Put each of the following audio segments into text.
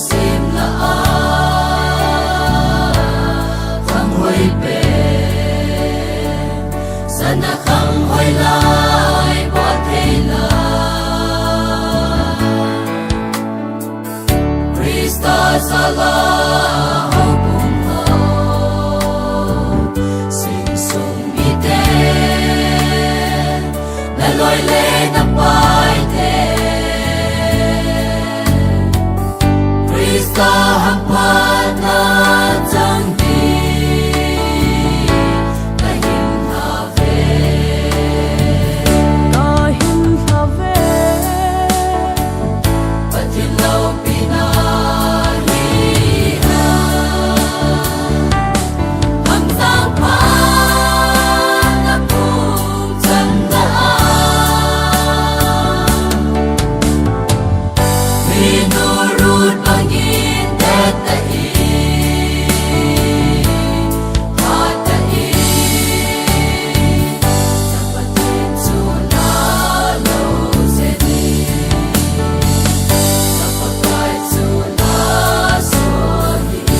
sim la a khang hoi pe sana khang hoi lai bo thei la Krista sala ho bum ho sim sung mi te na loi le na pai te Krista happat na chang ti na him na ve patin lo pina hi ha hang sang pa na pum chan da mi no rut bangin that ta hi ha ta hi patin su na lo se ni papai su na so hi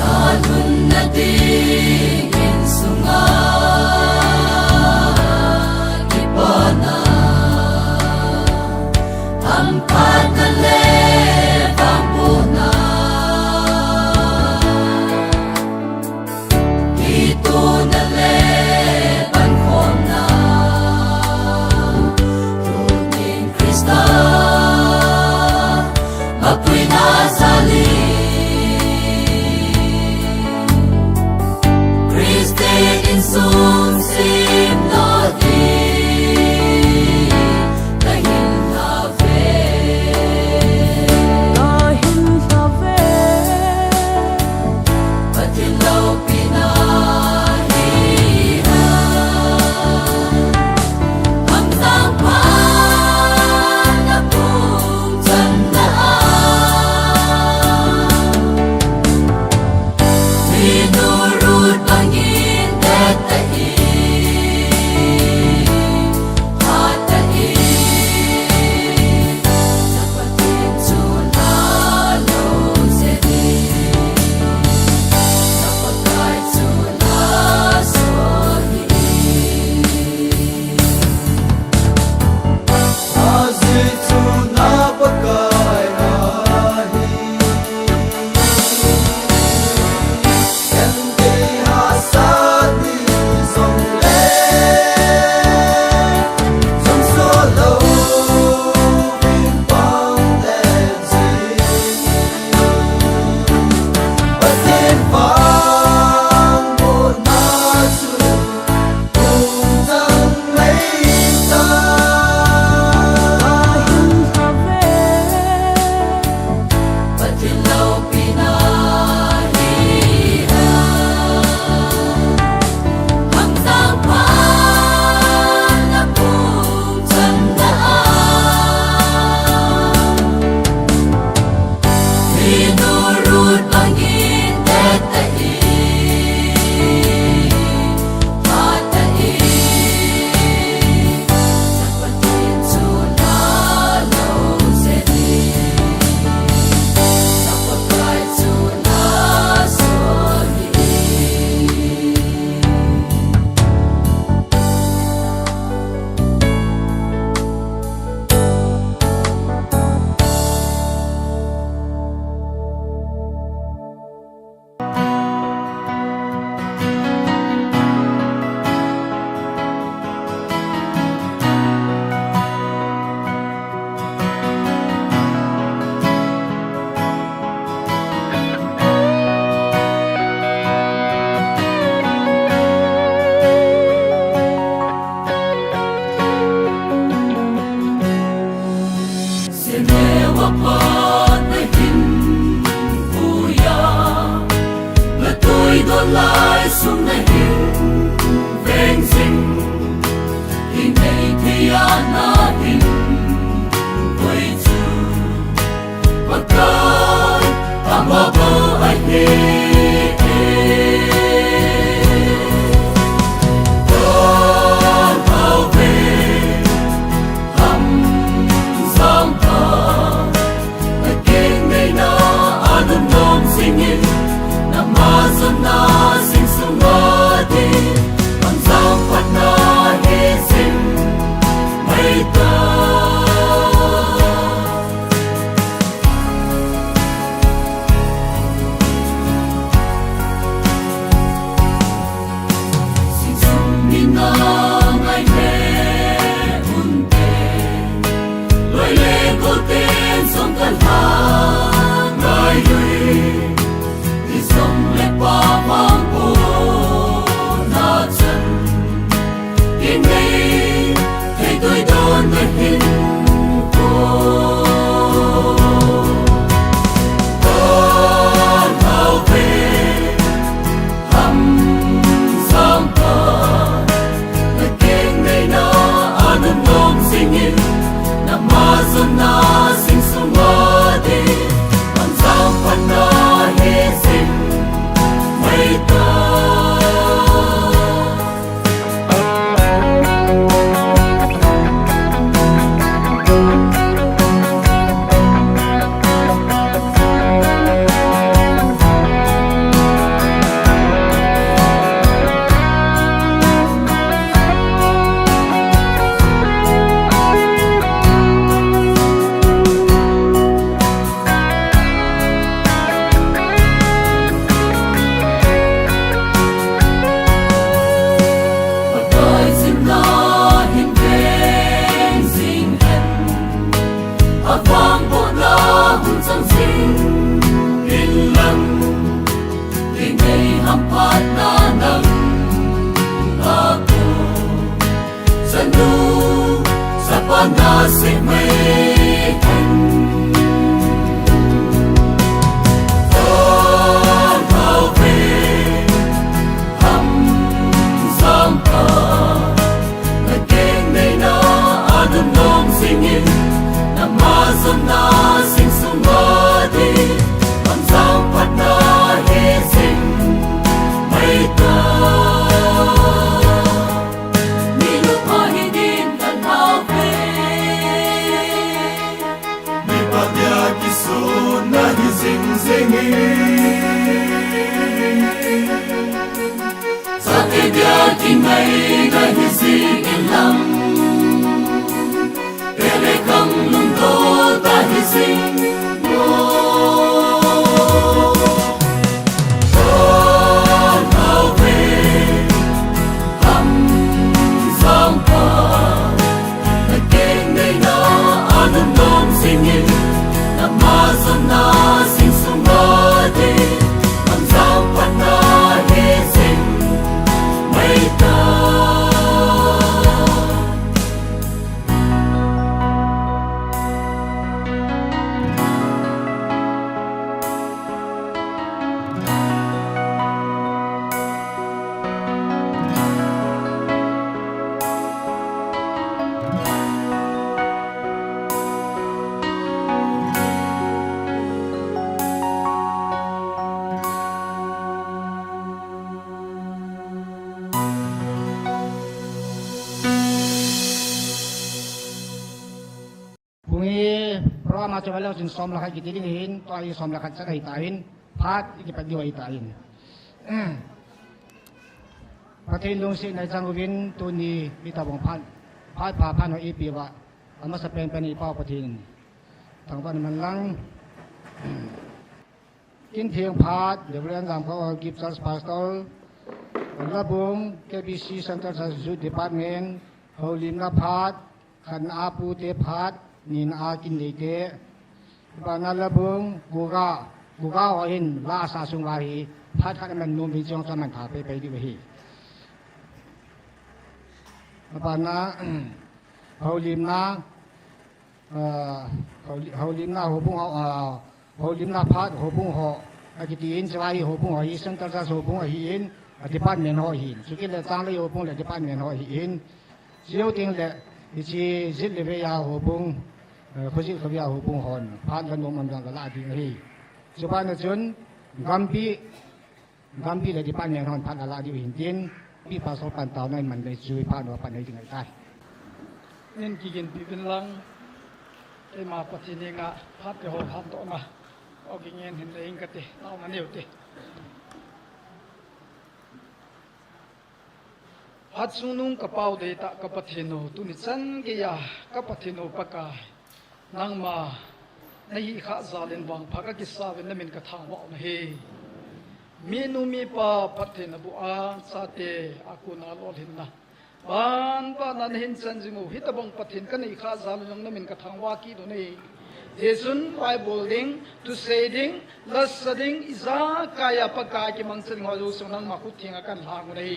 Alun na dingin sunga Ipona Ampat na levang puna Ito na levan kom na Tuning Krista Apoy na sali Kriste in sum sim no di Dahil na ve Patilaw pinahiha Ang tangpan na pong tandaan Minurut bangin that ta hi kinh ngày ngày hi sinh in lòng để không lung tô ta hy sinhมาจะแล้วจึงซ้อมละครกิจดิ่งเห็นตัวอีซ้อมละครจะได้ตาเห็นพัดอีกปัจจุบันตาเห็นประเทศลงสิในจังหวัดตัวนี้มีตาบงพันผ่าพันหัวอีปีว่าอามาสเปนเป็นอีป้าประเทศทางวันมันลังกินเทียงพัดเดี๋ยวเรื่องการเขากิฟต์ซัสพาสตอลระบุง KBC Center Substitute Department เขาลิมละพัดขันอาปูเตพัดนินอากินเดบานาลบุงกูกาอินลาซาสุงวาฮีพัดขันมันนุ่มพิจงสมันถาไปดีวะฮีบานาเขาลิมนาเขาลิมนาหัวพุ่งเขาลิมนาพัดหัวพุ่งหออากิติอินสวายหัวพุ่งหอฮีซึ่งตั้งแต่หัวพุ่งหอฮีอินที่บ้านเมียนหอฮีสุกิเลจังเลยหัวพุ่งเลยที่บ้านเมียนหอฮีอินเสียวติงเลยที่จิตเลเวียหัวพุ่งเขาจิตเขาเวียหัวพุ่งหอนพัดกันลงมันดังกระลาดีฮีสุพรรณชนกัมปีเลยที่บ้านเมียนหอนพัดกระลาดีหินดินปีภาษาปันเต่านั่นมันเลยช่วยพัดว่าปันไหนถึงไหนได้เน้นกินปีเป็นลังไอ้มาปัจจุบันงะพัดไปหัวพัดโตมาเอากินเงินเห็นเองกันติเล่ามันเดียวติพัดสุนุ่งกระเป๋าเดตะกระปะเทโนตุนิสันกิยากระปะเทโนปะกายนางมาในข้าซาเลนวังพักกิสาเวนมินกระทางว่าเฮมีนุมีปาพัดเทนบุอาสาเตอากุนาโลหินนะบ้านนั้นเห็นสันจิงูฮิตบังปะเทนกันในข้าซาเลนมินกระทางว่ากีโดนีเจสุนไวโบลิงตุเซดิงลัสดิงอิซากายปะกายกิมังสิงหาดูสนังมาคุทิงกันหางเลย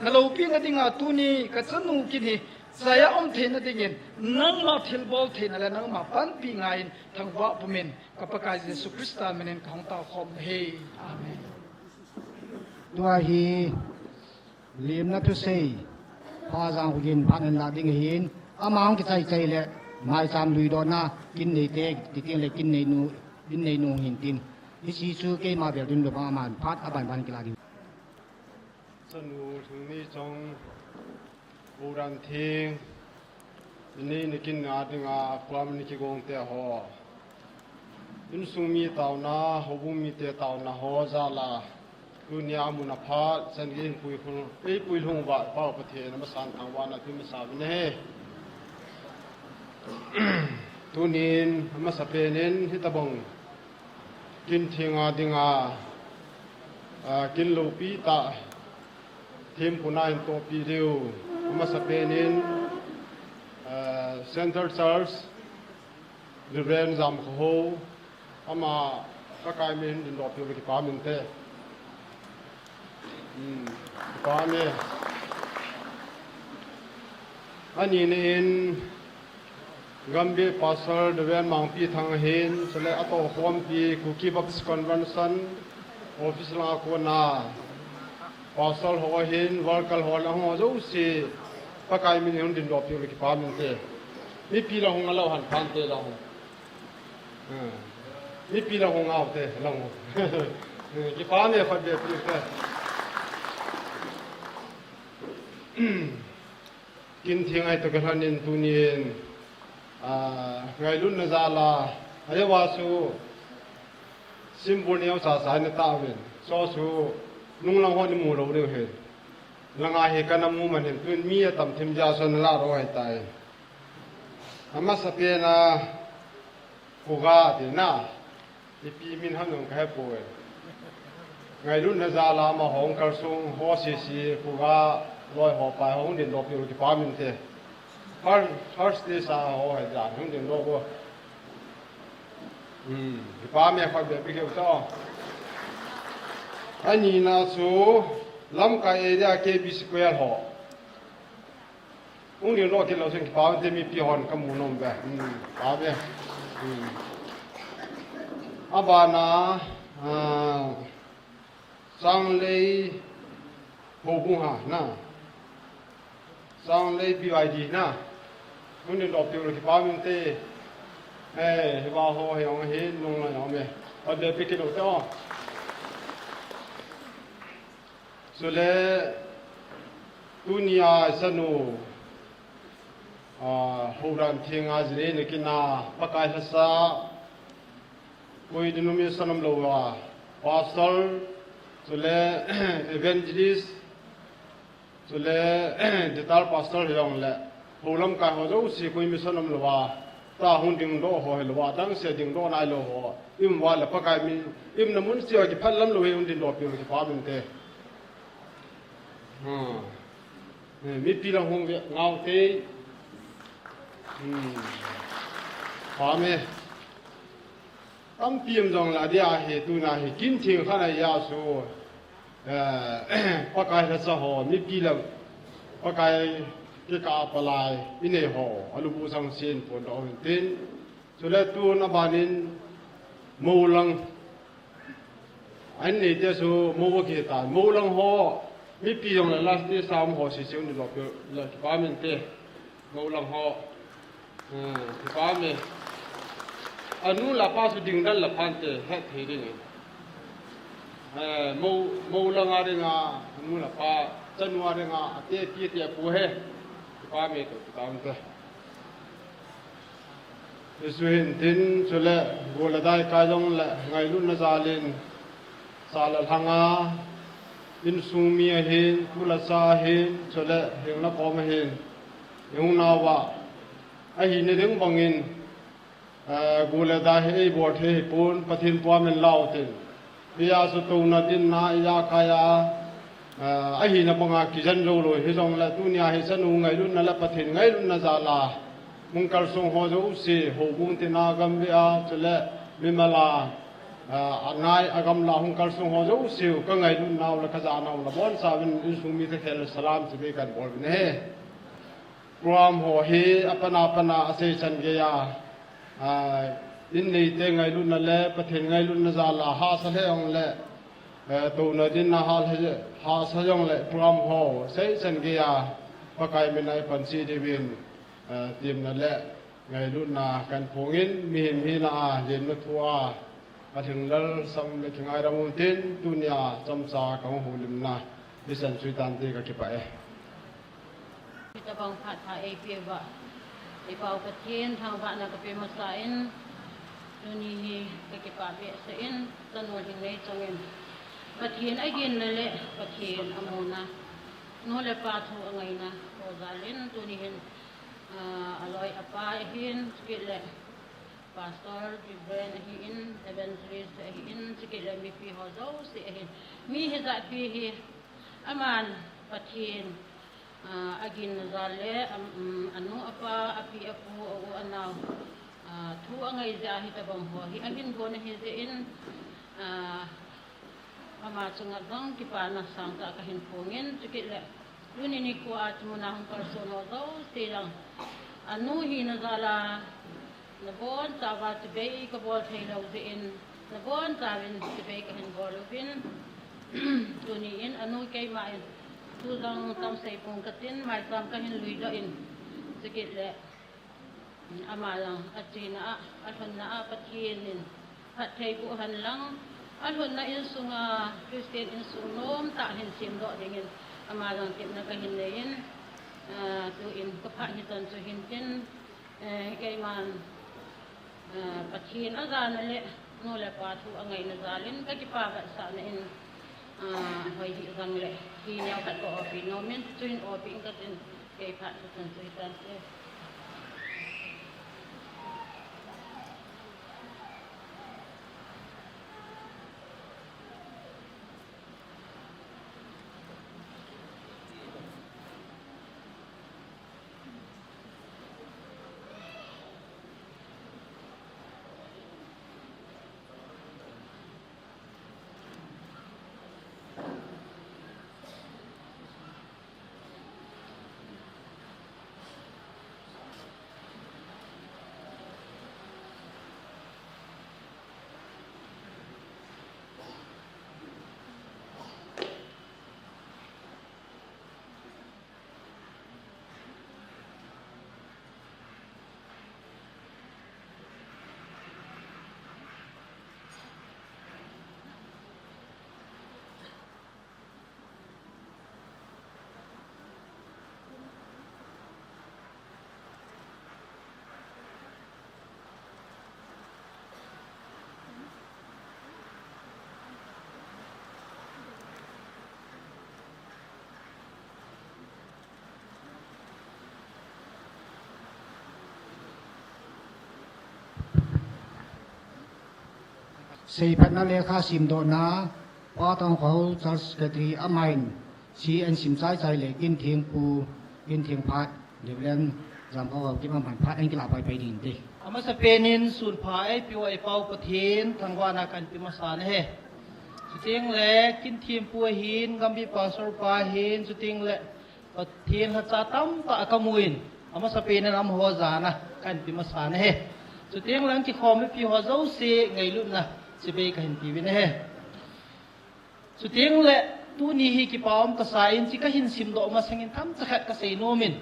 นั่นเราพี่นั่นดิ่งตุนีกัจนุกินีsaya om thena dingin nang ma thilbol thena la nang ma pan pi ngain thang wa pumin kapakai Yesu Krista menen khong ta khom he amen ตัวฮีเลียมนัทุเซพาจางหุยินพันนันดิ่งหินอามาองกิใจใจเลยนายจามลุยโดนนะกินในเตกติเตียงเลยกินในนูหินตินที่ชีสูเกมาเบียดินหรือประมาณพัดอบันกีฬาดิสนุถึงนี้จงโบราณทิ้งนี่นิกินอาดิงอาความนิกิกงเตะหัวอินสุมีเต่านาหบุมีเตะเต่านาหัวซาลาดุนยามุนภาสันกินปุยพุนปุยหงบะเป้าประเทศนมัสานทางวานาพิมสาวินเฮตุนินมัสเปนินฮิตบงกินทิ้งอาดิงอากินโลปีตาทีมผู้นายตัวปีเดียวมาสเปนินเซ็นเตอร์ชาร์ลส์เรนจำโฮอามาก็กลายเป็นดินดอกอยู่ที่ป่ามินเตป่าเนี่ยอันนี้นี่กัมบีพาสเซอร์เดเวนมังปีทางเห็นสเลอโต้ความปีคุกี้บัคส์คอนเวนชั่นออฟฟิศลาโคนาพาสลหัวหินวอลกัลหัวละหัวจูสิปากายมีหุ่นดินดอกอยู่ที่ป่ามินเตมีปีละหงเราหันพันเตละหงมีปีละหงเอาเตละหงที่ป่าเนี่ยฟัดเดียบปีเตกินทิ้งไอ้ตัวกระนินตุนีนไงรุ่นนซาลาอายาวาสูซิมบุญเอวสาสายนตาวินซอสูนุ่งลังหัวนิมูเราเรียกเหตุ ละงาเหกันน้ำมูมันเห็นพื้นมีต่ำทิมยาสนละร้อยตายอามาสเปียนะกูกาตินะที่ปีมินหันหนึ่งแค่ป่วยไงรุ่นนาซาลามาหงกระสุงหัวซีกูกาลอยหอบไปหงเด่นดอกอยู่ที่ป้ามินเทฮาร์สเตซ่าหัวจานหงเด่นดอกว่าที่ป้าเมียคอยเบียดไปเกี่ยวต่ออันนี้นะสูลำไก่เดียเคบีสแควร์หออุ้งเดียวรอที่เราสิ่งป้าจะมีปีหอนขมูนมแบบป้าเบียอาบานาสังเลยหูบุหานะสังเลยบีไอดีนะอุ้งเดียวรอที่เราที่ป้ามีเตที่ป้าหัวเหี่ยวเห็นลงเลยเอาเบียเอาเดี๋ยวไปกินต่อสุเลตุนียสนุฮูรันเทียงอาจเรนกินาปะกายฮัสซาคุยดินุมิสนมโลวาพาสตอร์สุเลเอเวนเจลิสสุเลดิตาลพาสตอร์เฮองเลฮูลัมกายฮอโจสิคุยมิสนมโลวาตาหุนดิงโดโฮเฮลวาดังเสดิงโดนายโลโฮอิมวาลปะกายมีอิมนมุนเสียกิพัลลัมโลเฮอุนดินโลปิวกิพามินเตมีปีละหงเงาเตยพามีตั้มเตรียมจงละเดียเหตุนาเหตุกินทิ้งข้างในยาสูปากายรัศหอมีปีละปากายเกี่ยวกับปลายอินเนหออลูบูสังเซียนปนดอกเต็นสุดแล้วตัวนบานินมูลังอันนี้จะสูมูวกิตามูลังหอมีปีจงละลาสที่สามหอสิเชียวนี่หลอกเลยป้ามินเตมูลังหอป้ามีอันนู้นละป้าสุดิงดันละพันเตเฮ็ดทีนี้มูลังอะไรงานู้นละป้าจันวารงาเตะปีเตะปูเฮป้ามีตัวตามเตสุหินทินสุเลกูละได้กายจงละไงรุ่นนาซาลินซาลหังอาอินซูมีเห็นกุลสาเห็นสุเลเห็นนักพอมเห็นเห็นนาวะไอหินเรื่องบังอินกูละได้ให้บวชให้ปูนปะทินปัวมันเล่าตินพิยาสุตุนดินนาอิยาคายาไอหินบังอากิจันโจโลฮิจงละตุนียาฮิสนุไงรุ่นนั่นละปะทินไงรุ่นนาซาลามุงกัลซุงโฮโจอุสีโฮมุงตินากัมบิอาสุเลมิมาลานายอากำลาหุงกัลสุงโฮโจสิวก็ไงดูนาวละขจานาวละบอนสาวินอิสุมีเทเคลสลามสิเบกันบอลเน่กรามโฮเฮอปนาอาเซชันเกียอินนี่เตไงดูนั่นแหละประเทศไงดูนั่นซาลาฮาสเลองแหละตัวนดินนาฮาสยองแหละกรามโฮเซชันเกียปะไกมินัยปันซีเดวินทีมนั่นแหละไงดูนากันพงินมีหินมีนาเย็นมาทัวมาถึงแล้วสัมเล็กงานเราเต้นดุนยาจำสาของหูลิมนาดิฉันช่วยตันตีกับกิบไปจะบังคับหาเอเปียบะไอเป่าประเทศทางบ้านนักเป็นมาสายนดูนี่กับกิบะเบสเอ็นตนวนถึงในจังเงินประเทศไอเย็นนั่นแหละประเทศอโมนะโน่นเลยปลาทูอะไรนะโอซาเลนตัวนี้เห็นอร่อยอปาเห็นสกิลเลยPastor Gibran ahin evangelist ahin sikila mi pi hozo si ahin mi hizat pi hi aman pathin agin zale anu apa api apu o anaw thu angai ja hi tabang ho hi agin bon hi zein ama chunga dang ki pana sang ta kahin pungin sikila lunini ko at muna hong person hozo silang anu hi nazala Nabon tawa tibay kabol tayo din. Nabon tawin tibay kahin bolubin. Tuniin ano kay main. Tulang tam sa ipong katin may tam kahin luidain. Sige le. Amalang at sina alhon na patinin. At taybuhan lang. Alhon na insung Christian insungnom tahin simdo dingin. Amalang tip na kahin lain. Tuin kapahitan suhintin. Kay man pathin azan le no le pa thu angai na zalin ka ki pa ga sa na in หอยรังเลยที่แนวขัดก็อปีโนเมนจุนอปีก็เป็นเกยผัดสุนทรีกันเลยสี่พันนั่นเลยค่าสิมโดนะเพราะต้องเขาจัดกติอามายชีอันสิมใจใจเลยกินเทียงปูกินเทียงพัดเดี๋ยวเล่นจำเขาที่มันผ่านพัดอันกีฬาไปดินดิ อามาสเปนินสูนผายปิวไอเปาปะเทนทางวานากันปิมาสานเฮสุดทิ้งแหลกินทีมปัวหินกัมบิปาสรปาหินสุดทิ้งแหลปะเทนหัดจาตั้มตะกมุยนอามาสเปนินอัมหัวจานะกันปิมาสานเฮสุดทิ้งหลังที่คอมไม่ปิวหัวเจ้าเสกไงลุนะสิเบกันปีวินเฮสุดทิ้งแหละตัวนี้ฮิกิปามกษาอินสิกหินสิมโดมาสังอินทำจะขัดกษาโนมิน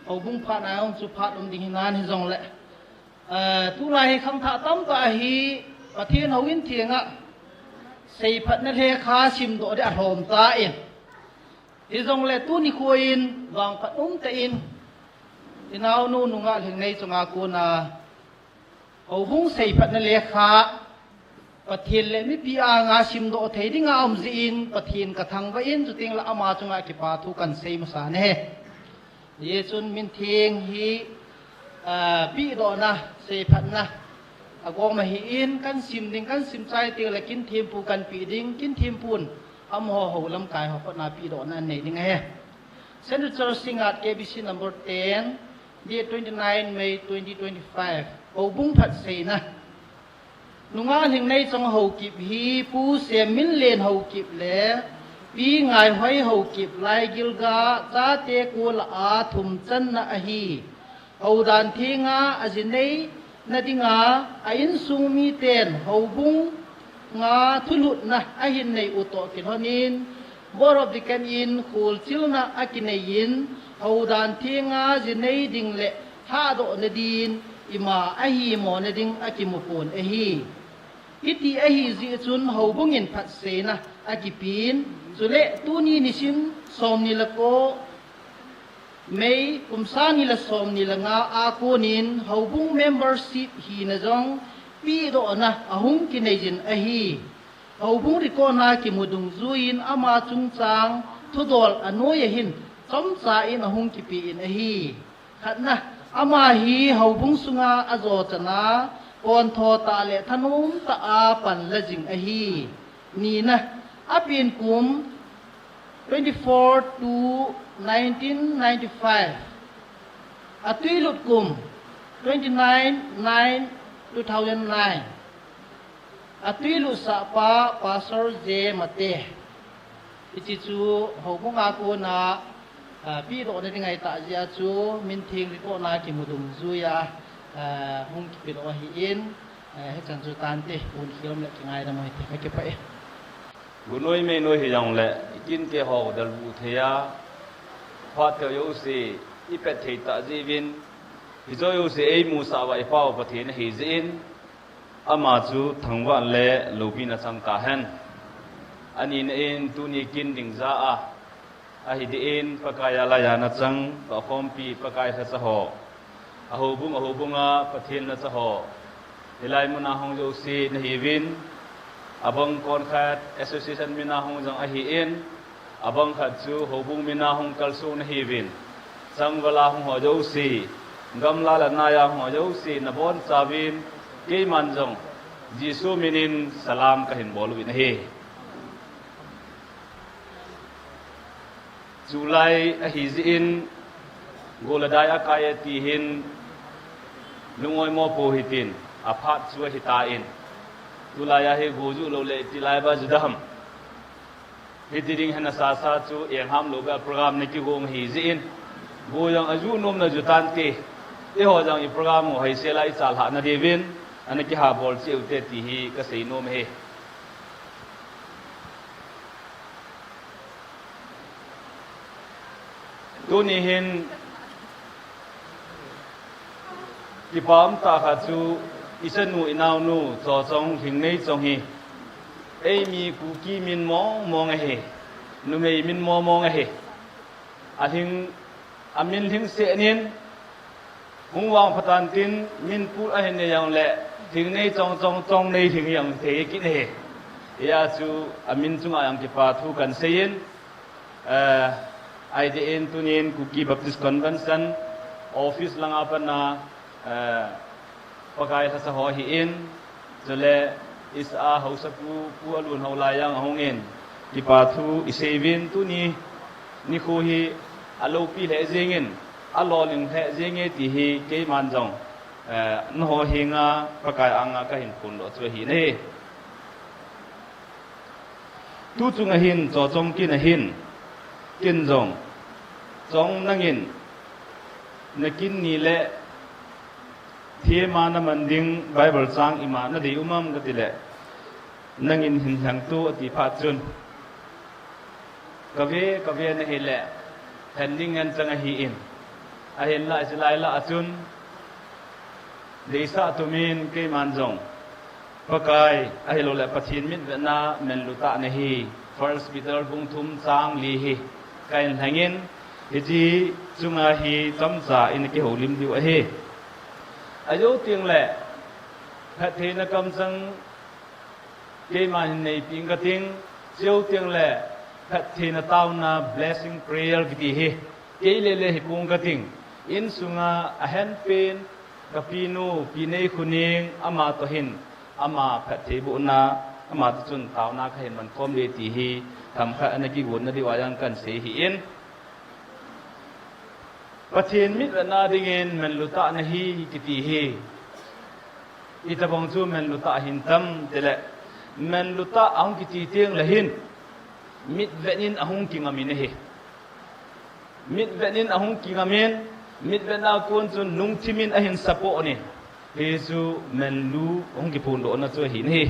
เอาบุ้งพานาองสุภาพอมดิหินานฮิจงแหละทุลายคำถาตั้มตาฮีประเทศเฮาวินเทียงอ่ะสี่พันนาเลขาสิมโดได้อารมณ์ตาอินฮิจงแหละตัวนี้คุยอินวางปัดนุ่มตาอินที่น่าโน่นุงะถึงในจงอากูนาเอาบุ้งสี่พันนาเลขาประเทศเลยไม่พิอางาสิมโดเทดิ้งอาอมจีนประเทศกระทังไว้อินจุดทิ้งละอามาจงอากิปาทุกันเซมสานเฮเยซุนมินเทียงฮีปีโดนะเซพันนะอากองมาฮีอินกันสิมดิ้งกันสิมใจเตียละกินเทียมปูกันปีดิ้งกินเทียมปูนอมห่อลำกายหอกนาปีโดนั่นเองดิ้งเฮSenator Singat KBC number 10 date 29 May 2025 เอาบุ้งผัดเซนะนุงาถึงในจงหกกิบฮีปูเสียมินเลนหกกิบเล่ปีไงหอยหกกิบไลกิลกาซาเตกูลอาทุมจันนะฮีเอาดานทีงาอจินเนนาดิงาอินซุงมีเตนหาบุงงาทุลุดนะอหินในอุตโตกินหนินบรอบดิกันอินคูลซิลนะอากินในยินเอาดานทีงาจินในดิงเละฮาโดนดินอิมาอฮีโมนดิงอากิมุปูนอฮีอิติอหิจิจุนหาบุงินพัดเสนะอากิปีนสุเลตูนีนิชิมสอมนิละโกเมย์กุมสานิละสอมนิละงาอากูนินหาบุงเมมเบอร์ชิพฮีนะจงปีโดนะอาหุงกินในจินอฮีหาบุงริโกนากิมุดุงซุยินอามาจุงจางทุดอลอโนยหินจอมซาอินอาหุงกิปีอินอฮีขัดนะอามาฮีหาบุงสุงาอโจจนาปอนทอตาเลทนุมตาอาปันละจิงอฮีนี่นะอาปีนกุม24 to 1995 atui lut kum 29/9/2009 atui lut sa pa pastor J Mate ichi chu hobung aku na pi do ne ngai ta ja chu min thing ri ko na ki mudum zu ya hung ki pi do hi in he chan chu tan te un khiom le ki ngai da mai te ke pa e Gunoi me noi hiyang le ikin ke ho dal bu theya phat ke yo se ipet thei ta jibin hizo yo se ei mu sa wa ipaw pathin hi zin ama chu thangwan le lobin achang ka hen anin in tuni kin ding za a hi di in pakaya la ya na chang ba khom pi pakai sa cha ho a ho bunga pathin na cha ho ilai muna hong yo se na hi win abang konkat association mina hong jang ahiin abang khatsu hobung mina hong kalsu na hivin sangwala hong hojo si gamla la naya hong hojo si nabon savin ke manjong jisu minin salam kahin bolu in he Julai ahizin goladai akaya tihin lungoy mo pohitin aphat suwa hitain tulaya he goju lo le tilai ba judaham hitiring hana sa sa chu eng ham lo ga program ne ki gong hizin go yang aju nom na jutan te e ho jang i program mo hai se lai chal ha na devin ana ki ha bol che ute ti hi ka sei nom he tu ni hin ki pam ta kha chu isanu inau nu zo chong hing nei chong hi ei mi ku ki min mong he nu mei min mong he a hing amin hing se nin hung wang phatan tin min pu a hen ne yang le hing nei chong nei hing yang te ki ne ya chu amin chunga yang ki pa thu kan sein IDN tunin Kuki Baptist Convention office lang apa na pakai sa ho hiin jole isa hausa pu alun haulayang hongin dipathu isevin tuni ni khu hi alo pi le jengin aloling he jenge ti hi ke manjong no ho hinga pakai anga ka hin pun lo chu hi ne tu chung a hin cho chong kin a hin kin jong chong nangin nakin ni le thie mana manding bible sang ima na di umam gatile nangin hin hang tu ati phat chun kave na hele pending an changa hi in a hen la silai la achun deisa tumin ke manjong pakai a helo le pathin mit na men luta na hi first peter bung thum chang li hi kain hangin hiji chunga hi tamza in ki holim diu a he ayo tiang le phathe na kam sang ke man nei ping ka ting chiu tiang le phathe na taw na blessing prayer ki hi ke le hi pung ka ting in sunga a hen pen kapinu pinei khuning ama to hin ama phathe bu na ama chun taw na kha hen man kom le ti hi tham kha na ki gun na di wayang kan se hi in pathin mit na dingin men luta na hi kiti hi itabong chu men luta hin tam tele men luta ang kiti tiang la hin mit venin ahung kingamin hi mit venin ahung kingamin mit vena kun chun nung thimin ahin sapo ni hesu men lu ong ki phun do na chu hin hi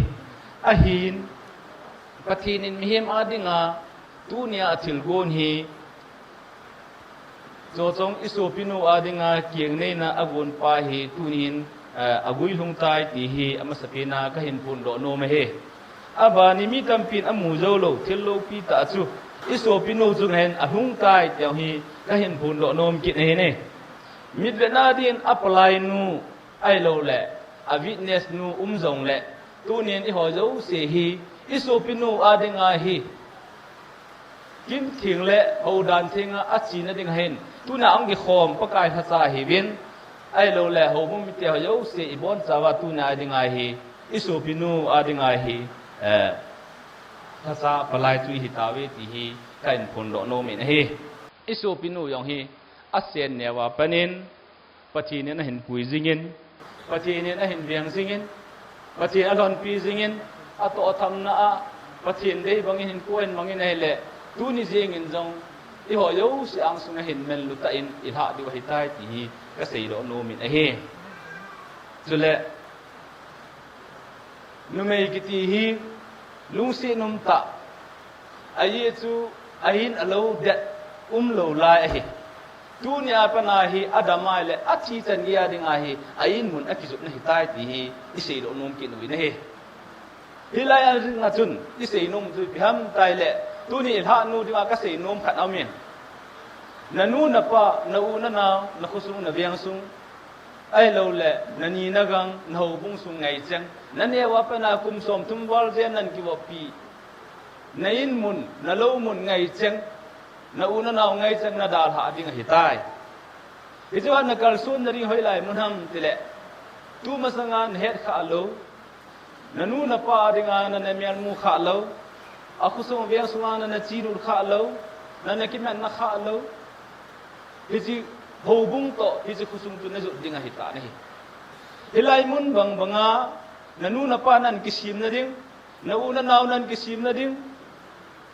ahin pathinin mihim adinga tunia athil gon hi zo chong isu pinu adinga kieng nei na agun pa hi tunin agui lung tai ti hi amasapina ka hin phun do no me he aba ni mi tampin amu zo lo thil lo pi ta chu isu pinu chung hen ahung tai teu hi ka hin phun do nom ki ne ne mit vena din apply nu ai lo le a witness nu zong le tunin i ho zo se hi isu pinu adinga hi kim thing le ho dan thinga achi na ding hen tuna ang gi khom pakai thacha hi win ai lo le ho mu mi te ho yo se ibon chawa tuna adinga hi isu pinu adinga hi thacha palai tui hi tawe ti hi kain phun do no min hi isu pinu yong hi asen newa panin pathine na hin pui jingin pathine na hin biang jingin pathin alon pi jingin ato tham na a pathin dei bangin hin koen mangin hele tu ni jingin jong i ho yo si ang sunga hin men luta in ilha di wa hitai ti ka sei do no min a he chule numei kiti hi lungsi num ta ayi chu ahin alo dat lo lai a he tunia pana hi adamai le achi chan ya ding a hi ain mun akizup na hitai ti hi isei do nom kin wi ne he hilai an ring na chun isei nom chu biham tai le tuni ilha nu dinga ka sei nom khat amin na nu na pa na u na na khusung na biang sung ไอ้เราแหละนันนี่นักังนหูบุ้งสุงไงจังนั่นเอว่าเป็นอาคุมสมทุมวอลเจนนั่นกี่ว่าปีในอินมุนนั่นลูมุนไงจังนั่นอุนนเอาไงจังนั่นดาลหาดิ้งหิตายอิจฉานักการสุนทรีหอยไหลมุนhamติเละtu masangan het kha lo nanu na pa dinga na ne mian mu kha lo aku song biang sunga na chirul kha lo na ne kiman na kha lo hiji hobung to hiji khusung tu na ju dinga hita ni hilai mun bang banga nanu na pa nan kisim na ding na una naw nan kisim na ding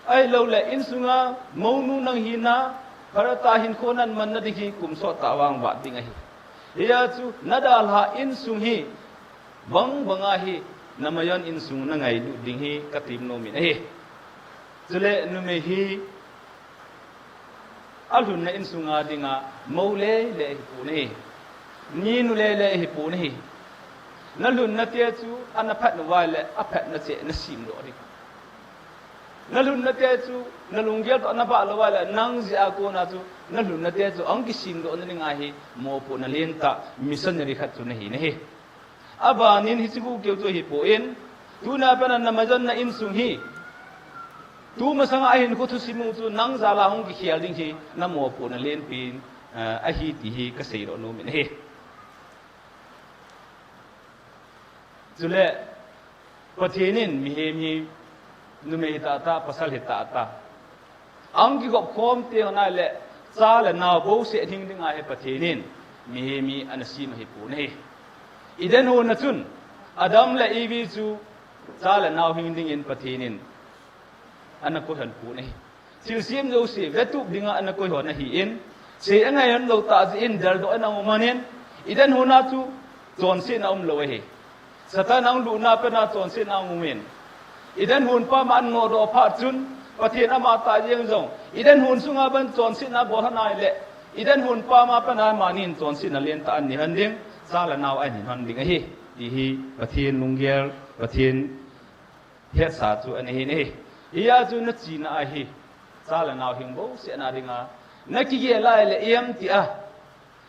ai lo le in sunga maunu nang hina parata hin khonan man na ding hi kum so tawang ba dinga hi iya chu nadal ha in sung hi bang banga hi namayon in sung na ngai lu ding hi katim no min hi chule nu me hi alhun na in sunga dinga maule le pu ni ni nu le le hi pu ni na lun na tia chu an phat no wa le a phat na che na sim do ri na lun na tia chu na lung gel to na ba lo wa le nang ji a ko na chu na lun na tia chu ang ki sim do na nga hi mo pu na len ta missionary khat chu na hi ne aba nin hi chu ke chu hi po in tu na pa na majon na in sung hi tu ma sang a hin ko thu simu chu nang za la hong ki khial ding hi na mo pu na len pin a hi ti hi ka sei ro no mi ne chule pathinin mi he mi nu me ta ta pasal he ta ta ang ki gop khom te na le cha le na bo se thing ding a he pathinin mi he mi anasi ma he pu ne idan ho na chun adam le evi chu cha le na hing ding in pathinin ana ko han pu ne sil sim zo se vetu dinga ana ko ho na hi in se angai han lo ta ji in dal do ana manen idan ho na chu chon se na lo he satan ang lu na pe na chon se na ngumen idan hun pa man ngo do pha chun pathin ama ta yeng zong idan hun sunga ban chon se na bo hanai le idan hun pa ma pa na manin chon se na len ta an ni han ding sa la naw ai ni han ding hi ti hi pathin lunggel pathin het sa chu an hi ne iya chu na chi na hi sa la naw hing bo se na dinga na ki ye lai le em ti a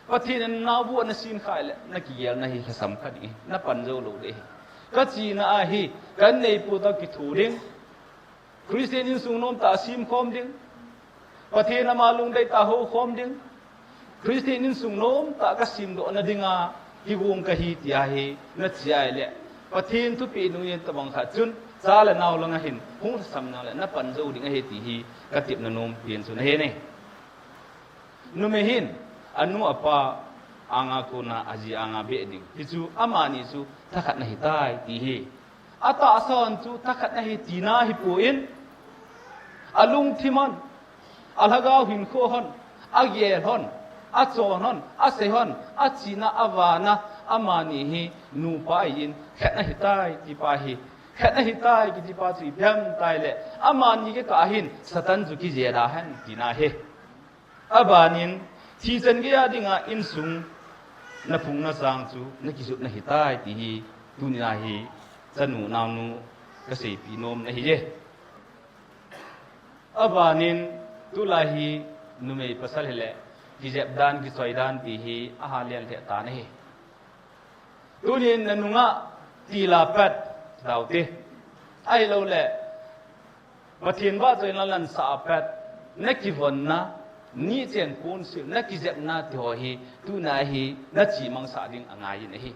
pathin naw bu na sin khai le na ki yel na hi sam kha ding na pan zo lo de ka chi na a hi kan nei pu ta ki thu ding christian in sung nom ta sim khom ding pathin ma lung dai ta ho khom ding christian in sung nom ta ka sim do na dinga hi wong ka hi ti a hi na chi ai le pathin tu pi nu yen ta bang kha chun sa la naw lang hin hung sam na le na pan zo ding a hi ti hi ka tip na nom pian su na he ne nu me hin anu apa anga ko na aji anga be ding hi chu amani chu takhat na hi tai ti hi ata son chu takhat na hi ti na hi pu in alung thimon alhagau hin kho hon agye hon a chon hon a se hon a china awana amani hi nu pa yin khat na hi tai ti pa hi khat na hi tai ki ti pa chi byam tai le amani ke ka hin satan chu ki je da han ti na he abanin thi chen ge ya dinga in sung na phung na sang chu na ki su na hi tai ti hi tu ni na hi chanu naw nu ka sei pi nom na hi je abanin tu la hi nu me pasal hele ki jeb dan ki soi dan ti hi a ha lian the ta na hi tu ni na nu nga ti la pat dau te ai lo le pathin ba choi na lan sa pat na ki von na ni chen kun sil na ki jeb na ti ho hi tu na hi na chi mang sa ding angai na hi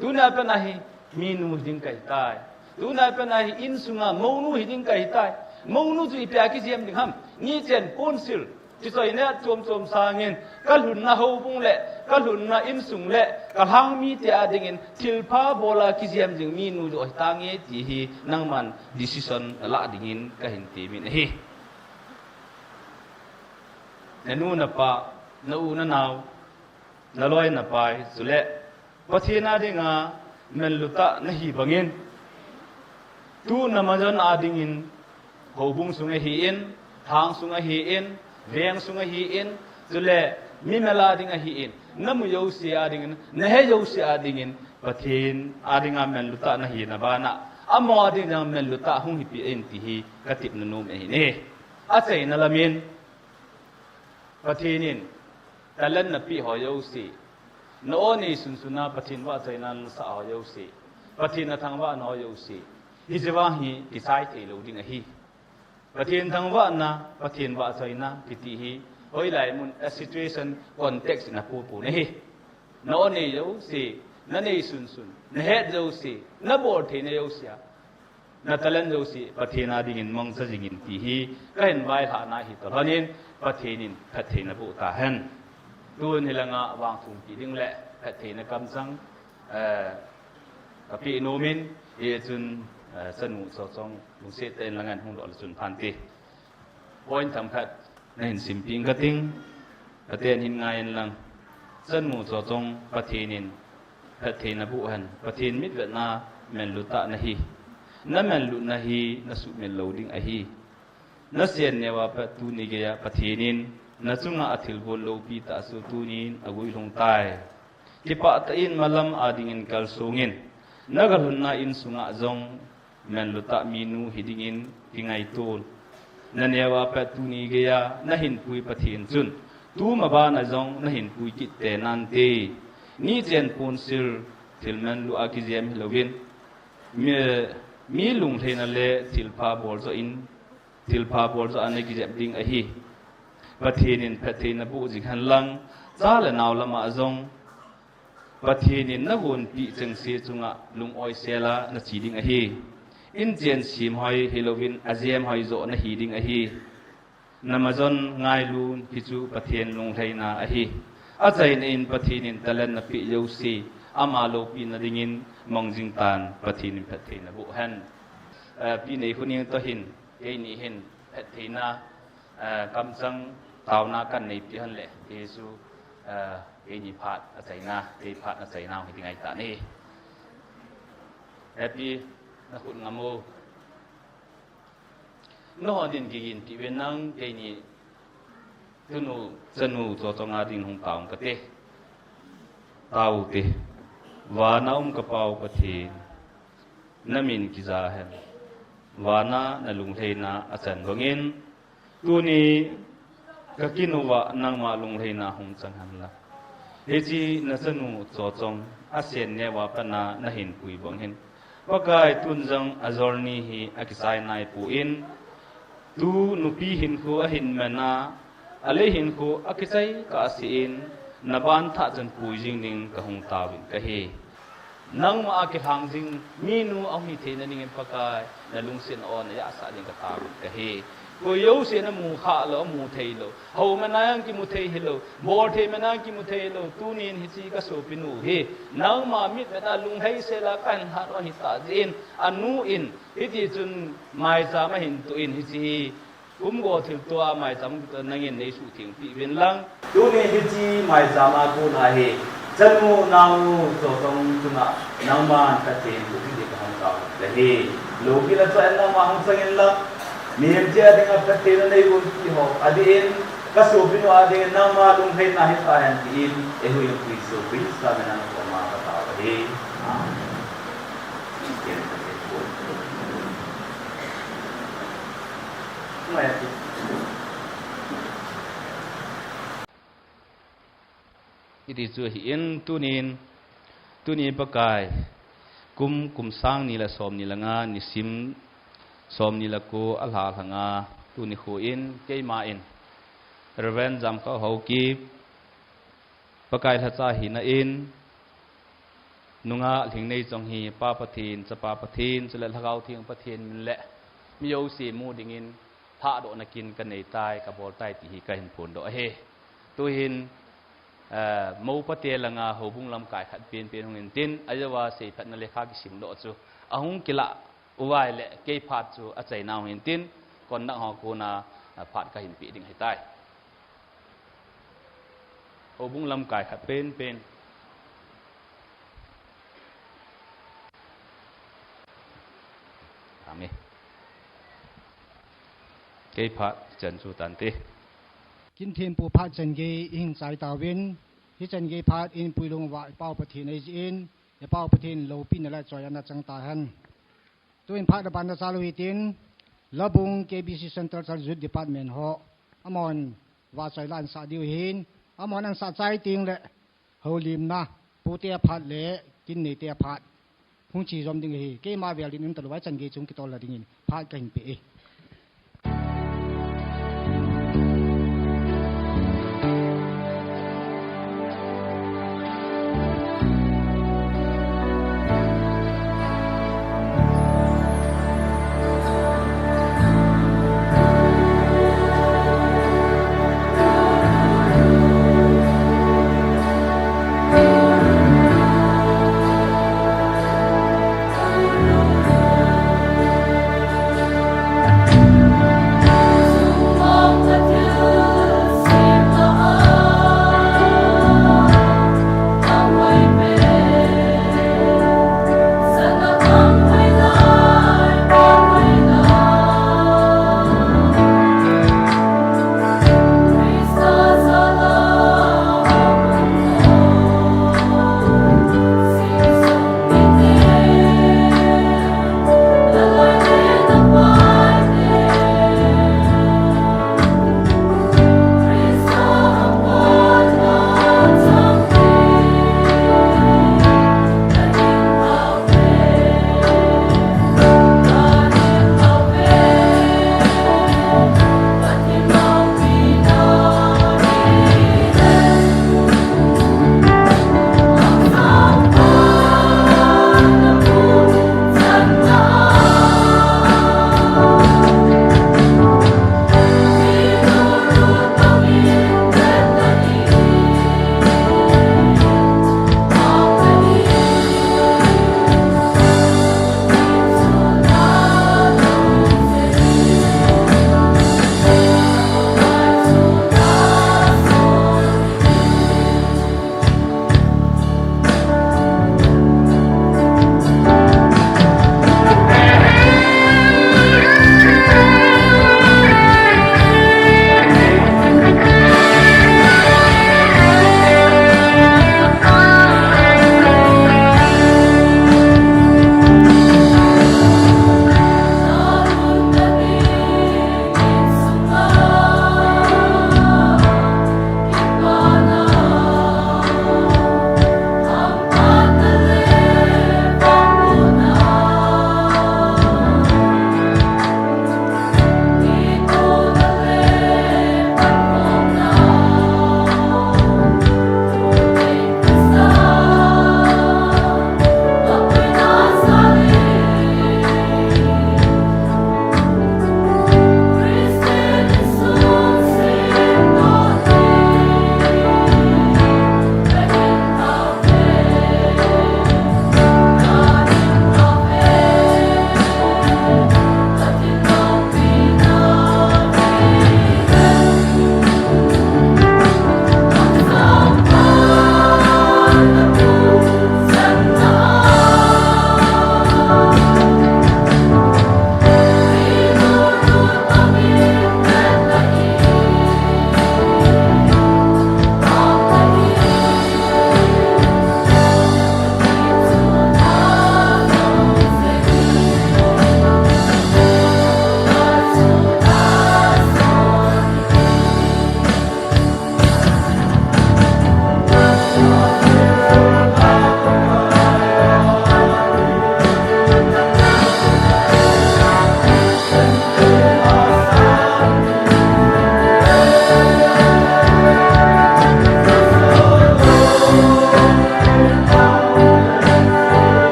tu na pa na hi mi nu ding kai tai tu na pa na hi in sunga mo nu hi ding kai tai mo nu chu ipya ki jem ding ham ni chen kun sil ti soi ne chom chom sangin kal hun na ho bung le kal hun na in sung le kal hang mi ti a ding in thil pha bola ki jem jing mi nu do ta nge ti hi nang man decision la ding in ka hin ti mi na hi na nu na pa na u na naw na loi na pai sule pathina dinga men luta na hi bangin tu na majon ading in hobung sunga hi in thang sunga hi in veng sunga hi in sule mi mela dinga hi in namu yo si ading na he yo si ading in pathin adinga men luta na hi na bana amo adinga men luta hung hi pi in ti hi katip na num hi ne a chei na lamin pathinin talan na pi ho yo si โน่นี่สุนสุนาปฏินว่าใจนั้นสาวเยาวสีปฏินทางว่าน้อยเยาวสีฮิจว่าฮีกิไซเทโลดิ้งฮีปฏินทางว่านะปฏินว่าใจนะกิติฮีโอ้ยหลายมุน situation context นะปูปูนี่โน่นี่เยาวสีนั่นนี่สุนสุนนเหตุเยาวสีนั่นบอดเทนเยาวสีนั่นตะเลนเยาวสีปฏินาดิ่งมองซะจิงตีฮีก็เห็นไว้ฐานะฮีตอนนี้ปฏินินปฏินบุตาเห็นดูนี่ละงาวางถุงปีดิ้งแหละปฏินกำสังกับพี่โนมินจุนสนุสซองลุงเสตเองละงานหงดอลสุนพันตีพอยทำพัดในเห็นสิมพิงกระติ้งกระเตียนหินงายลังสนุสซองปฏินินปฏินบุหันปฏินมิตรเวนาเมนลุตะนะฮีนั่นเมนลุนะฮีนั่นสุเมนโลดิ้งอะฮีนั่นเสียนเนี่ยว่าปตุนิเกียปฏินินนั่นจุงอาทิลบอลโลปีตาสุตุนินอกุยลงตายที่ปะตอินมาลำอาดิ่งกัลสูงินนักหุ่นน่าอินสุงะจงเมนลุตะมีนูฮิดิ่งอินที่ไงตูนนั่นเนี่ยว่าปตุนิเกียนั่นหินปุยปฏินจุนตูมาบ้านจงนั่นหินปุยกิตเตนันเตนี่เจนปูนซิลทิลเมนลุอากิเซียมฮิโลวินมีลุงเทนัลเลทิลพาบอลโซอินทิลพาบอลโซอันนี้กิเจ็บดิ่งอะฮีปฏินินปฏินบุจิขันลังจ้าละนาวละมาจงปฏินินนักวนปีจังเสียจุงะลุงออยเซลานัชีดิ่งอะฮีอินเจนซิมหอยฮิโลวินอาเซียมหอยโซนัฮีดิ่งอะฮีนมาจนง่ายลูนพิจูปฏินลุงไทนาอะฮีอาใจนินปฏินินตะเลนนปิโยซีอามาโลปีนดิ่งินมองจิงตานปฏินินปฏินบุหันปีนี้คนยังตัวหินเอนี่หินปฏินากำจังตาวนากันในปีหันแหละเยซูเอนี่พาดอาศัยนาเอพาดอาศัยนาที่ไงตานี่ปีนักขุนงามโมโน่ดินกินปีเวนังเอนี่ตุนูสนุตัวตรงอาดินหงตาวกะเตตาวเตวานาอุมกะเปาปะเทนมินกิจาเห็นวานาณลุงเทนาอาจารย์บงินตัวนี้ก็กินว่านังมาลุงเทนาหงจังหันละเฮจีนัสนุโจจงอาเซียนเนี่ยว่าปนาณหินปุยบงเห็นว่ากายตุนจังอาจอร์นีฮีอากิไซนายปูอินตูนุปีหินคูหินเมนาอะไรหินคูอากิไซกาสิอินนบานท่าจันปุยจิงนิงกะหงตาวินกะเฮนังมาอากิหังจิงมีนูเอาหิเทนันนิงปากายณลุงเซียนออนยาสาลิงกะตาวินกะเฮก็ยาวเสียนมูขาโลมูเทโลเฮามันนั่งกิมูเทโลบอเทมันนั่งกิมูเทโลตูนินฮิซีก็สูปินูเฮนังมามิดเวลาลุงให้เสลากันหาว่าฮิตาจินอันนูอินฮิติจุนไม่สามารถหินตัวอินฮิซีกุมโกถึงตัวไม่สามารถตัวนั่งเงินในสุถิงปีเวนลังตูนินฮิซีไม่สามารถพูดอะไรจันมูนาวโจตงจุนะนังมันตัดเองบุตรที่เขาทำแต่เฮโลกิละตัวนังมาหังสังเงินละมีเจ้าเด็กกับเทนในวันที่หกอดีตก็สูบบินว่าอดีตน้ำมาลงให้นาฮิตาหันที่เอหุยงพิสูบินสามนันก็มาตาวะเฮอิติจูหินตุนินปะกายกุมสร้างนี่ละสมนี่ละงานนิสิมสมนิลกูอัลลาหังอาตุนิโคอินเกยมาอินเรเวนจำเขาเขากีบประกายทัศหินาอินนุงาถึงในจงฮีป้าปะทีนจะป้าปะทีนจะเล่นเขาทิ้งปะทีนมันแหละมีโยสีมูดิ่งินท่าโดนกินกันในใต้กับบอลใต้ที่ฮีกันผลโดเฮตัวหินมูปะเตียลงาหัวบุ้งลำกายขัดเปลี่ยนหงอินตินอาจจะว่าสีพัดนั่นเลยข้ากิสิมโดจูอาหงกิละอุบายเละเกยพัดจูอาศัยนาวหินตินก่อนนักหอกนาพัดกับหินปีดิ่งให้ใต้หัวบุ้งลำกายขัดเป็นทำไงเกยพัดจันจูตันตี今天不怕真嘅因在大winที่真嘅怕因背ลงว่าเป้าประเทศในจีนอย่าเป้าประเทศโลปินอะไรจอยอันนั้นจังตาหันตัวอินพาดบันดาซาลุยตินระบุง KBC Central Jude Department ฮออมอนว่าใจล้านสาดิวหินอมอนังสาใจติงแหละ เฮาลิมนะปูเตียพัดเละกินเนเตียพัดหุ่นชีจอมดิงเฮเกมาเวลินตลอดจันเกจุงกิตอลดิงินพัดกันเป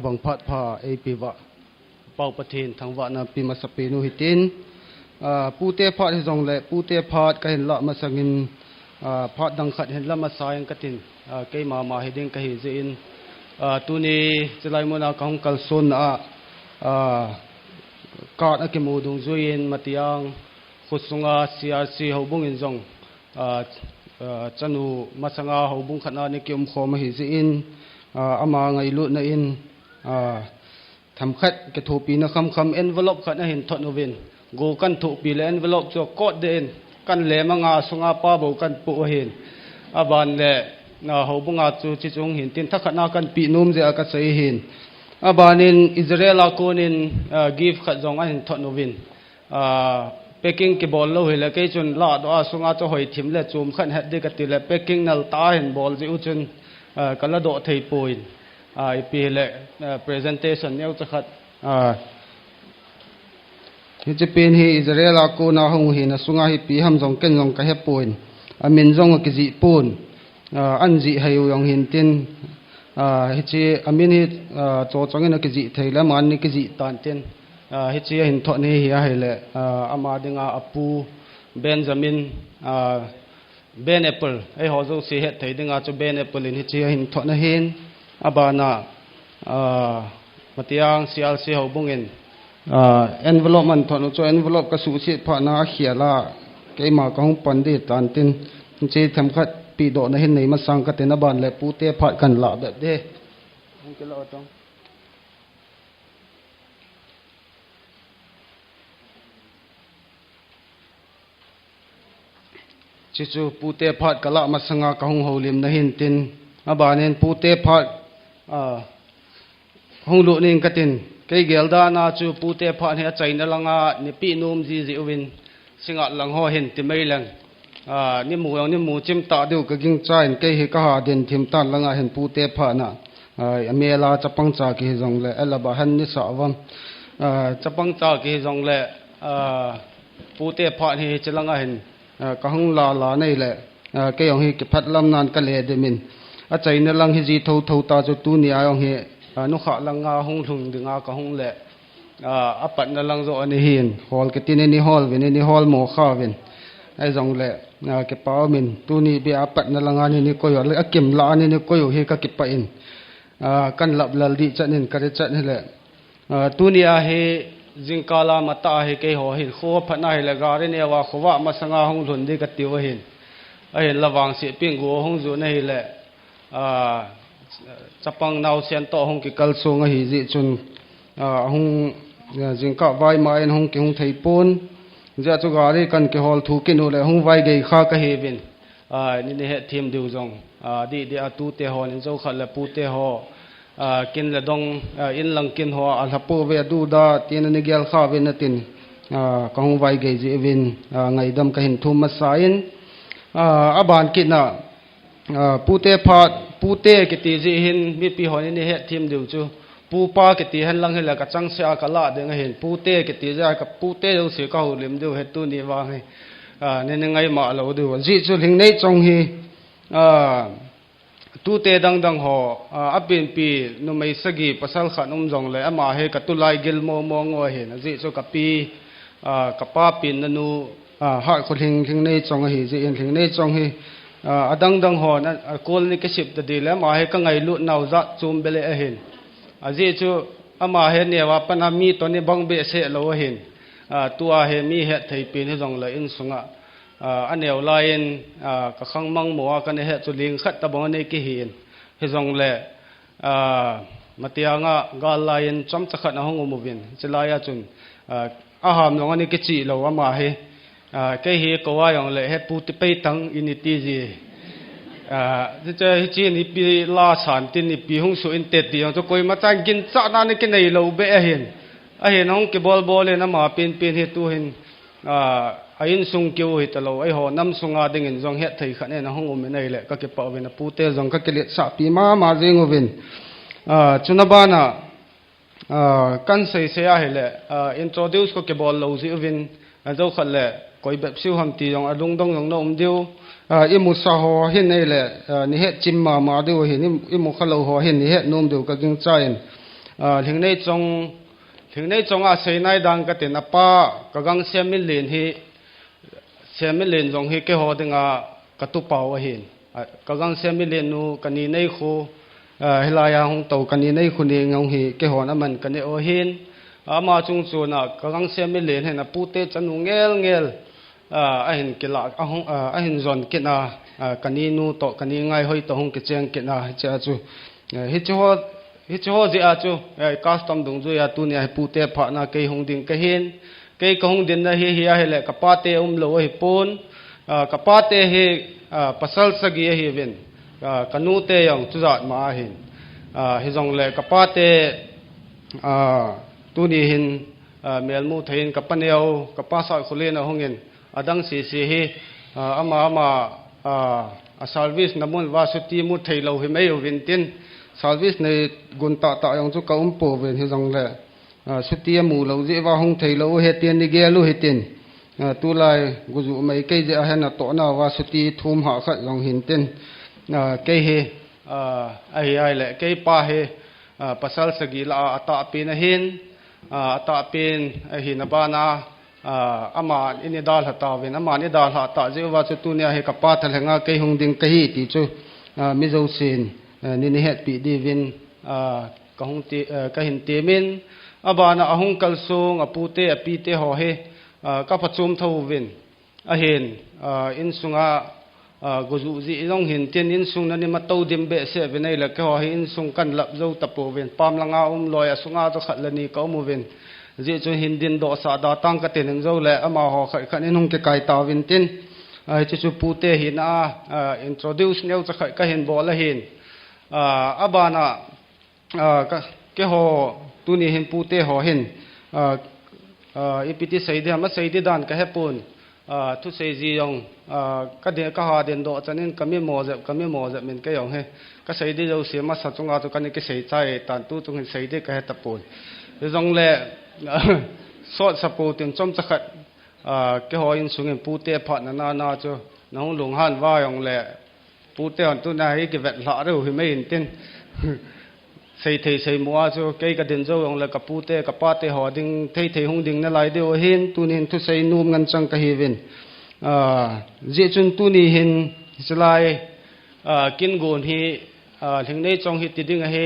บงพัดพาเอปีวะเป่าประเทศทางวะนาปีมาสเปนูฮิตินปูเตพัดที่จงเละปูเตพัดก็เห็นละมาสังอินพัดดังขัดเห็นละมาสายกันตินเกยมาเฮดิงก็เห็นเจนตัวนี้จะไล่มุนาของกัลซุนกาดอักมูดงจุยนมาติยังขุดสุงาCRCเฮาบุงอินจงจันูมาสังอาเฮาบุงขนาดนี้กิมขอมาเฮจินอามาไงลุนะอินทำขัดกระถูปีนะคำ envelope ขัดนะเห็นทอดนวินกูกันถูปีเลย envelope จะกดเดินกันเล่มังอาสุงาป้าบุกันปุเห็นอาบานเล่เฮาบุงอาจูจิจงเห็นตินทักขณะกันปีนุ่มเจอกันใส่เห็นอาบานินอิสราเอลกูนินgive ขัดจงอันเห็นทอดนวินpacking ke ball lo hele ke chun la do asunga cho hoi thim le chum khan het de ka ti le packing nal ta hen ball ji u chun kala do thei poin ip le presentation neu cha khat hi che pen hi Israel ko na hong hi na sunga hi pi ham jong ken jong ka he poin amin jong ke ji pun an ji hayu yong hin tin hi che amin hi cho chang na ke ji thei la man ni ke ji tan tinฮิตเห็นทอนี่เฮียเฮเลอามาดิงอาปูเบนจามินเบนแอปเปิลไอหัวจูสีเฮตไทยดิงอาจูเบนแอปเปิลฮิตเห็นทอนี่เห็นอาบานามาที่ยังCRCเฮาบุงเงินenvelope มันทอนุจู envelope ก็สูชิตผ่านนาเขียละเกี่ยมาของปันดิตันตินเจทำขัดปีโดนเห็นในมาสังกัดในบ้านและปูเตะผ่านกันละแบบเด้จิจูปูเตพัดกะละมาสังกะหงเฮาลิมนะหินตินอาบานินปูเตพัดหงลุนิงกะตินเกยเกลดานาจูปูเตพัดเฮใจนะลังอานิปีนุมจีจิวินสิงะลังฮอเห็นติไม่ลังนี่หมูยังนี่หมูจิมตาดิวกะกิงใจเกยเฮกะหาเดินทิมตันลังอาเห็นปูเตพัดนะเมลาจะปังจากิจงเลเอลบะหันนิสาวันจะปังจากิจงเลปูเตพัดเฮจะลังอาเห็นก็ห้องลาในแหละก็ยังให้พัดลำนานกันเลยเดมินอาใจนั่นลังให้จีทูตาจุตูนี่ยังให้นุขะลังงาห้องถุงดึงก็ห้องแหละปัดนั่นลังโซอันนี้เห็นฮอลก็ที่นี่ฮอลเวนนี่ฮอลโมข้าเวนไอ้จงแหละก็ป้ามินตูนี่เบียปัดนั่นลังงานนี่ก็อยู่เลยเก็บลานี่ก็อยู่ให้ก็เก็บไปอินกันหลับหลับดีจัดนี่ก็ได้จัดนี่แหละตูนี่ให้จิงกาลามาตาให้เกยหัวหินขัวพันนาให้ละการเนี่ยว่าขัวมาสังอาหงทุนดีกติวหินไอ้ระวังเสียปิงกัวหงจุนให้แหละจับปังนาวเสียนโตหงกิกัลซงให้จิจุนหงจิงกาไว้มาเอ็นหงกิหงไทยปนจะจุกาลีกันกิฮอลทุกินุเลยหงไว้เกยข้าก็เฮวินนี่เนี่ยทีมดิวจงดีอาตูเตหอนี่เจ้าขัดละปูเตหอกินละดงอินลังกินหัวอัลฮับปูเวดูดาตีนนิเกลข้าวินตินกองไวเกจิวินไงดำก็เห็นทุมมาสายินอาบานกินน่ะปูเตพาปูเตกิติจิหินมีปีหอนี่เหตุทีมดิวจูปูปากิติหันลังเฮละกัจังเสียกะละเดงเห็นปูเตกิติจะกับปูเตดูเสียก็หูลิมดูเหตุตัวนี้ว่าไงนี่ไงมาเราดูจิจูหิงในจงฮีตูเตดังหออับเป็นปีนุ่มไม่สกีภาษาขันจงเลยอามาเฮกัตุไลกิลโมมองว่าเห็นจิจูกับปีกับป้าปินนันูหาคนหิงในจงเฮจิหิงในจงเฮดังหอนั่นโกลนี่ก็สิบตัดดีแล้วมาเฮก็ไงลุนาวจัดจูมเบลเห็นจิจูอามาเฮเนี่ยว่าปนามีตัวนี้บังเบสเสเราเห็นตัวเฮมีเหตุไทยปีนที่จงเลยอินสุงะอันเดียวลายน์กับข้างมังหมัวกันเนี่ยจุลิงขัดตะบงนี่กี่เห็นที่จงเล่มาเตียงกาลายน์จำจะขัดในห้องมุบินจะลายจุนอาหารตรงนี้กี่จีเราว่ามาเฮกี่เฮก็ว่าอย่างเล่ปูติไปตั้งอินิตีจีจะจีนี่ปีลาสันตินี่ปีหงสุอินเตตีอย่างจะคุยมาจ้างกินจ้านั่นนี่กินในเราเบะเห็นห้องกี่บอลเลยนะมาเป็นเหตุตัวเห็นไอ้ยินสุงเกี่ยวเหตุเราไอ้หอน้ำสุงอาดิ่งจงเหตุไทยขันเนี่ยนะห้องอมในแหละก็เก็บเอาไว้นะปูเตจงก็เกลียดสาปีมาเจงวินจุนบ้านะกันเสียให้แหละintroduce ก็เก็บบอลเราสิวินเจ้าขันแหละก็แบบซิวฮัมตีจงดงจงโน้มเดียวอิมุสาหอเห็นในแหละนี่เหตุจิมมาเดียวเห็นอิมุขเราหอเห็นนี่เหตุโน้มเดียวก็ยิ่งใจ ถึงในจงอาศัยในดังกตินาป้ากกังเสียมิลินฮีเสียมิลินจงฮีเกหอดึงกตุปาวหินกกังเสียมิลินนูกันนี้ในคูเฮลายาหงโตกันนี้ในคูนี้งงฮีเกหอน้ำมันกันนี้โอหินมาจงส่วนกกังเสียมิลินเห็นปูเตจันุเงลเห็นกิลาเห็นจอนกินากันนี้นูโตกันนี้ไงหอยโตหงกิเจงกินาเจ้าจูฮิจโฮเจ้าจูคัสตอมดงจูยาตุเนี่ยปูเตพานาเกยหงดิงเกหินเกยกหงดินนะเฮียเฮเลกับปาเตโลหิปูนกับปาเตเฮปัสสกีเฮวินกันนูเตยองจุจัดมาหินฮิจงเลกับปาเตตุนี่หินเมลมูเทินกับปนเอวกับปาสอยคุเลนะหงเงินดังสีเฮอามาซาลวิสน้ำมันว่าสุตีมุเทโลหิไม่อยู่วินตินซาลวิสในกุนตาอย่างจุกอุ้มปูเวนฮิจงเลสุตีมูเราเจว่าหงเทโลเฮตินนิเกลูเฮตินตุลายกุจุไม่เกยจะเห็นตัวน่าว่าสุตีทุ่มหาขัดลองหินตินเกยเฮไอ้แหละเกยป้าเฮปัสสาวะสกีลาอัตตาปีนหินอัตตาปีนหินบานาอามาอินิดาลหัตตาวินอามาอินิดาลหัตตาเจ้าว่าจุตุเนี่ยให้กับป้าทะเลงาเกยหงดิงเกยติจูมิโซซินนินิเฮตปีดีวินกะหงตีกะหินเตมินอาบานาอหงกัลซุงอปูเตอปีเตหอเฮกับปัจจุมทวินเห็นอินสุงกุจุจีน้องเห็นเตียนอินสุงนั้นมาตูดิมเบสเซวินัยละก็เห็นอินสุงกันลับเจ้าตะปูวินปามลังอาลอยสุงอาจะขัดละนี่ก็มูวินจีจนหินดินดอสาดาตังกตินเจ้าแหละอามาหอขัดอินหงเกไกตาวินตินจีจูปูเตหินintroduceเนี่ยจะขัดก็เห็นบอลละเห็นอาบานาก็หอตุนี่เห็นปูเตหอเห็นอีพิธีใส่เดียมาใส่เดียดานก็ให้ปุ่นทุกใส่จียองก็เดียก็หาเดินโดดจันนี่ก็ไม่หมอจะมันก็ยองให้ก็ใส่เดียเราเสียมาสัตว์จงอาตุกันนี่ก็ใส่ใจตันตู้จงใส่เดียก็ให้ตะปุ่นจงเล่สอดสปูตินจอมจะขัดก็หออินสุงปูเตพัดนาจูน้องหลวงฮันว่ายองเล่ปูเตอันตุนายก็เวทหล่าเรื่องไม่เห็นตินใส่เทใส่มัวจูเกยกระเด็นเจ้าองเลยกับปูเตกับป้าเตหอดิงเทหงดิงนั่นไหลเดียวเห็นตุนี่ทุใส่นุ่มกันจังกะเฮวินเจจุนตุนี่เห็นสลายกินโกนฮีถึงได้จงฮิตติดิงเฮ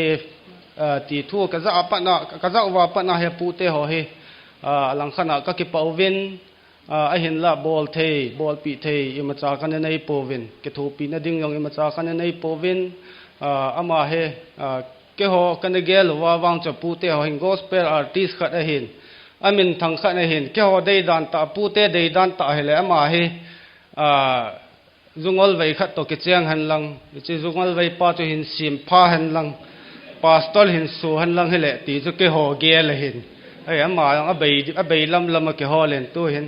ตีทั่วกะจะปะนะกะจะว่าปะนะเฮปูเตหอเฮหลังขณะก็กิปเอาวินเห็นละบอลปีเทยมาจากกันในโปวินกะทูปีนะดิงยองมาจากกันในโปวินอามาเฮก็หอกันเกลว่าวางจะปูเตหอหิงกอสเปอร์อาร์ติสขัดเห็นอามินทั้งขัดเห็นก็หอได้ดันตาปูเตได้ดันตาเฮเลอามาเฮจุงอลไว้ขัดตกเจียงหันลังจะจุงอลไว้ป้าจะเห็นสิมผ้าหันลังป้าสตอลเห็นสูหันลังเฮเลตีจะก็หอเกลเห็นไอ้อามาอาเบยลำก็หอเล่นตัวเห็น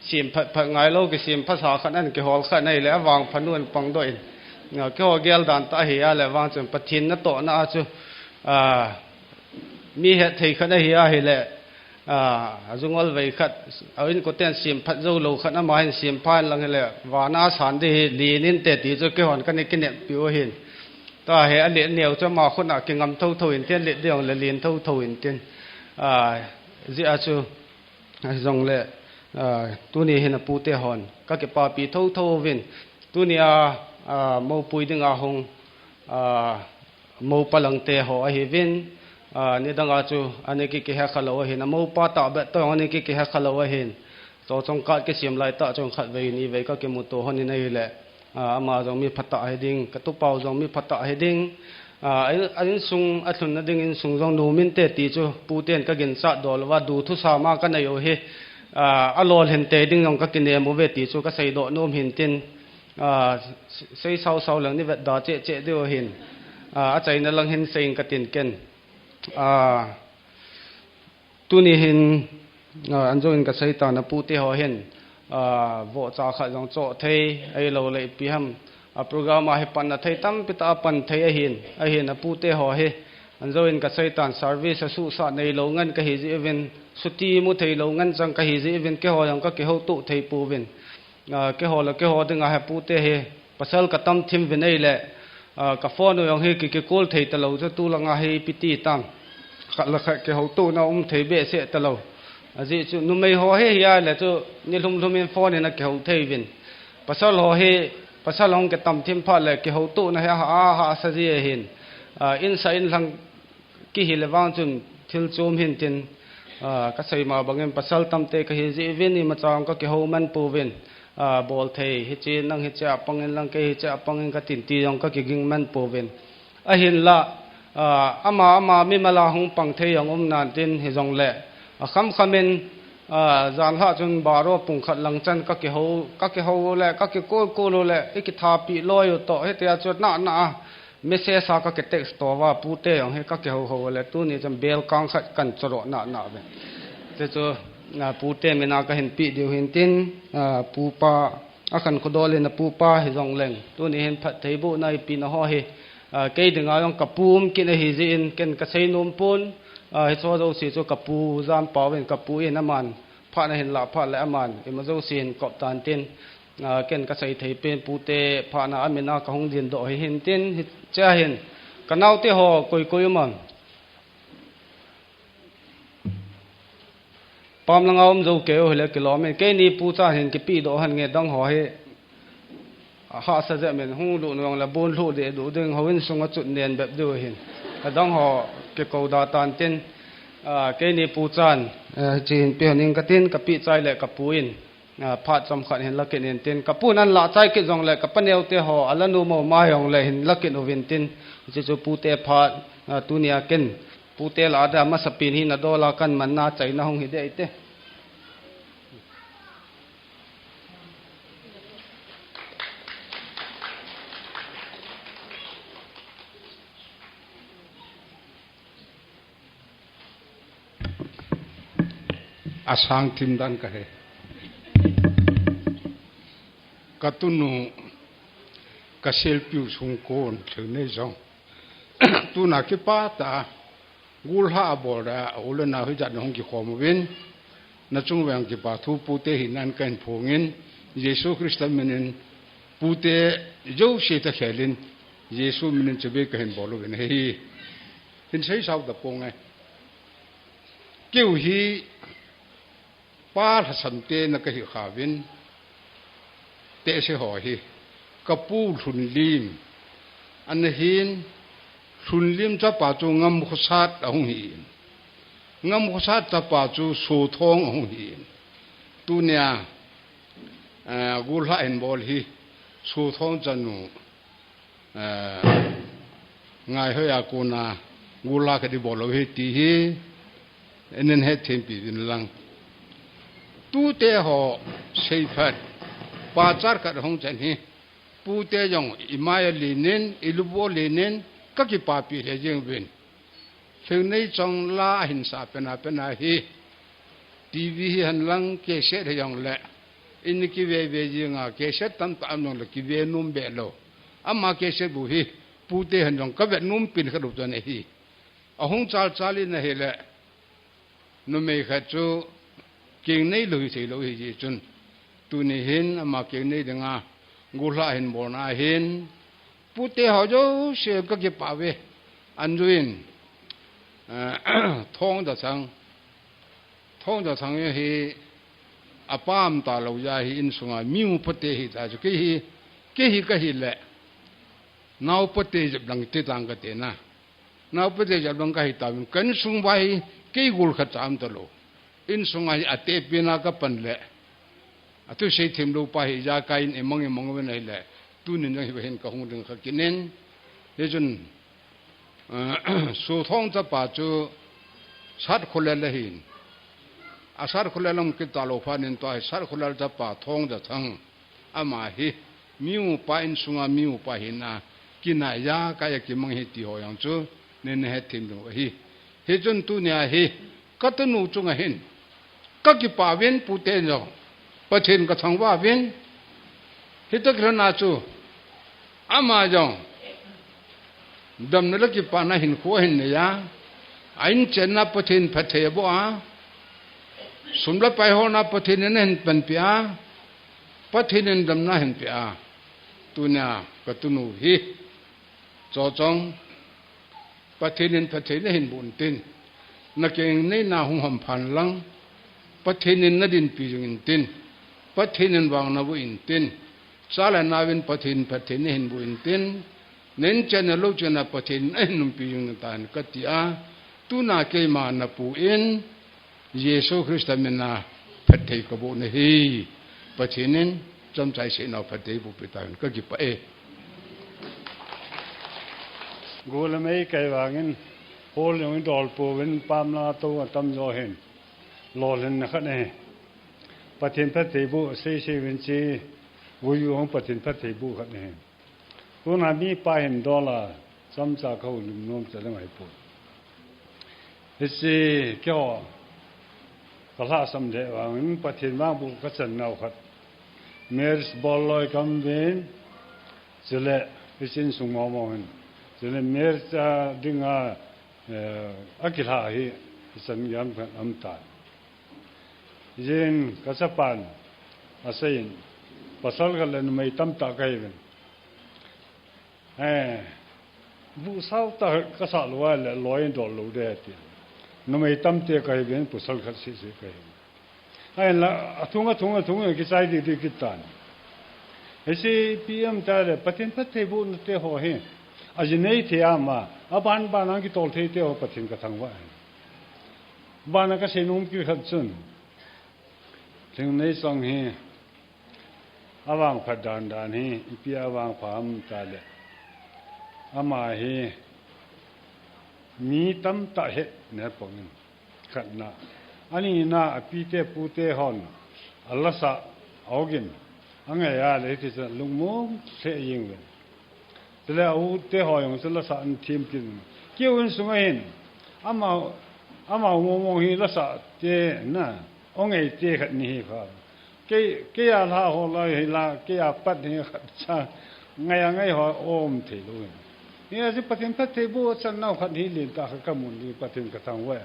สิมผักไงโลกสิมภาษาขัดนั่นก็หอขัดในเลวางพนุนปังด้วยก็หอเกลดันตาเฮียเลวางจนปะทินนั่นโตน่าจูมีเหตุที่ขัดเฮียเฮเลจุงอลไว้ขัดเอาอินก็เต้นสิมพัดเจ้าโลขัดน้ำมันสิมพายลังเฮเลวานาสันดีลีนินเตติจะเกี่ยวกันนี่กินเนี่ยปิวเห็นตาเฮอเลียเหนียวจะมาคนอ่ะกินงำเท่าอินเตียนเลียเดียวเลยเลียนเท่าอินเตียนจีอาจูจงเลยตัวนี้เห็นปูเตหอนก็เก็บปาปีเท่าวินตัวนี้มูปุยดึงหงมูปลังเตหอเฮวินนี่ดังอาจูอันนี้กี่เหตุขลาวเห็นมูปาตาเบตตัวอันนี้กี่เหตุขลาวเห็นตัวจงกัดกี่เสียมลายตาจงขัดไว้นี่ไว้ก็เก็บมุตัวหันนี่นั่นแหละมาจงมีพัตตาเฮดิ้งกระตุกเป่าจงมีพัตตาเฮดิ้งอันนี้ซุงอัตุนนั่นดิ้งอินซุงจงดูมินเตติจูปูเตียนก็กินสัตว์ดอลว่าดูทุสามากันในโอเฮอลอลเห็นเตดิ้งจงก็กินเนื้อมูเวติจูก็ใส่ดอกโนมเห็นตินใส่เสาหลังนี่เวดดาเจเดียวเห็นอาจารย์นั่นลังเห็นเซ็งกตินเกินตัวนี้เห็นอันโจนกับไซตานปูเตหอเห็นวอจากขัดจงโจเทยไอเราเลยพิมโปรแกรมมาให้ปันนะเทยตั้มพิตาปันเทยเห็นปูเตหอเฮอันโจนกับไซตานเซอร์วิสสู้สัตในโรงเงินก็เห็นอีเวนสุตีมุเทยโรงเงินจังก็เห็นอีเวนก็หอยังก็เกี่ยวตุเทยปูเวนก็หอแล้วก็หอดึงให้ปูเตเฮปัสสาวะตั้มทิมเวนไอแหละกับฟอนอย่างเฮกิโกลเทยตลอดจะตู้ลังให้พิธีตั้ม khát là khát cái hậu tu nó thấy bệ sẽ tao lâu gì chú nó mấy họ hay ya là chú như lum in phone này cái hậu thấy vin pasal họ hay pasal ông cái tâm thêm phát là cái hậu tu nó ha sa gì hin in sa in lang ki hi lewang chun thil chum hin tin ka sei ma bangem pasal tamte ka hi ji vin ni ma chang ka ke ho man pu vin bol thei hi chi nang hi cha pangin lang ke hi cha pangin ka tin ti yong ka ki ging man pu vin a hin la ama mi mala hung pang thei yong nan tin hi jong le kham khamen zan ha chun baro pung khat lang chan ka ke ho le ka ke ko lo le ki tha pi lo yo to he te chot na message sa ka ke text to wa pu te yong he ka ke ho le tu ni jam bel kang khat kan choro na be te chu na pu te me na ka hin pi diu hin tin pu pa akan ko dole na pu pa hi jong leng tu ni hin phat thei bu nai pi na ho he ke dinga yong kapum kin hi ji in ken ka sei num pun hi cho do si chu kapu zam pa wen kapu in aman pha na hin la pha le aman ima zo sin ko tan tin ken ka sei thei pen pu te pha na amena ka hong din do hi hin tin cha hin kanau te ho koi man pam lang om zo ke ho le kilometer ke ni pu cha hin ki pi do han nge dang ho he ha sa ja men hu lu nong la bon lu de du ding ho in sunga chut nen bep du hin dang ho ke ko da tan tin ke ni pu chan chin pe ning ka tin ka pi chai le ka puin pha chom khan hin la ke nen tin ka pu nan la chai ke jong le ka paneu te ho alanu mo ma yong le hin la ke no vin tin chi chu pu te pha tunia ken pu te la da ma sapin hi na do la kan man na chai na hong hi de te asang tim dan ka he katunu kasel piu sung kon thne jong tu na ke pa ta gul ha bo da ul na hu jat hong ki khom win na chung wang ki pa thu pu te hin an kan phongin yesu christ menen pu te jo she ta khelin yesu menen chebe ka hin bolu win he hin sei sau da pong ai kêu hi pa sam te na ka hi khawin te se ho hi kapu thun lim an hin thun lim cha pa chu ngam khosat ahung hi ngam khosat cha pa chu so thong ahung hi tu nya gul ha en bol hi so thong chanu ngai ho ya ko na gula ka di bolo hi ti hi enen he them pi din lang tu te ho sei phat pa char ka hong chen hi pu te jong imaya linen ilubo linen ka ki pa pi le jeng bin theng nei chong la hin sa pena hi tv han lang ke se de jong le in ki ve jinga ke se tam ta nong le ki ve num be lo ama ke se bu hi pu te han jong ka ve num pin ka ru chen hi a hong chali na he le no me kha chu king nei lui sei lo hi ji chun tu ni hin ama king nei denga gula hin bona hin pute ho jo se ka ke pa we anjuin thong da chang ye hi apam ta lo ya hi in sunga miu pute hi ta ju ke hi ka hi le nau pute jab dang te tang ka te na nau pute jab dang ka hi ta kan sung bai ke gul kha cham ta lo in sungai ate pina ka panle atu sei thim lo pa hi ja kain emong we nei le tu nin hi hen ka hung ding kha kinen le jun so thong cha pa chu sat khole le hin asar khole lam ki ta lo pha nin to ai sar khole cha pa thong da thang ama hi miu pa in sunga miu pa hi na kina ya ka ya ki mang hi ti ho yang chu nen he thim lo hi jun tu nya hi katanu chunga hin ka ki pa wen pu te no pathin ka thangwa wen hitak rana chu ama jong dam na ki pa na hin kho hin ne ya ain chen na pathin phathe bo a sumla pai ho na pathin ne hin pan pia pathin ne dam na hin pia tu na ka tu nu hi cho chong pathin ne phathe ne hin bun tin na keng nei na hung ham phan lang pathin na din pi jing tin pathin wang na bu in tin sala na win pathin hin bu in tin nen chana lo chana pathin num pi jing tan katia tu na ke ma na pu in Yesu Christa mena pathei ko bu ne hi pathinin chom chai se na pathei bu pi tan ka gi pa e gol mai kai wangin hol yong dol po wen pam la to tam jo hen lo len na khat ne pathin pathei bu se wen chi wu yu hong pathin pathei bu khat ne tu na mi pa hen dola chom cha khau lum nom cha mai pu ese kyo ka la sam de wangin pathin ma bu ka chan nau khat mers bol loi kam ven chele isin sung mo mo hen chele mer cha dinga akila hi san yam kan amta jen kasapan asain pasal galan mai tam ta kai ben bu sau ta ka sa lo la loi do lo de ti no mai tam te kai ben pusal khat si kai ai la atunga ki sai di ki tan ese pm ta le patin pathe bu n te ho he ajinei the ama aban banang ki tol the te ho pathin ka thangwa bana ka senum ki khat chun thing nei song he awang phadan dan he ipi awang pham ta le ama he mi tam ta he ne pongin khatna ani na api te pu te hon allah sa augin angaya le ti sa lungmom se ying le tele au te ho yong se la sa an thim kin kiun sunga hin ama mo hi la sa te na ongai te khat ni hi kha ke ya la ho la hi la ke ya pat ni khat cha ngai ho om the lu ni a si patin pat te bu chan nau khat hi lin ta ka mun ni patin ka thang wa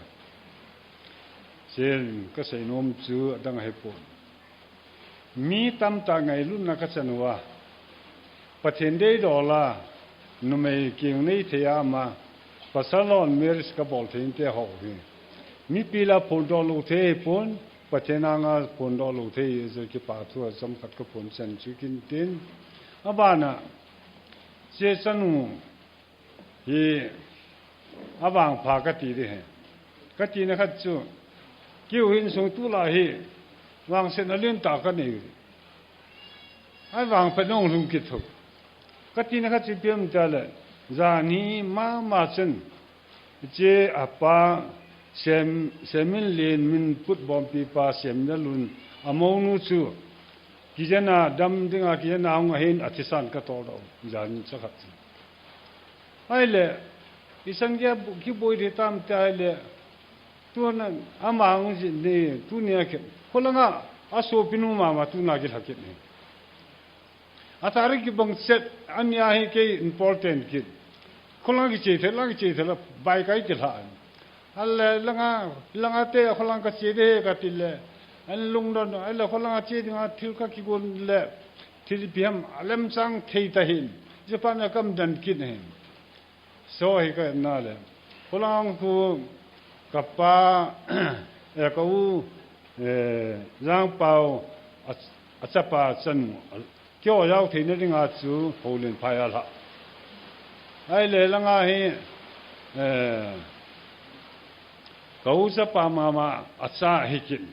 sen ka sei nom chu dang hai po mi tam ta ngai lu na ka chanwa pathin dei do la nu mei king nei the ya ma pasalon meris ka bol thin te ho hi mi pila phol do lu the pon pathena nga phol do lu the je ki pa thu sam khat ko phon chan chu kin tin abana se sanu hi abang pha ka ti de he ka ti na khat chu kiu hin sung tu la hi wang sen alin ta ka ni ai wang pa nong lung ki thu ka ti na ka chi pem ta le za ni ma chen je apa semin len min put bom pi pa sem na lun among nu chu ki jana dam dinga ki na ang hin athisan ka to do jan cha khat ai le isan ge ki boi de tam ta le tuan amang ji ne tu ne ke kolanga aso pinu ma tu na gi hakit ne atari ki bang set anya hi ke important ki kolanga gi che the la bai kai ti la al langa te kolanga ka che de ka ti le an lung don al kolanga che nga thil ka ki gon le thil biam alam sang thei ta hin japan kam dan ki ne so hi ka na le kolang ku kapa ka u giang pao achapa chan kyo yau the ne ringa chu holin phaya la ai le langa hi kau sa pa mama acha hikin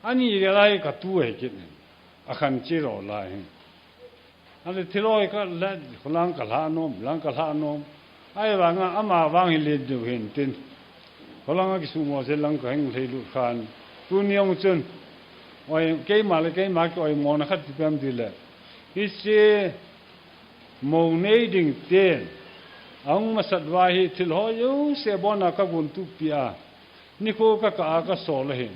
ani gelai ka tu hikin akhan chi ro la hi ale thiloi ka la khulang ka la nom ai wanga ama wang hi le du hin tin khulang ki su mo se lang ka hing thei lu khan tu niong chun oi ke ma ki oi mo na khat pem di le hi se mo nei ding ten ang masatwa hi thil ho yu se bona ka gun tu pia ni ko ka so le hin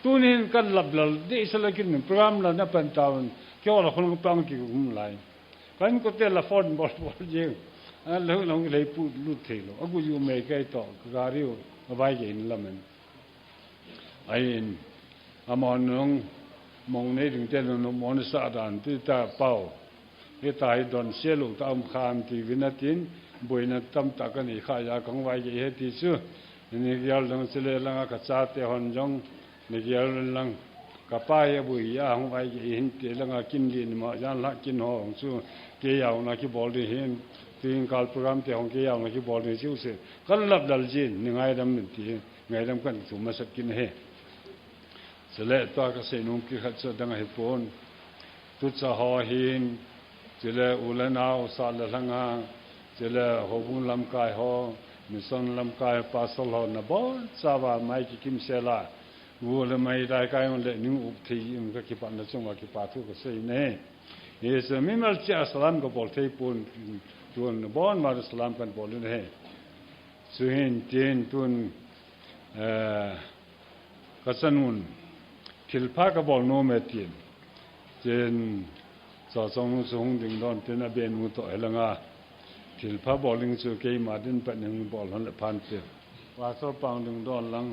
tunin kan lablal de isalakin program la na pan tawn kyo la khun pang ki hum lai kan ko te la phone bol je a lo le pu lu the lo agu yu me kai to ga ri o bai ge in lamen ai amon nong mong nei ding te no mon sa dan ti ta pau he tai don se lu ta kham ti vinatin boina tam ta ka ni kha ya kang wai ge he ti chu นี่เกี่ยวลังเสลลังกระจาเตหอนจงนี่เกี่ยวลังกระป้ายบุยยาของไอ้หินเตลังกินดินมายันละกินหองสู้เกี่ยวนักที่บอลดีเห็นที่การโปรแกรมเตของเกี่ยวนักที่บอลดีชิวเสกันลับดัลจีนนี่ไงดำนี่ที่ไงดำกันสุมาสักกินเฮเสลตัวก็เสนุ่มกิขัดสดังเหตุผลทุตสหหินเสลอุลนาวสาลลังอาเสลหบุญลำกายหอมิสันลำกายปัสสลหนบอนสาวาไม่กิมเสลาวัวละไม่ได้กายมันเละนิ่งอุบทีมันก็คิดปันนั่นจังว่าคิดปัทุกข์เสียเนี่ยเอสมิมัลเจ้าสลามก็บอกที่ปุ่นตัวนบอนมาสลามกันบอกเลยเนี่ยสุหินเตียนตุนกัสนุนทิลพาก็บอกโนเมตินเจนสอสองสงดึงดอนเตนเบนมุตเอลังอาทิลพาบอกลิงสุเกยมาดินเป็นหนึ่งบอกหันละพันเตียว่าสอบปังดึงดอนลัง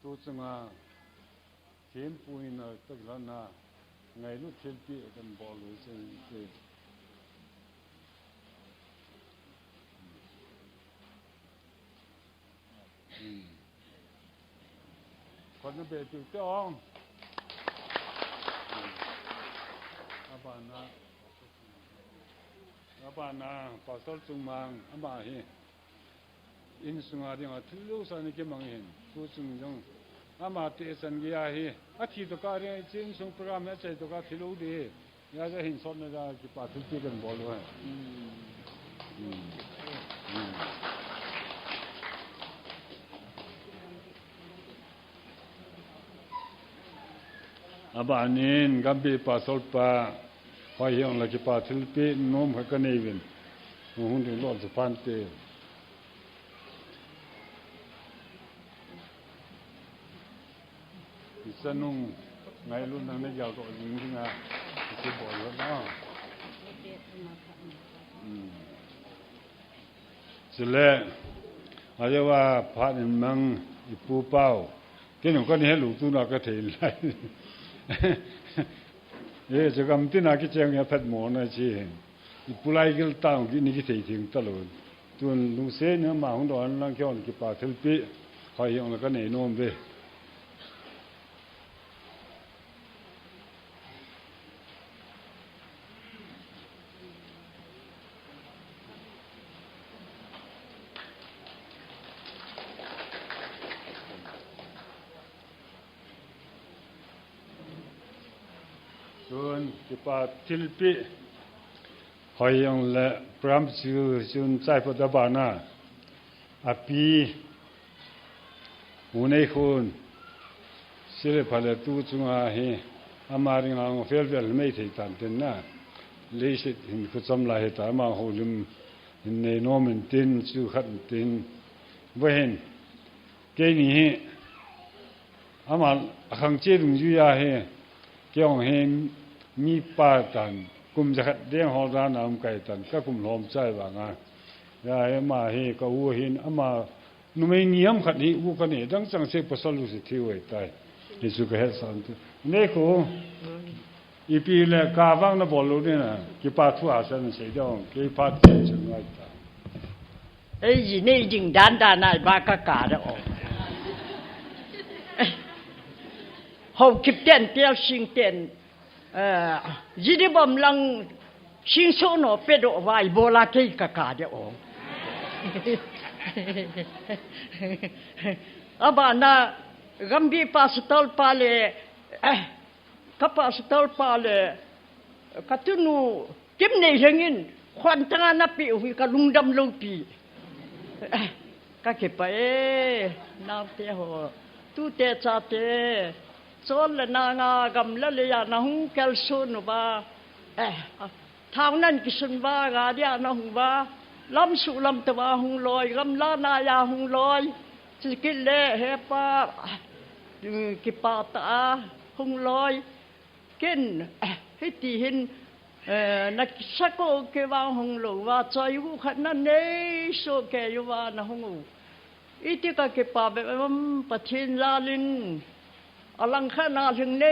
ตัวจังอาเขียนปุยน่ะตักล้านน่ะไงนู้เขียนปีกันบอกเลยเช่นคนนั้นเป็นจุดจ้องอาบานาปัสสาวะจุมังอาบาฮีอินสุงอาดิงาทิลูสันนิเกมังเห็นผู้สุงจงอามาเตสันกียาฮีอาทิตย์การเนี่ยจินสุงโปรแกรมเนี่ยใจตัวการทิลูดียาจะเห็นสอนนะจ๊ะที่ปัจจุบันกันบอลเลยอาบานินกัมบีปัสสาวะพอยังลักปัจจุบันน้อมให้กันเองหุ่นถึงรอดสะพานเตสนุงไงรุ่นนั้นไม่ยาวก็ยิงที่งาที่บ่อยแล้วเนาะเสร็จแล้วอาจจะว่าพระนี่มังอีปูเป้าเกี่ยงก็นี่ให้หลูกตุนักก็เถียนไรจะกำที่นักกิจยังพัดหมอนะชีอีปูไลกิลตางกินนี่กิเถียงตลอดตัวลุงเสนเนี่ยมาหุ่นดอนลังเขียวนี่กิปาทิลปีคอยยังแล้วก็เนี่ยโน้มไปที่ป่าทิลปีหอยยังละพร้อมชื่นใจพุทธบานาอภิมุนัยคุณเสด็จพระตูจุงอาเฮอามาริงางเฟลเวลไม่ถิตันเต็นน่ะเลสิตหินคุจำลายตามาหูลิมหินในโนมันตินสุขัดตินเวหินเกนี่อามาขังเจดุงจุยาเฮเกี่ยวเฮมีป่าตันกุมจะขัดเลี้ยงหอดานน้ำไก่ตันก็กุมหอมใจว่างานยายมาเฮก็วัวหินอามานุ่มเงียมขัดนี้วัวกันนี่ดังจังเสกภาษาลุสิที่ไว้ตายนี่สุขเหตุสันติเนี่ยกูอีปีเล่กาบังนับลูเนี่ยนะกี่ป่าทั่วอาเซียนเสียดองกี่ป่าเสียจังไงตาไอ้ยีนี่ยิงด้านนายบ้ากะกาได้ออกเขาคิดเต้นเตี้ยชิงเต้นยีดีบอมลังชิงโซโนเป็ดไว้โบราณที่กะกาได้ออกอาบานากัมบีพาสตอลปาเลกับพาสตอลปาเลกัตุนูกิมเนยงอินควันตั้งนับปีอุยกะลุงดำลุงปีก็เก็บไปน้ำเตะหัวตู้เตะชาเตะโซนละนางากำละเลยนะหุงแคลซูนบ้าทางนั้นกิสุนบ้ากาเดียนะหุงบ้าลำสุลำตะวาหุงลอยลำลานายาหุงลอยสกิเลเฮปากิปาตาหุงลอยกินให้ตีหินนักสักโอเกวาหงโลว่าใจกูขันนั่นเนโซเกยว่านะหงอีที่ก็เก็บป่าแบบมันปะเทนลาลินอลังขนาถึงเน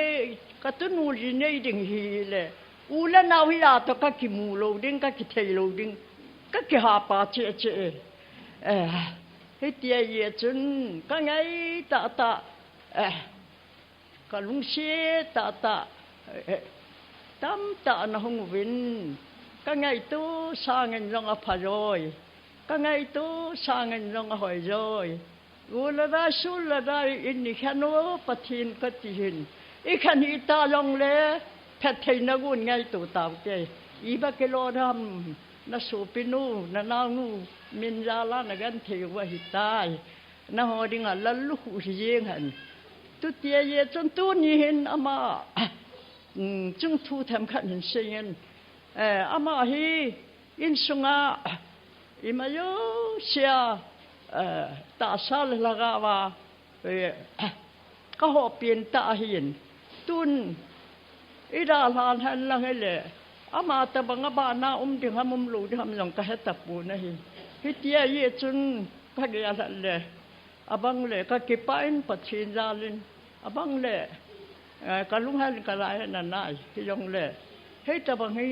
กระตุนูจีเนดิ่งฮีเลย ula na wi ya to ka ki mu lo ding ka ki thei lo ding ka ki ha pa che che he tia ye chun ka ngai ta ta ka lung she ta ta tam ta na hong win ka ngai tu sa ngen long a pha rồi ka ngai tu sa ngen long a hoi rồi ula da sul la da in ni khano pathin ka ti hin I khan hi ta long le phet thei na gun ngai tu taw te I ba ke lo ram na su pinu na na nu min ja la na gan thei wa hi tai na ho ding a la lu hu hi yeng han tu tia ye chon tu ni hin ama chung thu tham khan hin sen ama hi in sunga I ma yo sia ta sal la ga wa ka ho pien ta hin tun ida lan han lang hele ama ta banga ba na ding ham lu ding ham long ka heta pu na hi tia ye chun ka ge ya le abang le ka ki pain pathin zalin abang le ka lung han ka lai na na hi yong le he ta bang hi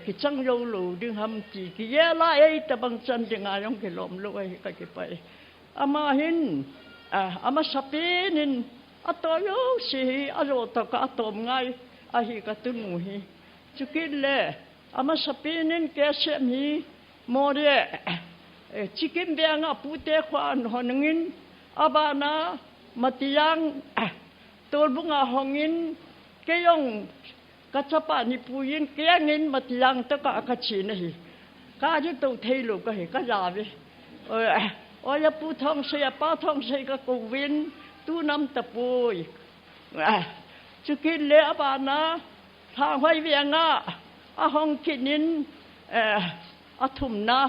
ki chang lo lu ding ham chi ki ye la ei ta bang chan ding a yong ki lom lu ai ka ki pai ama hin ama sapinin atoyo si aro to ka atom ngai a hi ka tu nu hi chukin le ama sapinin ke sem hi more chikin be nga pute khwan honingin abana matiang tol bunga hongin ke yong ka chapa ni puyin ke ngin matiang ta ka ka chi na hi ka ju to thei lu ka hi ka ja ve oya pu thong se pa thong se ka ko win tu nam ta pui chukin le abana tha hoi vianga a hong kinin a thum na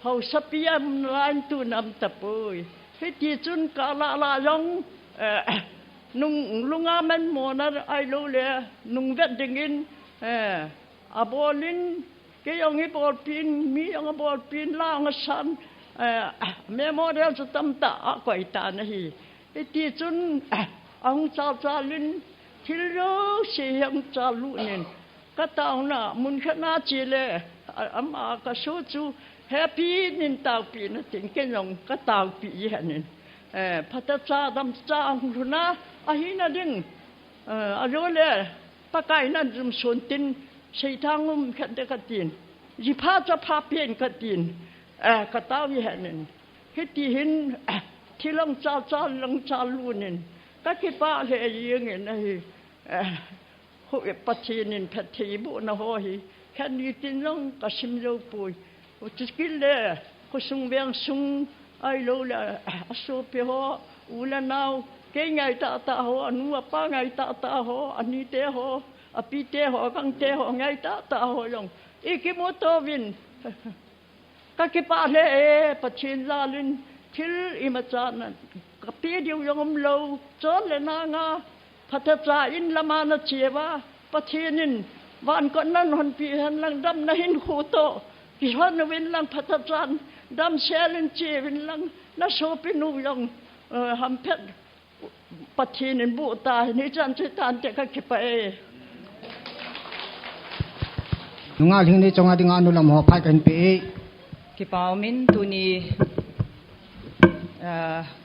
ho sapiam lain tu nam ta pui he ti chun ka la yong nung lunga men mo na ai lo le nung vet dingin abolin ke yong I bol pin mi yong bol pin la ng san memorial sa tamta ako ita na hi iti chun ang chalin thilo siyang chalunin kataw na mun khana chile ama ka so chu happy nin taw pi na tin kenyong kataw pi hanin phatacha dam cha ang runa ahina ding arole pakai nan zum sontin seithangum khande katin jipha cha pha pen katin ka taw hi hanin hiti hin thilong cha long cha lunin ka ki pa le yeng na hi ho e patinin phathi bu na ho hi khan ni tin long ka sim lo pui o chiskil le ko sung beng sung ai lo la aso pe ho ula nau ke ngai ta ho anu pa ngai ta ho ani te ho api te ho kang te ho ngai ta ho long ikimotovin ka ki pa le pathin lalin thil imachana kapi diu yong lo chon le na nga phatacha in lama na chewa pathinin van kon nan hon pi han lang dam na hin khu to ki hon win lang phatachan dam selin chewin lang na so pinu yong ham phet pathinin bu ta ni chan che tan te ka ki pa nunga ling ni chonga ding anu lam ho phai kan pe ki pau min tu ni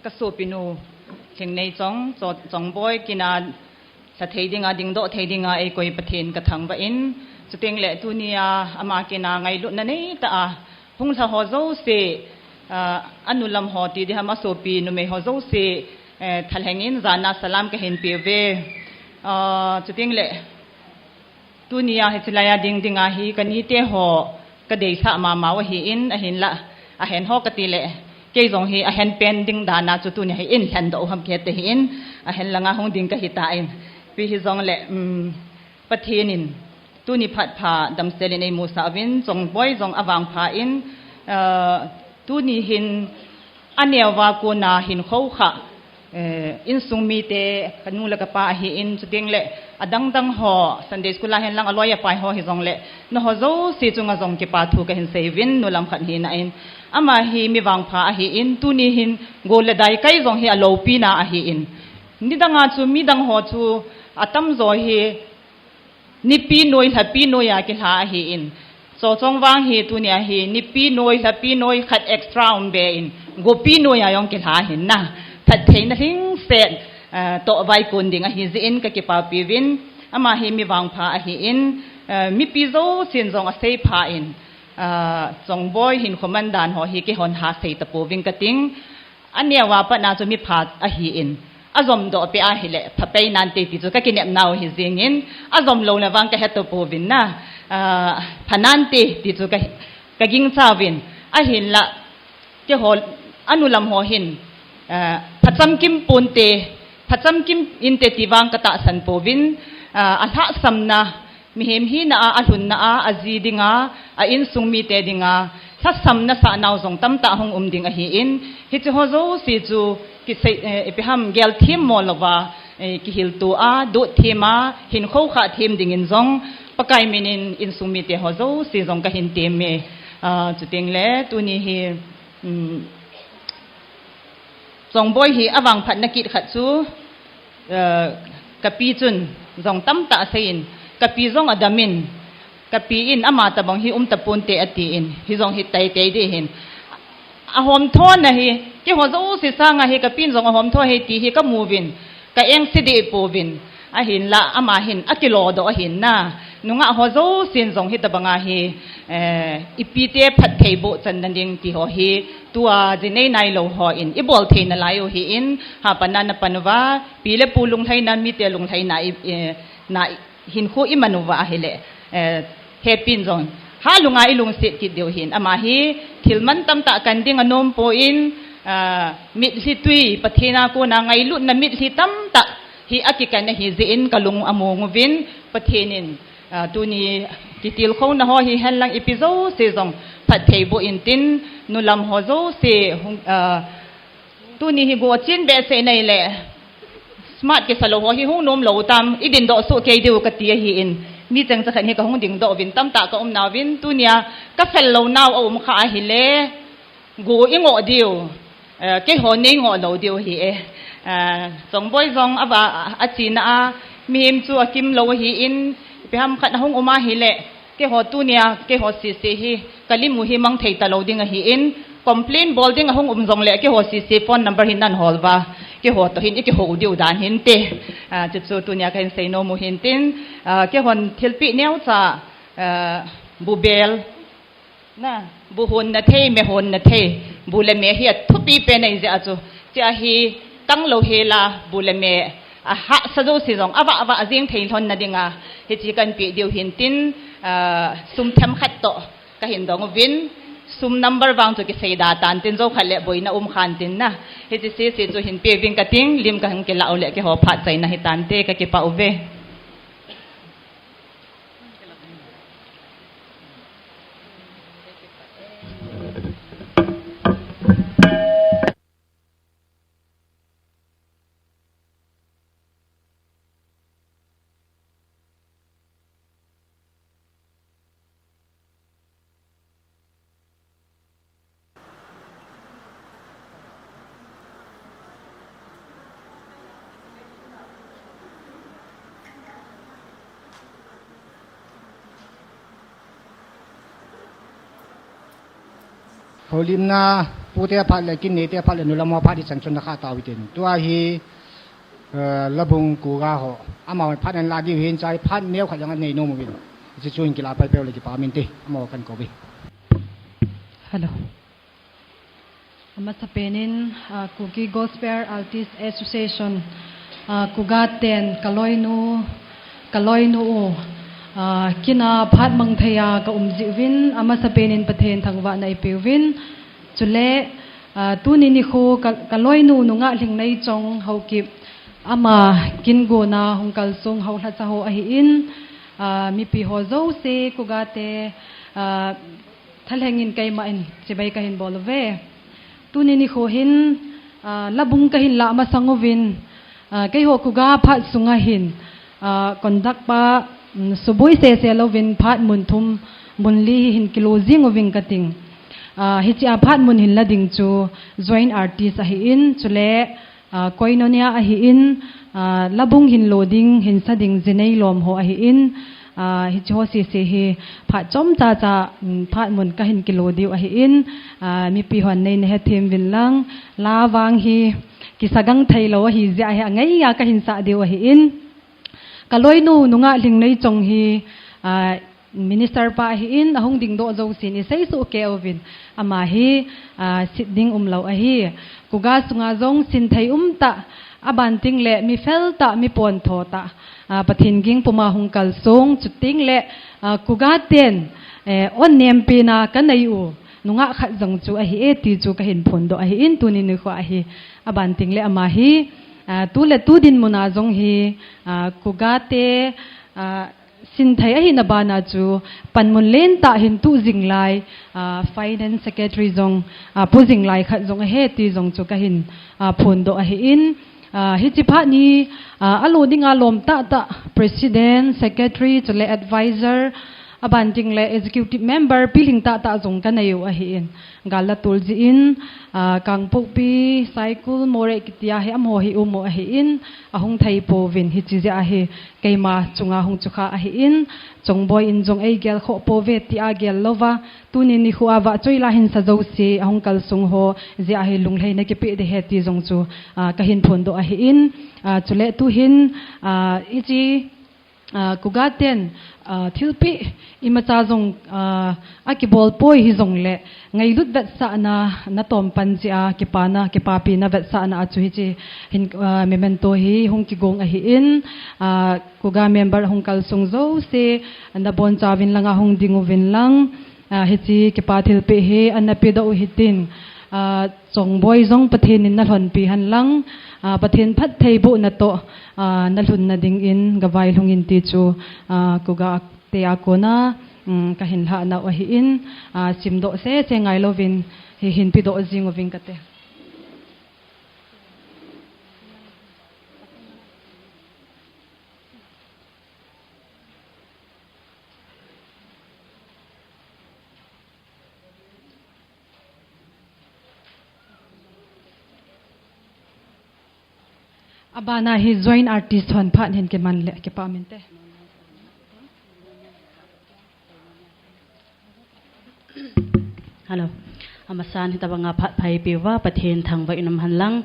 ka so pinu thing nei chong boy kina sa thei dinga ding do thei dinga ei koi pathin ka thang ba in chuting le tu nia ama kina ngai lu na nei ta hung sa ho zo se anulam ho ti di hama so pi nu me ho zo se thalhengin zana salam ka hin pe ve chuting le tu nia he chilaya ding dinga hi kani te ho ka dei sa ma wa hi in a hin la a hen ho ka ti le ke zong hi a hen pen ding dana chu tu ni hi in hen do ham ke te hin a hen langa hong ding ka hi ta in pi hi zong le pathinin tu ni phat pha dam selin ei musa win zong boy zong awang pha in tu ni hin anewa ko na hin kho kha in sung mi te kanu la ka pa hi in chu ding le adang dang ho sunday school la hen lang aloya pai ho hi zong le no ho zo si chunga zong ki pa thu ka hin sei win no lam khat hi na in ama hi mi wang pha a hi in tu ni hin go le dai kai zong hi alo pi na a hi in ni danga chu mi dang ho chu atam zo hi นิปีนวยหลับปีนวยกิลาฮีอินโซจงวางฮีตุเนียฮีนิปีนวยหลับปีนวยขัดเอ็กซ์ตร้าเบอินกูปีนวยยองกิลาหินนะถัดเทนทิ้งเสร็จโตใบกุนดิ่งฮีจีอินกับกิปาปีวินอามาฮีมีวางพาฮีอินมีปีโซสินจงอาศัยพาอินจงบอยหินคอมันดานหอฮีกิฮอนหาเสตปูวิงกติงอันเนี้ยว่าปนาจะมีพาฮีอินอาจอมโดไปอาหิเลพไปนันติติจุกกินเนมนาวฮิซิงินอาจอมโลนวังกะเฮตปูวินนะพนันติติจุกกิงซาวินอาหินละเจ้าหออนุลัมหอหินพัดจำกิมปูนเตพัดจำกิมอินเตติวังกะตะสันปูวินอัลฮะสัมนะมีเฮมฮีนะอัลหุนนะอาจีดิงาอินสุงมีเตดิงาถ้าสัมนะสะนาวสงตั้มตะหงดิงฮีอินฮิจโฮโซสิจูกิเซไปหำเกลทีมมอลว่ากิฮิลตัวดูทีมาหินเข้าขาทีมดิ่งอินซงปะไกมินินอินสุมิเตฮอโซสิซงกะหินทีมเมจุดเต็งเล่ตัวนี้ฮีซงบอยฮีอวังพัดนักกิจขัดซูกับปีจุนซงตั้มตะเซนกับปีซงอดามินกับปีอินอามาตะบังฮีตะปูนเตอตีอินฮีซงฮิตไตเตดีหินอาหอมทอนนะฮีที่หัวจะอู้สิสร้างอะฮีกับปีนซงอาหอมทอนฮีตีฮีกับมูวินกับเอ็งสิเดปูวินอาหินละอามาหินอากิโลดอหินนะนุงะหัวจะอู้สินซงฮิตะบังอะฮีอีปีเตพัดเทบุจันนันดิงที่หัวฮีตัวจีเนนายโลหออินอีบอลเทนลายโอฮีอินหาปนันปนวาปีเลปูลุงไทยนั้นมีเตลุงไทยนาหินคู่อิมานุวาฮิเลเฮปินซงฮาลุงไอลุงเสกิดเดียวหินอามาฮีทิลมันตั้มตะกันดิ่งอนมโปอินมิดลิตุยปะเทนากูนาไงลุนมิดลิตั้มตะฮีอากิกันนะฮีเซอินกะลุงอโมงวินปะเทนินตัวนี้กิติลเขานะฮอฮีฮันลังอีพิโซเซซงพัดเทบุอินตินนุลัมฮอโซเซตัวนี้ฮีบัวจินเบเซในแหละสมาร์ทกิสโลฮอฮีฮงนมโลตามอีดินดอสุเกยดิวกะตีฮีอินมีจังจะขันเฮกะฮงดิ่งดอวินตั้มตะกะนาวินตัวเนี้ยกะเฟลโลนาวอมขาฮิเลกูอิงอดิวเกี่ยวกับงอเราเดียวฮีสองบอยสองอาจีน่ามีมจัวกิมเราฮีอินไปทำขัดห้องอมาฮีเล่เกี่ยวกับตัวเนี้ยเกี่ยวกับซีซีฮีกะลิมูฮีมังเทตเราดิ้งฮีอินคอมเพลนบอลดิ้งห้องสองเล่เกี่ยวกับซีซีฟอนนัมเบอร์หินนั่นฮอลว่าเกี่ยวกับตัวหินเกี่ยวกับเดียวดานหินเตจุดสูตัวเนี้ยกันเซโนมูหินตินเกี่ยวกับเทลปีเนี้ยจะบูเบลนะบุหุนนะเทเมหุนนะเทบุเลเมเฮียทุปีเป็นไงจะจู่จะฮีตั้งโลเฮลาบุเลเมฮะสะดุสิจงอวะจิงเทนทนนะดิงาเฮจิกันปีเดียวหินตินซุมเทมขัดโตก็เห็นดองวินซุมนัมเบอร์วางจุกิเสดาตันตินโจขัดเละบอยนะขันตินนะเฮจิเสียจูหินเปียวิงกะติงลิมกันเกลาเอาเละเกหัวผัดใจนะฮิตันเตกะเกปาอุเวเขาลิมนาผู้เที่ยวพัดเลยกินเนเที่ยวพัดเลยนุลามอพัดที่สังชนข้าตาวิตินตัวฮีระบุงกูกาหออามาพัดนั้นลาดิวเห็นใจพัดเนี้ยขัดยังไงในโนมวินจะช่วยกีฬาไปเปลเลยกีปามินตีอามากันกบิฮัลโหลอามาสเปนินกูกีโกสเปอร์อาร์ติสต์แอสโซเชชันกูกาเตนกะลอยนูกินาพัดมังทยากะจิวินอามาสเปนินประเทศทางวะในเปวินจุเลตูนินิโคกะลอยนูนุงะลิงในจงเฮากิบอามากินโกนาฮงกัลซงเฮาทัศโฮอหิอินมีปีโฮโซเซกูกาเตทะเลงินไกมาอินจะไปกะหินบอลเวตูนินิโคหินละบุงกะหินละมาสังวินไกโฮกูกาพัดสุงะหินคอนดักปะสุบุยเซเซลวินพัดมุนทุมมุนลีหินกิโลซิงวิงกะติงฮิจิอาพัดมุนหินละดิงจูจอยน์อาร์ติสอหิอินจุเลคอยโนเนียอหิอินละบุงหินโลดิงหินสะดิงเจเนยลอมโฮอหิอิน hi chu si si hi pha chom cha cha pha mun ka hin kilo diu a hi in mi pi hon nei ne he them vin lang la wang hi ki sagang thailo hi zia hi angai ya ka hin sa diu a hi in kaloi nu nunga ling nei chong hi minister pa hi in ahong ding do zo sin ni sei su ke ovin ama hi sit ding lo a hi kuga sunga zong sin thei ta aban ting le mi fel ta mi pon tho ta pathin ging puma hung kal song chuting le kuga ten on nem pina kanai u nunga khat jong chu a hi e ti chu ka hin phon do a hi in tunin ni kho a hi aban ting le ama hi tu le tu din muna zong hi kuga te sin thai a hin abana chu panmun len ta hin tu jinglai finance secretary zong pu jinglai khat zong he ti zong chu ka hin phon do a hi in hi chi pha ni alo dinga lom ta president secretary chule advisor aban ting le executive member piling ta zong ka nayo a hi in gala tul ji in kangpok pi cycle more kitia he amho hi umo a hi in ahung thai po vin hi chi ja hi keima chunga hung chukha a hi in chongboy in jong ei gel kho po ve ti a gel lova tunin ni khuwa wa choila hin sa zo si ahung kal sung ho ja hi lunglei na ki pe de he ti jong chu ka hin phon do a hi in chule tu hin ichi kugaten thilpi imacha jong akibol poi hi jong le ngai lut vet sa na tom panjia kipana kipapi na vet sa na achu hi chi hin memento hi hung ki gong a hi in kuga member hung kal sung zo se na bon chawin langa hung dingu vin lang hi chi kipa thilpi hi anapi do hitin chongboi jong pathin in na hlon pi han lang pathin phat thei bu na to na hlun na ding in gawai lungin ti chu kuga te akona ka hin la na wa hi in simdo se ngai lovin hi hin pi do jing ovin kate abana hi join artist hon phan hin ke man le ke pa min te hello amasan hi tabanga phat phai piwa pathen thangwa inam hanlang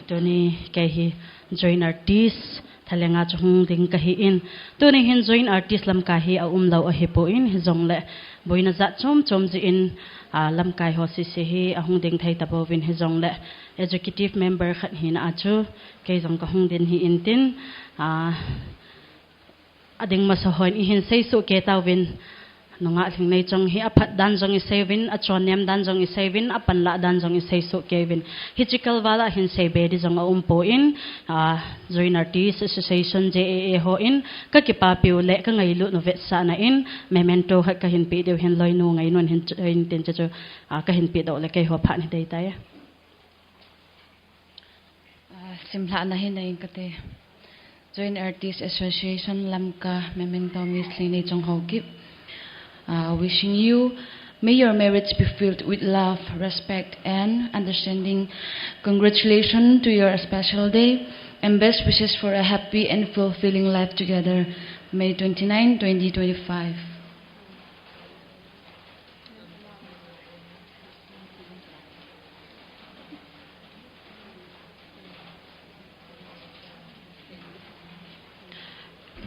toni ke hi join artist thalenga chung ding ka hi in toni hin join artist lam ka hi a lo a he po in hi jong le boina za chom ji in lam kai ho si se hi ahung ding thai tabo win hi jong le executive member khat hin a chu ke jong ka hung din hi in tin ading ma so hon i hin sei su ke ta win nunga thing nei chong hi aphat dan jong i sevin a chonem dan jong i sevin apan la dan jong i sei su kevin hichikal wala hin sei be di jong a po in join artist association JAA ho in ka ki pa piu le ka ngai lu no vet sa na in memento ha ka hin pi de hin loi nu ngai non hin tin cha chu ka hin pi do le kai ho phan dei ta ya simla na hin nei ka te join artist association lamka memento misli nei chong ho kip wishing you, may your marriage be filled with love, respect, and understanding. Congratulations to your special day, and best wishes for a happy and fulfilling life together. May 29, 2025.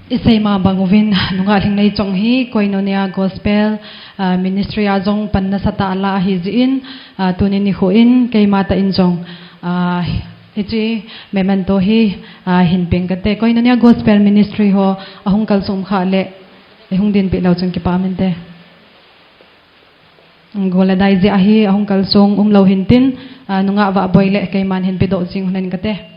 isai ma banguvin nunga thingnei chong hi koinonia gospel ministry azong panna sata ala hi jin tunin ni khuin keima ta injong hichi memento hi hin pengate koinonia gospel ministry ho ahung kalsum kha le ehung din pi lo chung ki pamente gola dai je ahi ahung kalsung lo hintin nunga wa boile keiman hin pi do jing hunen kate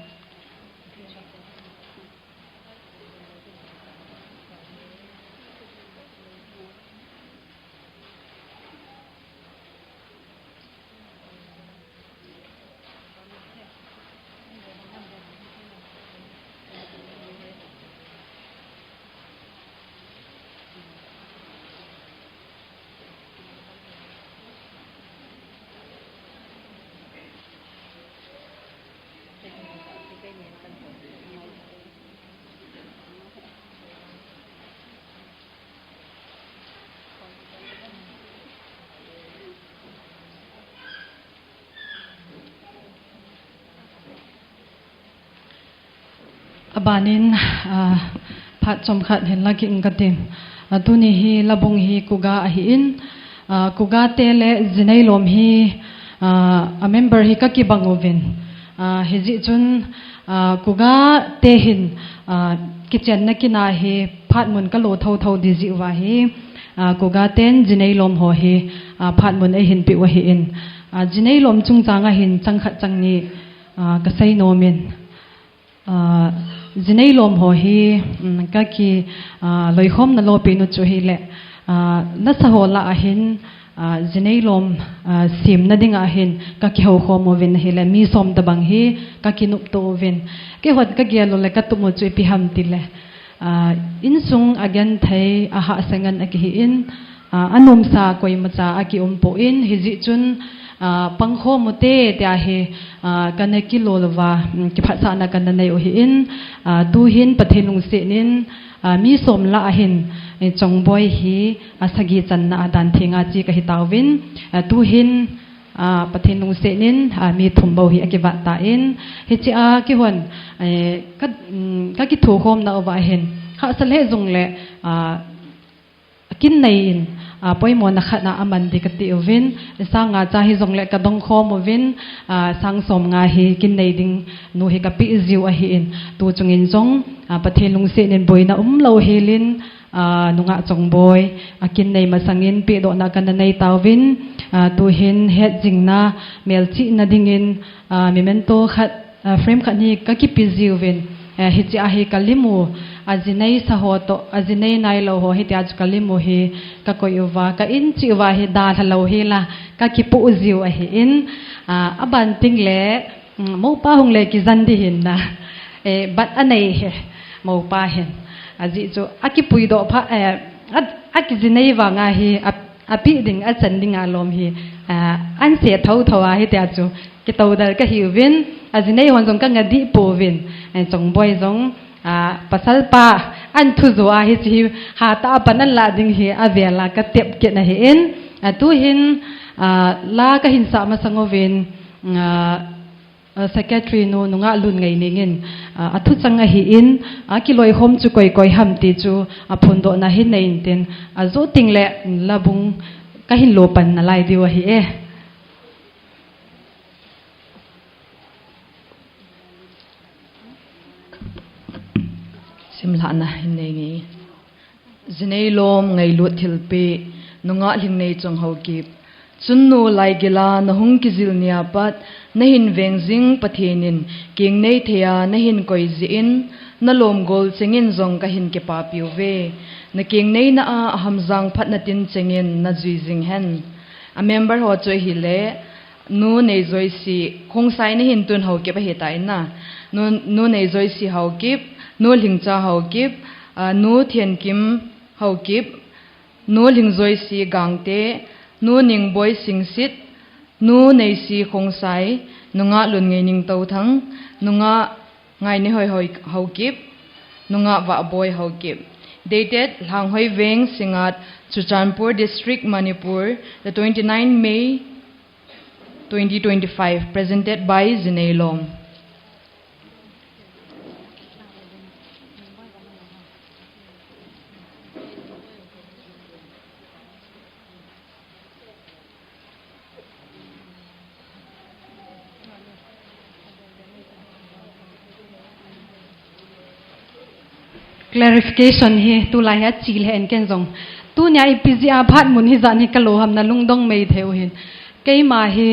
abanin phat chom khat hen la king katim atuni hi labung hi kuga hi in kuga te le zinei lom hi a member hi ka ki bangovin hiji chun kuga te hin kitchen na kina hi phat mun ka lo tho tho di ji wa hi kuga ten zinei lom ho hi phat mun e hin pi wa hi in zinei lom chung changa hin changkhat changni ka sai nomin zinei lom ho hi ka ki loi khom na lo pe nu chu hi le na sa ho la hin zinei lom sim na dinga hin ka ki ho khom ovin hi le mi som da bang hi ka ki nup to ovin ke hot ka gialo le ka tu mo chu pi ham ti le in sung again thai a ha sangan a ki hi in anom sa koi ma cha a ki po in hi ji chun pangkho mote tia he kana kilo lova ki phasa na kana nei o hi in tu hin pathenung se nin mi som la hin chongboy hi asagi chan na dan thinga chi ka hi tawin tu hin pathenung se nin mi thumbo hi akiwa ta in hi chi a ki hon ka ki thu khom na wa hin ha sale jung le kin nei in poimo na khana aman dikati ovin sanga cha hi zongle ka dong khom ovin sang som nga hi kin nei ding nu hi ka pi ziu a hi in tu chungin jong pathelung se nen boina lo helin nunga chongboy akin nei masangin pi do na kan nei tawin tu hin het jingna melchi na dingin memento khat frame khat ni ka ki pi ziu vin hi chi a hi kalimu azinei sahoto azinei nai lo ho hi ti aj kalimu hi ka koyuwa ka in chi wa hi da thalo hi la ka ki pu ziu a hi in aban ting le mo pa hong le ki zan di hin na bat anei he mo pa hen aji chu aki pui do pha aki zinei wa nga hi api ding a chan ding a lom hi an se thau thawa hi ta chu ki to dal ka hi win azinei hon jong ka ngadi po win chong boy jong pasal pa an thu zo a hi chi ha ta panan la ding hi avela ka tep ke na hi in tu hin la ka hin sa ma sangovin secretary no nunga lun ngai ningin athu changa hi in kiloi hom chu koi koi ham ti chu aphundo na hin nei tin zo tingle labung ka hin lo pan na lai diwa hi e simla na hin nei ngi zinei lom ngai lu thilpe nunga ling nei chong ho ki chunnu lai gela na hung ki zil nia pat na hin vengjing pathenin king nei thea na hin koi zi in na lom gol chengin zong ka hin ke pa piu ve na king nei na a hamjang phat na tin chengin na zui jing hen a member ho choi hi le nu nei zoi si khong sai na hin tun ho ke ba he ta in na nu nei zoi si ho kip nu ling cha ho kip nu thian kim ho kip nu ling zoi si gang te nu ning boy sing sit nu nei si khong sai nunga lun ngai ning to thang nunga ngai ni hoi hoi ho kip nunga wa boy ho kip dated lang hoi veng singat Chuchanpur district Manipur the 29 May 2025 presented by Zinei Lom. clarification hi tu lai ha chil hen ken jong tu nya ipg a phat mun hi zan hi kalo ham na lungdong mei theu hin kei ma hi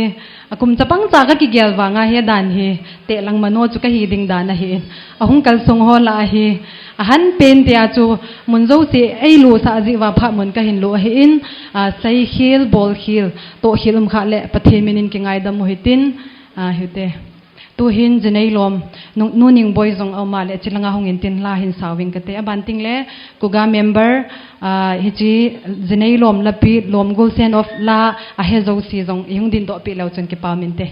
akum chapang cha ka ki gel wanga he dan hi te lang mano chu ka hi ding dan hi ahung kal song ho la hi ahan pen tia chu mun zo se ei lu sa ji wa pha mun ka hin lo hi in sai khil bol khil to khilum kha le pathe minin ki ngai dam hitin hute tu hin zinei lom nu ning boy jong ama le chilanga hong in tin la hin sawing kate abanting le kuga member hi chi zinei lom la pi lom gol sen of la a he zo si jong yung din do pi lo chen ki pa min te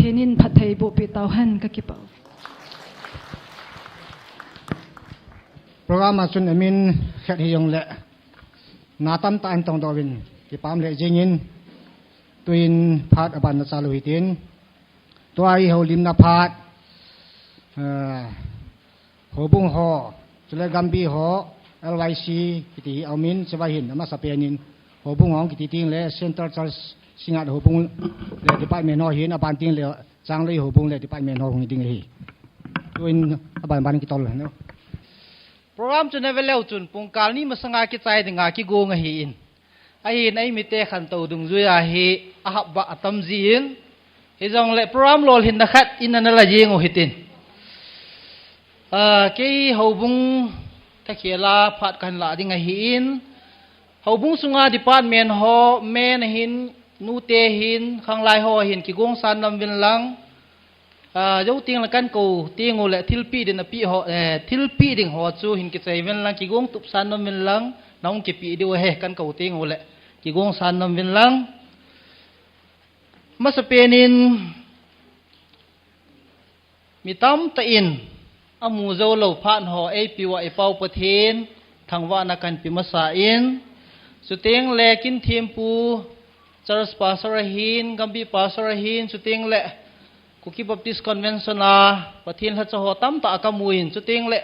Pathenin Pathai Bo Pitauhan Kakipau. Program Sun Amin Khat Hiyong Le Natam Ta Antong Dawin Kipam Le Jingin Tuin Phat Aban Saluhitin Tuai Ho Lim Na Phat Ho Bung Ho Sule Gambi Ho LYC Kiti Amin Sebahin Ama Sapenin Ho Bung Hong Kiti Ting Le Central Church Singat Ho Bung Le Department Ho Hin Aban Ting Le Chang Le Ho Bung Le Department Ho Hing Ting Hi Tuin Aban Ban Kitol No Program chun level chun pungkal ni masanga ki chai dinga ki go nga hi in ai in ai mi te khan to dung zuya hi a hab ba atam ji in he jong le program lol hin na khat in na la jing o hitin ke hobung ta khela phat kan la dinga hi in hobung sunga department ho men hin nu te hin khang lai ho hin ki gong san nam vin lang dấu tiếng là căn cầu tiếng ngồi lại thil pi đến là pi họ thil pi đến họ chu hình cái trái viên lang kỳ gong tụp san năm viên lang nông kỳ pi điều hè căn cầu tiếng ngồi lại kỳ gong san năm viên lang mà sẽ penin mi tam ta in amu dấu lâu phan họ ai pi wa ipau pathen thằng vợ na căn pi masa in su tiếng lệ kin thiêm pu church pastor hin gambi pastor hin su tiếng lệ Kuki Baptist Convention pathin ha chaho tam ta ka muin chuting le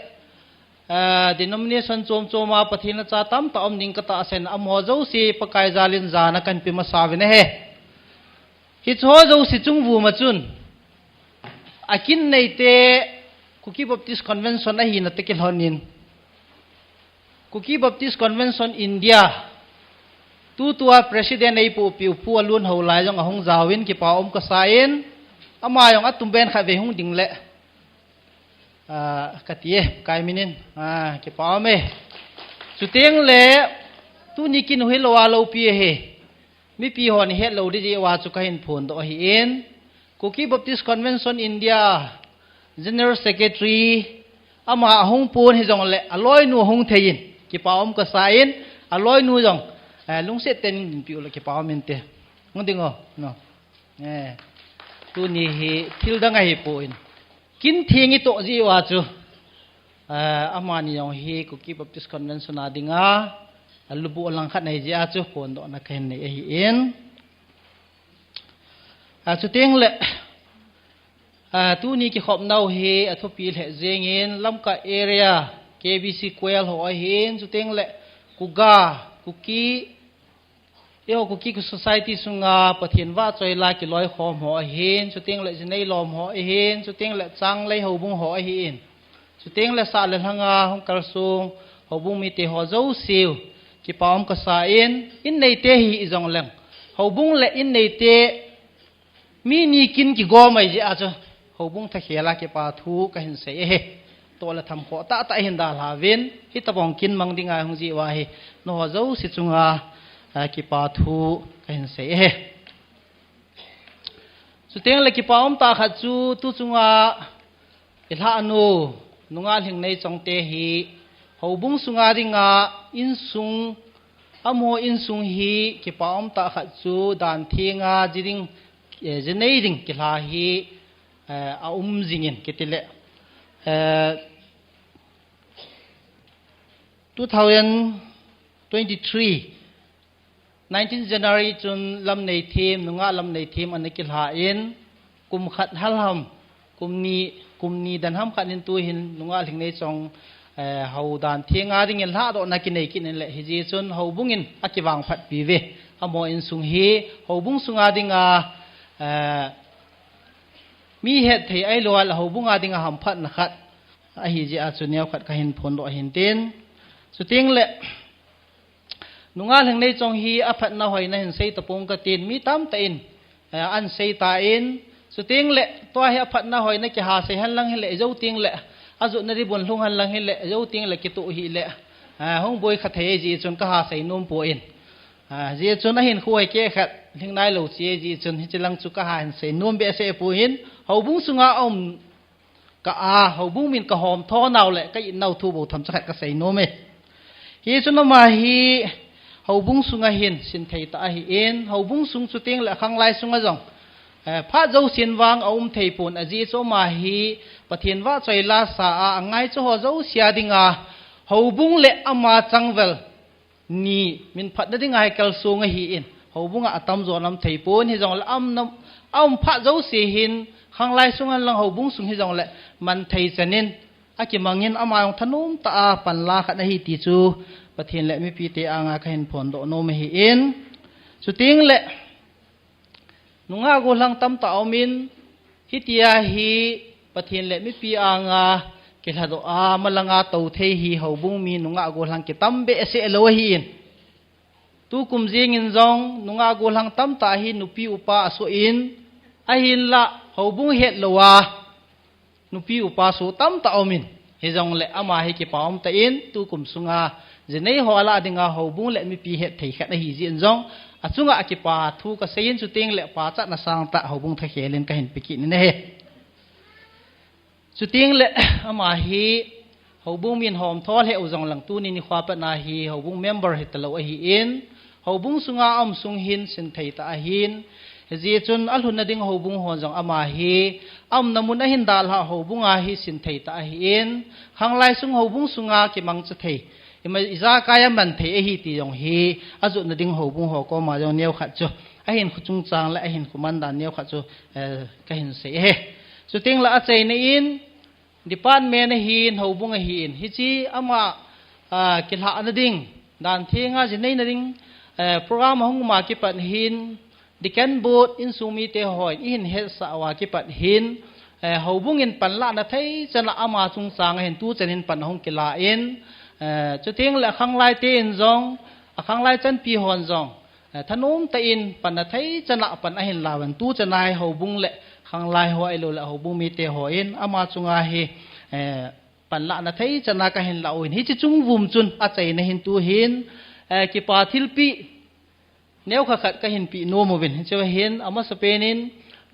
denomination choma pathin ha cha tam ta ning ka ta sen am ho zo si pakai jalin jana kan pi ma savine he hi cho zo si chungwu ma chun akin nei te Kuki Baptist Convention a hi na tekil honin Kuki Baptist Convention India tu tua president ei pu piu pu alun ho lai jong ahong zawin ki pa ka sain ama yung atum ben kha ve hung ding le katie kai minin ki pa me chuteng le tu ni kin hui lo wa lo pi he mi pi hon he lo di wa chu ka hin phon do hi en Kuki Baptist Convention India General Secretary ama hung pon hi jong le aloi nu hung thein ki pa ka sain aloi nu jong lung se ten pi lo ki pa men te ngdingo no tu ni hi thil da ngai poin kin thingi to ji wa chu amani yong hi Kuki Baptist Convention adinga alubu lang khat nei ji a chu pon do na khen nei hi en chu teng le tu ni ki khop nau hi athopi le jengin lamka area KBC kwel ho hin chu teng le kuga Kuki yo Kuki ku society sunga pathin wa choi la ki loi khom ho hin chuting le jinei lom ho hin chuting le chang lei ho bung ho hin chuting le sa le hanga hong kal sung ho bung mi te ho zo siu ki paum ka sa in nei te hi izong leng ho bung le in nei te mi ni kin ki go mai ji a chu ho bung tha khela ki pa thu ka hin se he to la tham kho ta hin da la vin hi ta bong kin mang dinga hong ji wa hi no ho zo si chunga ki pa thu kan se he su teng le ki pa ta kha chu tu chunga ilha anu nunga hling nei chongte hi hobung sunga ringa in sung amo in sung hi ki pa ta kha chu dan thinga jiring jenei ring ki la hi a jingin kitile 2023 19 January chun lam nei thim nunga lam nei thim an ki la in kum khat halham kumni dan ham khat in tu hin nunga hling nei chong hau dan thinga ring in la do na ki nei kin le hi ji chun hau bungin akiwang phat pi ve amo in sung hi hau bung sunga dinga mi het thei ai lo al hau bunga dinga ham phat na khat a hi ji a chunia khat ka hin phon do hin tin chu ting le nunga hling nei chong hi a phat na hoi na hin sei tapong ka tin mi tam ta in an sei ta in chu ting le to hi a phat na hoi na ki ha sei han lang hi le zo ting le a zu na ri bon hlung han lang hi le zo ting le ki tu hi le hong boi kha thei ji chun ka ha sei nom po in ji chun a hin khuai ke khat hling nai lo chi ji chun hi chilang chu ka ha hin sei nom be se pu hin ho bung sunga om ka ho bung min ka hom tho naw le ka in naw thu bo tham cha ka sei nom e hi chun ma hi ho bung sunga hin sin thei ta hi en ho bung sung chu ting le khang lai sunga jong พระเจ้าสินวางเอาเทปุ่นอจีโซมาฮีปะเทียนว่าใจลาสาอังไงโจเจ้าเสียดิงาหูบุงเละอามาจังเวลนี่มินพัดดิงาให้กัลสูงฮีอินหูบุงอาตมโจนำเทปุ่นฮิจงละอ้ำพระเจ้าเสียหินข้างไล่สุงันลังหูบุงสุงฮิจงละมันเทจันินอากิมังเงินอามาของธนุมตาปันลาขัดฮีติจูปะเทียนเละไม่ปีเตอางาขันผลโดโนมฮีอินสุติงเละนุงอากุลังตั้มตาอมินฮิตยาฮีปะเทียนเละไม่ปีอางาเกลาโดอามาลังอาเตาเทฮีหูบุงมีนุงอากุลังเกตั้มเบเสเอโลฮีอินตูกุมเจียงินจงนุงอากุลังตั้มตาฮีนุปีอุปาอสุอินอาหินละหูบุงเฮตโลวานุปีอุปาสุตั้มตาอมินฮิจงเละอามาฮิเกปาอมตาอินตูกุมสุงาเจเนยหัวละดิงาหูบุงเละไม่ปีเฮตเทขัดฮีจินจงอาจุงอากิปาทูกเสียนสุติงเละปาจัดนาสังตะหูบุงทะเขลินกะเห็นปิกินนี่เฮสุติงเละอามาฮีหูบุงมีนหอมทอลเฮอุจงหลังตู้นี่นิควาปนาฮีหูบุงเมมเบอร์เฮตโลอฮีอินหูบุงสุงาอมสุงหินสินไทยตาหินเฮจีจุนอัลหุนนดิงหูบุงหอนจงอามาฮีอมนามุนหินดาลฮะหูบุงอาฮีสินไทยตาหินข้างไลสุงหูบุงสุงากิมังจะเทอิจากายมันเทฮีตียงฮีอาจุนดิ่งหูบุงหอก็มาจงเนียวขัดจูอาหินขุจุงจางและอาหินขุมันดานเนียวขัดจูก็เห็นเสียสุดทิ้งละอาเจนอินดิปานเมนหินหูบุงหินฮิจีอามากิลหานดิ่งดานเทียงอาจินในดิ่งโปรแกรมของมากิปันหินดิแคนบูดอินซูมีเตหอยอินเฮสาวากิปันหินหูบุงอินปันละนาไทยจะละอามาจุงจางเห็นตู้จะเห็นปันของกิลาอินจุดทิ้งและข้างไล่เตียนจงข้างไล่จันปีหอนจงถนนเตียนปันไทยจะละปันอาหินลาวันตู้จะนายหูบุงเละข้างไล่หัวไอโลละหูบุงมีเตหออินอามาจุงอาฮีปันละนาไทยจะนากะหินลาอินฮิจิจุงวุมจุนอาใจในหินตูหินกิปาทิลปีเนียวขัดกะหินปีโนมวินเจ้าหินอามาสเปนิน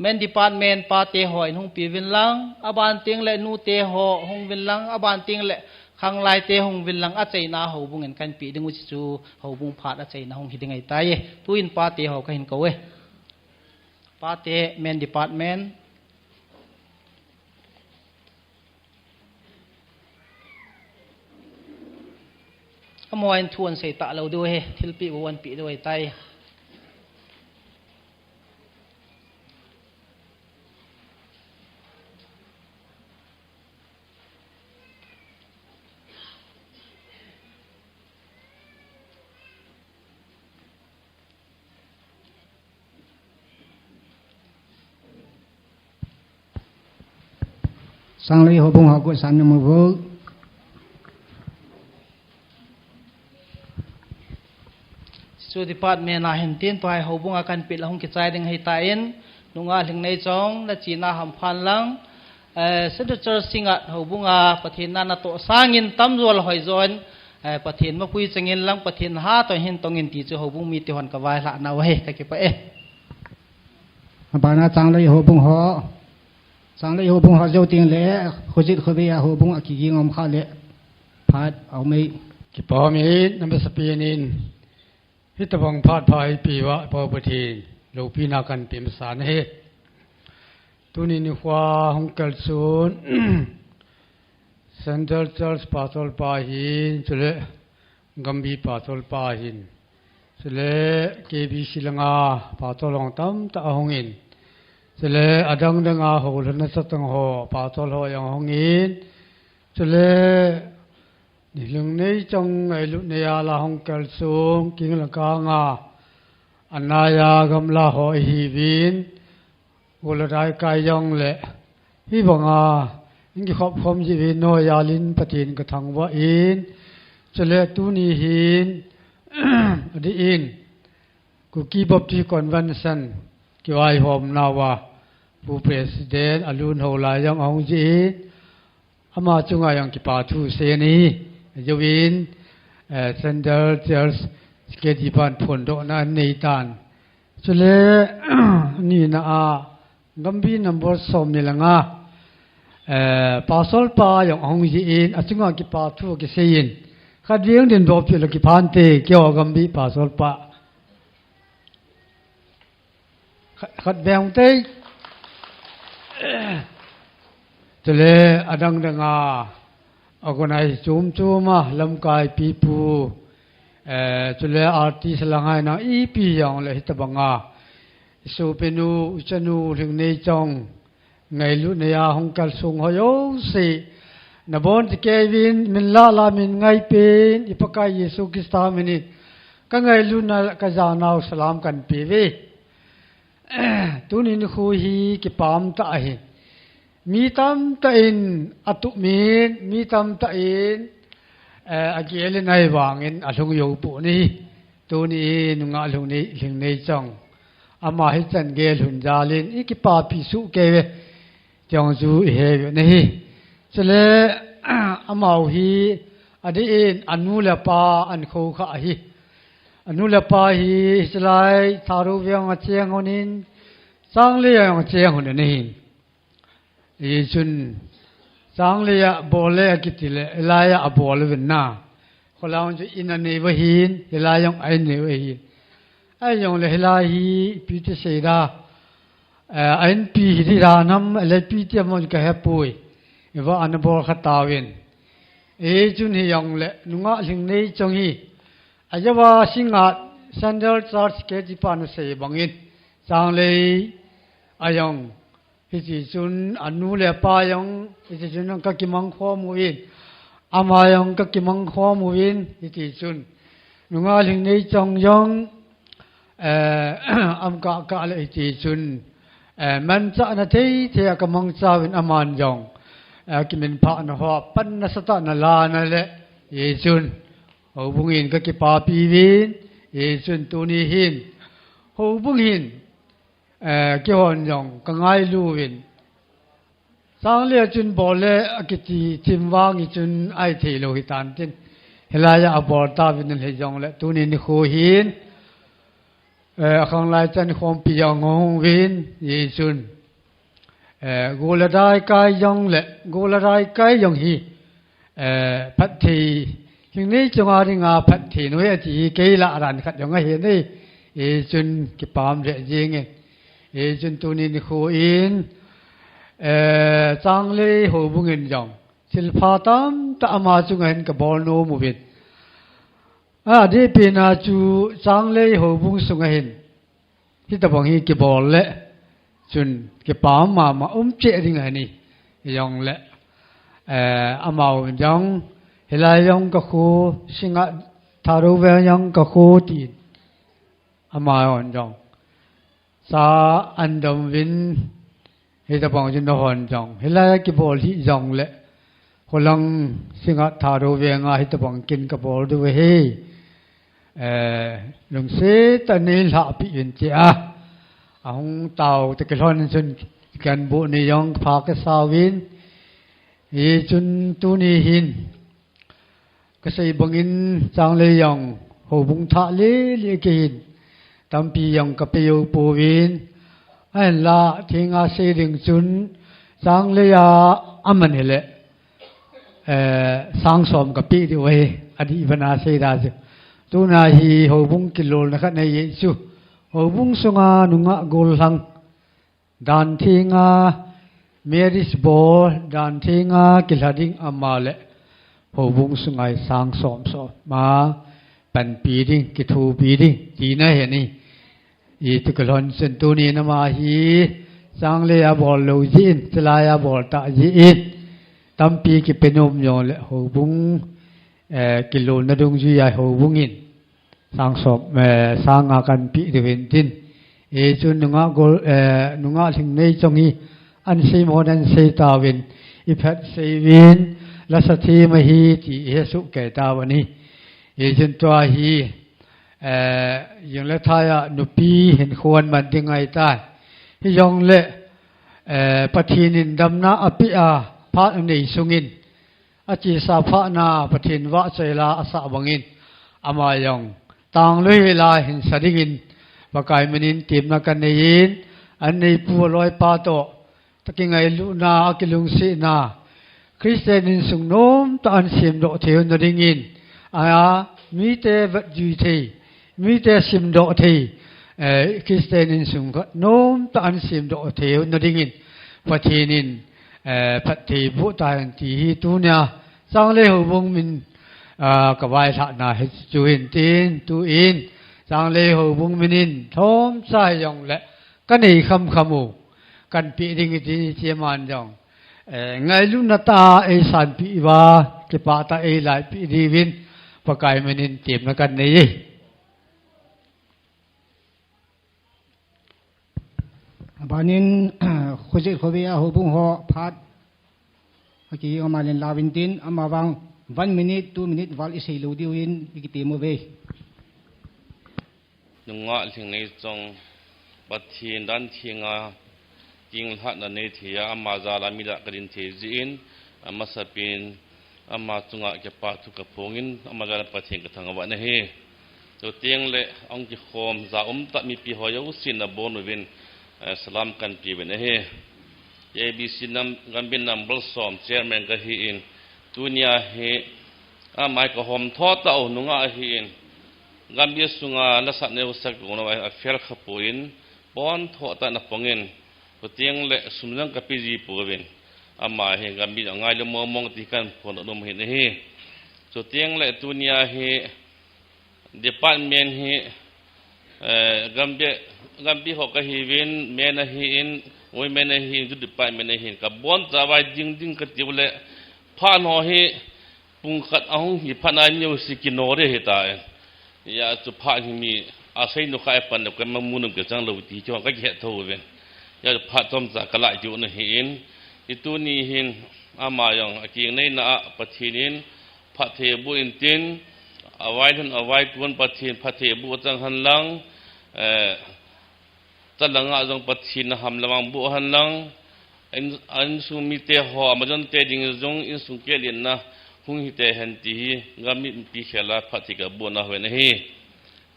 เมนดิปาร์ตเมนปาเตหอยหงปีวินลังอาบานเตียงและนูเตหอหงวินลังอาบานเตียงและข้างไล่เตหงวินลังอาใจนาหูบุงเงินกันปีดึงอุจิจูหูบุงผาดอาใจนาหงหิดไงตายตุอินปาเตหอกะหินเกวปาเตเมนดิปาร์ตเมนขโมยทวนใส่ตาเราด้วยทิลปีวันปีด้วยไตsang lấy hồ bung họ của sản nhung vôสุดที่ปัดเมนาเห็นตีนตัวให้หูบุงอาการปิดละหงกิจใจดึงให้ตายอินนุงอาถึงในจงและจีน่าหำพันลังสุดจะสิงห์หูบุงอาปะเทนนาโตสร้างอินตั้มรัวหอยจวนปะเทนมาคุยจังอินลังปะเทนหาตัวเห็นตรงอินตีจูหูบุงมีติวันกับวายละนาเวกะเก็บไปปานาsang lấy hồ bung họ sang lấy hồ bung họ dâu tiền lẽ khôi dịch khôi bây hồ bung kỳ kỳ ngom khá lẽ phát ao mấy ki pa mi nam sa pinin hitawang phat phai piwa pawpati lo pina kan pim san he tunin hwa hongkal sun Central Church Pastor Pahin chule Gambi Pastor Pahin chule KB Silanga Pastor Long Tam ta hongin chule adang danga holna satang ho Pastor ho yang hongin chule Nilung nei chong ai lu ne ya la hong kal sum king la ka nga anaya gam la ho hi vin wala dai kai yong le hi banga ingi khop khom ji vi no ya lin patin ka thang wa in chale tu ni hin adi in ku ki bapti convention ki wai hom na wa pu president alun ho la yang ong ji ama chunga yang ki pa thu se ni Jawin Central Church Kedipan Pondok na Neitan Chule ni na a Gambi number som ni langa Pasol pa yang ong ji in achunga ki pa thu ki sein khadriang din do phi la ki phan te kyo Gambi Pasol pa ขัดแบงเต้จะเลยอดังดังอาคนไหนจูมมาลำกายปีปูจะเลยอาร์ติสลังไงนะอีปีอย่างเลยฮิตบังสูเป็นนูจะนูถึงในจงไงลุเนียหงกัลสุงหอยสินบอนที่เกวินมินลามินไงเป็นอิปกายเยซูคริสต์มินิก็ไงลุนกะจานาวสลามกันปีเวตุนินคุยกิปามตาหิมีตามตาอินอตุมินมีตามตาอินอาเกลในวางอินอลุงโยปุนีตุนี้นุงอาลุงนี้ลิงในจังอามาฮิจันเกลุนจาลินอีกิปาปิสุเกเวจังจูเฮเวนี่จะเลอามาฮีอดีอินอนุเลปาอันโคข้าฮีอนุเลปาฮีสลายทารุเวียงเจียงหนินสังเลียงเจียงหนินยีจุนสังเลียบอลเลกิติเลลายะบอลเวนนาคนเราจะอินันเนวหินลายองไอเนวหินไอยองเลลาฮีพิเตเสดาอันปีที่รานัมเลปีที่มันก็เฮปุยว่าอันบอลขัดตาวินจุนฮียองเลนุงะลิงเนจงฮีอาจว่าสิงห์เซนเดอร์ชาร์สเกจิปานเสบังอินสังเลอายองฮิจิจุนอนุเลปายองฮิจิจุนก็กิมังขวามูอินอามายองก็กิมังขวามูอินฮิจิจุนนุงาลิงในจงยองอัมกะกะเลฮิจิจุนมันจะนาทีที่กำมังจาวินอามานยองกิมินพะนหัวปันนัสตะนลานั่นแหละฮิจุนหูบุงหินก็กิปาปีวินเอซุนตูนีหินหูบุงหินเกี่ยวหยองก็ง่ายลู่วินสังเลียจุนบอลเลกิติทิมวางจุนไอเทโลหิตันตินเฮลายาบอลตาวินเฮยองเลตูนีนิโคหินข้างลายจันคอมปียองงวินเยซุนกูละได้กายยองเลกูละได้กายยองฮีพัทธีทีนี้จงอาริงาพัดถีนุยจีเกยละรันขัดยังไงเห็นนี่จุนกิปามเรจิงจุนตุนินโคอินจังเลยหูบุงินยองศิลปะตามตามาจุงเห็นกับบอลโนมูบิดดีเป็นอาจูจังเลยหูบุงสุงเห็นที่ตะบังฮีกิบอลเละจุนกิปามมาเจริงไงนี่ยองเละอามาวยองเฮลายองก็คูสิงห์ทารุเวียงก็คูตีอามาวันจงสาอันดมวินเฮตบังจุนหอนจงเฮลายกิบอลที่จงเละคนลังสิงห์ทารุเวียงเฮตบังกินกับบอลด้วยเฮลงเสตนิลหาปิยินเจ้าอาหงเต่าตะเกียนจนกันบุญยองพากษาวินเฮจุนตุนีหินก็ใส่บังอินจางเลยองหูบุงทะเลเลียกินตามปียองกับปีอยู่ปูวินไอ้ละทิ้งอาเสดิงจุนจางเลยอามันเฮเลสังสมกับปีดีไว้อดีตนาเสดาจุตัวนาฮีหูบุงกิโลนะครับในเยซูหูบุงสุงานุงะกุลหังดานทิ้งอาเมริสบอลดานทิ้งอากิลาดิงอามาเลหูบุงสุงไงสังสมสมาเป็นปีดิ้งกิทูปีดิ้งจีน่าเห็นนี่อีตุกลอนเซนตูนีนามาฮีสังเลยอาบอลโลจินสลายอาบอลตาจีนตั้มปีกิเป็นอมยองเลหูบุงกิโลนดุงจุยาหูบุงอินสังสมสังอากันปีเดวินตินจุนนุงะกนุงะถึงในจงอีอันเซโมนันเซตาวินอิพัดเซวินลัสธีมหีที่เยสุเกตาวันนี้จุนตัวฮียังเลทายนุปีเห็นควรมันดึงไงตายยองเลปฏินินดำนาอภิอาพระในสุงินอาจิสาพระนาปฏินวะเจลาอาสาบังินอามายองต่างลุยลายเห็นสดิกินปากายมนินตีมนักันในยินอันในปูลอยปาโตตะกิงไงลุนาอากิลุงสีนาคริสเตียนินสุงโนมตอันเสียมโดเทียนดิ่งอินมีแต่วัดจุยเทมีแต่สิมโดเท คริสเตียนินสุงก็โน้มตานสิมโดเทวนดิ่งินประเทศนินพัฒน์บุตรอันที่ตัวเนี่ยสังเลหวงมินกับวัยฐานะให้จูอินตีนตูอินสังเลหวงมินินทอมสายยองและกันอีคำขมูกันปีดิ่งที่เชียมันยองไงลุนตาไอสันปีว่าเก็บปาตาไอหลายปีดีวินปากายมินินเตรียมนักันนี้บ้านินคุจิตคุยอาหูบุงหอพัดเมื่อกี้เอามาเล่นลาวินตินเอามาวาง1 minute 2 minute วัลอิสิลูดิวินอีกทีมือเวนุงะถึงในจงปัจจีนดันทิงาจิงหัดนันในที่อามาซาลามิดะกรินเทจินอามาสปินอามาจุงะเก็บปาทุกพงอินอามาซาลาปัจเจกทางวันนี้ตัวเตียงเละองค์จิโคมซาตัดมีปีหอยอุสินนับบนวินสลามกันปีวันนี้ABCนำกันเป็นนำบลสอมเชอร์แมนก็ฮีอินตัวนี้เฮอามาก็หอมทอดเต่านุงะฮีอินกันเบียสุงาลักษณะเนวสักกงเอาเฟลขปุยนปอนทอดตานับปงินตัวเตียงเละสุนังกับปีจีปูวินอามาเฮกันบีง่ายเลยมองที่กันพอนนมเห็นเฮตัวเตียงเละตัวนี้เฮดีปานเมนเฮกันบีหอกฮีวินเมนฮีอินโอ้ยเมนฮีจุดดีปานเมนฮีกับบอนจะไว้ดิ้งกันที่เละพานหอเฮปุงขัดเอาหิพานายมีอุสิกินโนเรเหตายยาจุพาหิมีอาศัยนุขายปันเด็กมันมุนกับจังเราตีจงก็แค่ทั่วเวนยาจุพาต้มจากกะละอยู่ในเห็นอีตัวนี้เห็นอามาอย่างกิงในนาปะทีนินพระเทบุอินตินเอาไว้ท่านเอาไว้กวนปะทีนพระเทบุจังหันหลังจันหลังอาจงปะทีนหำระวังบุหันหลังอันสุมิเตหอมาจนเตดิงจงอินสุเกลินนะหุงฮิเตหันตีกามิปีเขลาพัติกะบุนะเวนะฮี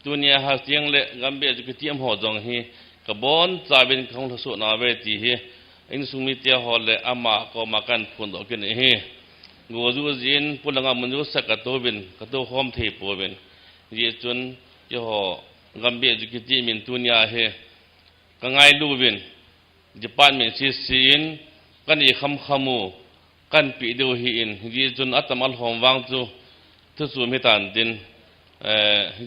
ตัวนี้หาเสียงเละกามิจุกเตียมหอจงฮีกะบอนจาเป็นของทศนาเวทีฮีอินสุมิเตหอเละอามาก็มากันพุนดอกกันฮีงูจูจินปุลังมันจูสักกะโตบินกะโตหอมเทปบินยีจุนยหอกามิจุกเตียมินตัวนี้ฮีกังไงลูบินญี่ปุ่นมีซีนกันอีคำขมูกันปีเดียวหินยีจนอัตมาลหอมวางจูทุสุมิตันดิน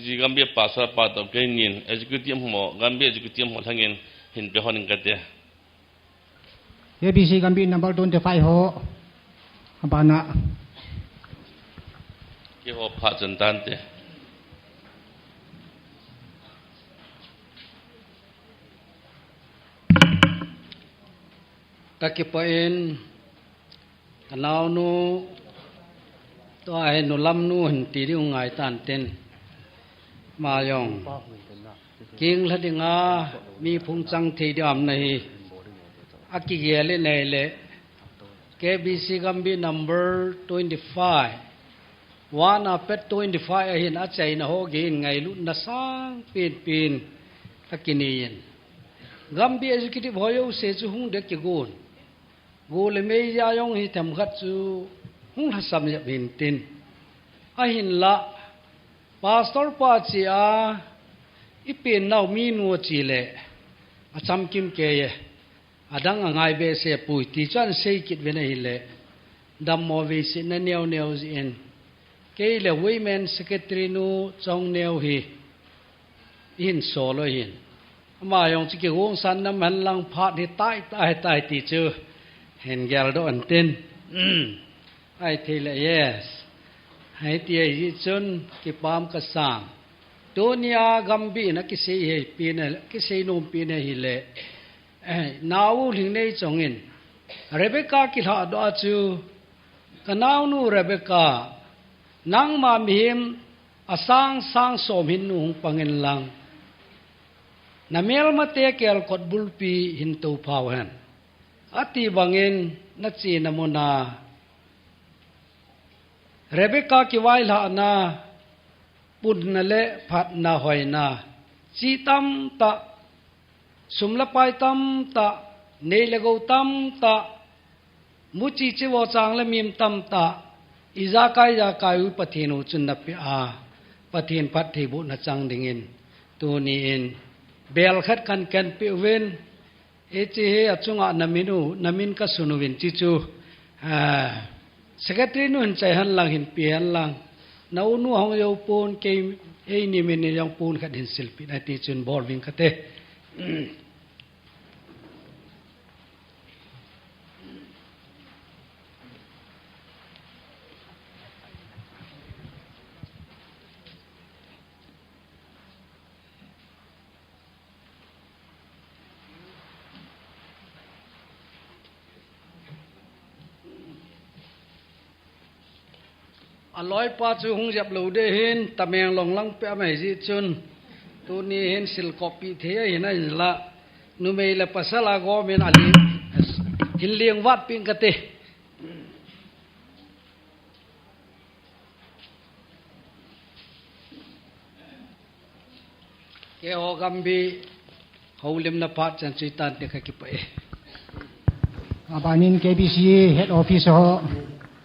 ยีกัมเบียปัสสาวะปัตตบเกนินเอจิกุติมหมอกัมเบียจิกุติมหมอทั้งเงินหินเปหอนิงกัดเด ABC กันบิน number 25หอบานะกี่หอพัดจันตันเตตะกี้ปอินกันเอานูตัวไอ้หนูลำนูเห็นตีที่ง่ายตันเต็นมายองกิ่งละดิงามีพุงจังทีเดียมในอากิเกเลในเละ KBC กัมบี number 25วานาเป็ด25เห็นอาใจนะโหกินไงลุนนะสังปีนอากินีนกัมบี executive หอยอุเสจุหงเด็กจะกูนกูเลยไม่ยายองให้ทำขัดจูหงทัศน์ยับหินตินอาหินละพาสตอร์ปาจีอาอีเป็นน่ามีนัวจีเล่อาจำกิมเกยอาดังง่ายเบสเซปุยที่จันเซกิดเวนัยเล่ดัมโมวิสินเนียวจีนเกยเล่วิเมนสเกตรีนูจงเนียวฮีหินโซโลหินมาอย่างที่เกี่ยวกับสันน้ำมันลังพัดที่ใต้ตีเจอเห็นแกลโดนเต้นไอ้ทีละเยสให้เตียยิจนกิปามกษามตัวนี้กัมบีนักกิเสียปีนกิเสียนุ่มปีนหิเลนาวลิงในจงอินเรเบคก้ากิลาดอจูกันนาวนูเรเบคก้านังมามิมอาสังสมหินนุ่งปังเงินลังนาเมลมาเตะเกลกดบุลปีหินตูพาวหันอติบังเงินนักจีนมุนาเรเบคก้ากิไวลานาปุณณเลพัดนาหอยนาจีตัมตะสุมละไปตัมตะเนลโกตัมตะมุจิจิวจางละมิมตัมตะอิจากายอุปเทนุจุนนับอาปะเทนพัดเทบุนจังดิงินตัวนี้เอง เบลขัดกันแกนปิเวนเอจีเฮอจุงอานามินก็สุนุวินจิจูsecretary nu hin chai han lang hin pi han lang nau nu hong yo pon ke e ni min ni yang pon khat hin selfie na ti chun bor wing khate aloi pa chu hung jap lo de hin tameng long lang pe mai ji chun tu ni hin sil copy the hin ai la nu mei la pasala go men ali hin lieng wat ping ka te ke ho gambi holim na pat chan chi tan te ka ki pa abanin KBC head office ho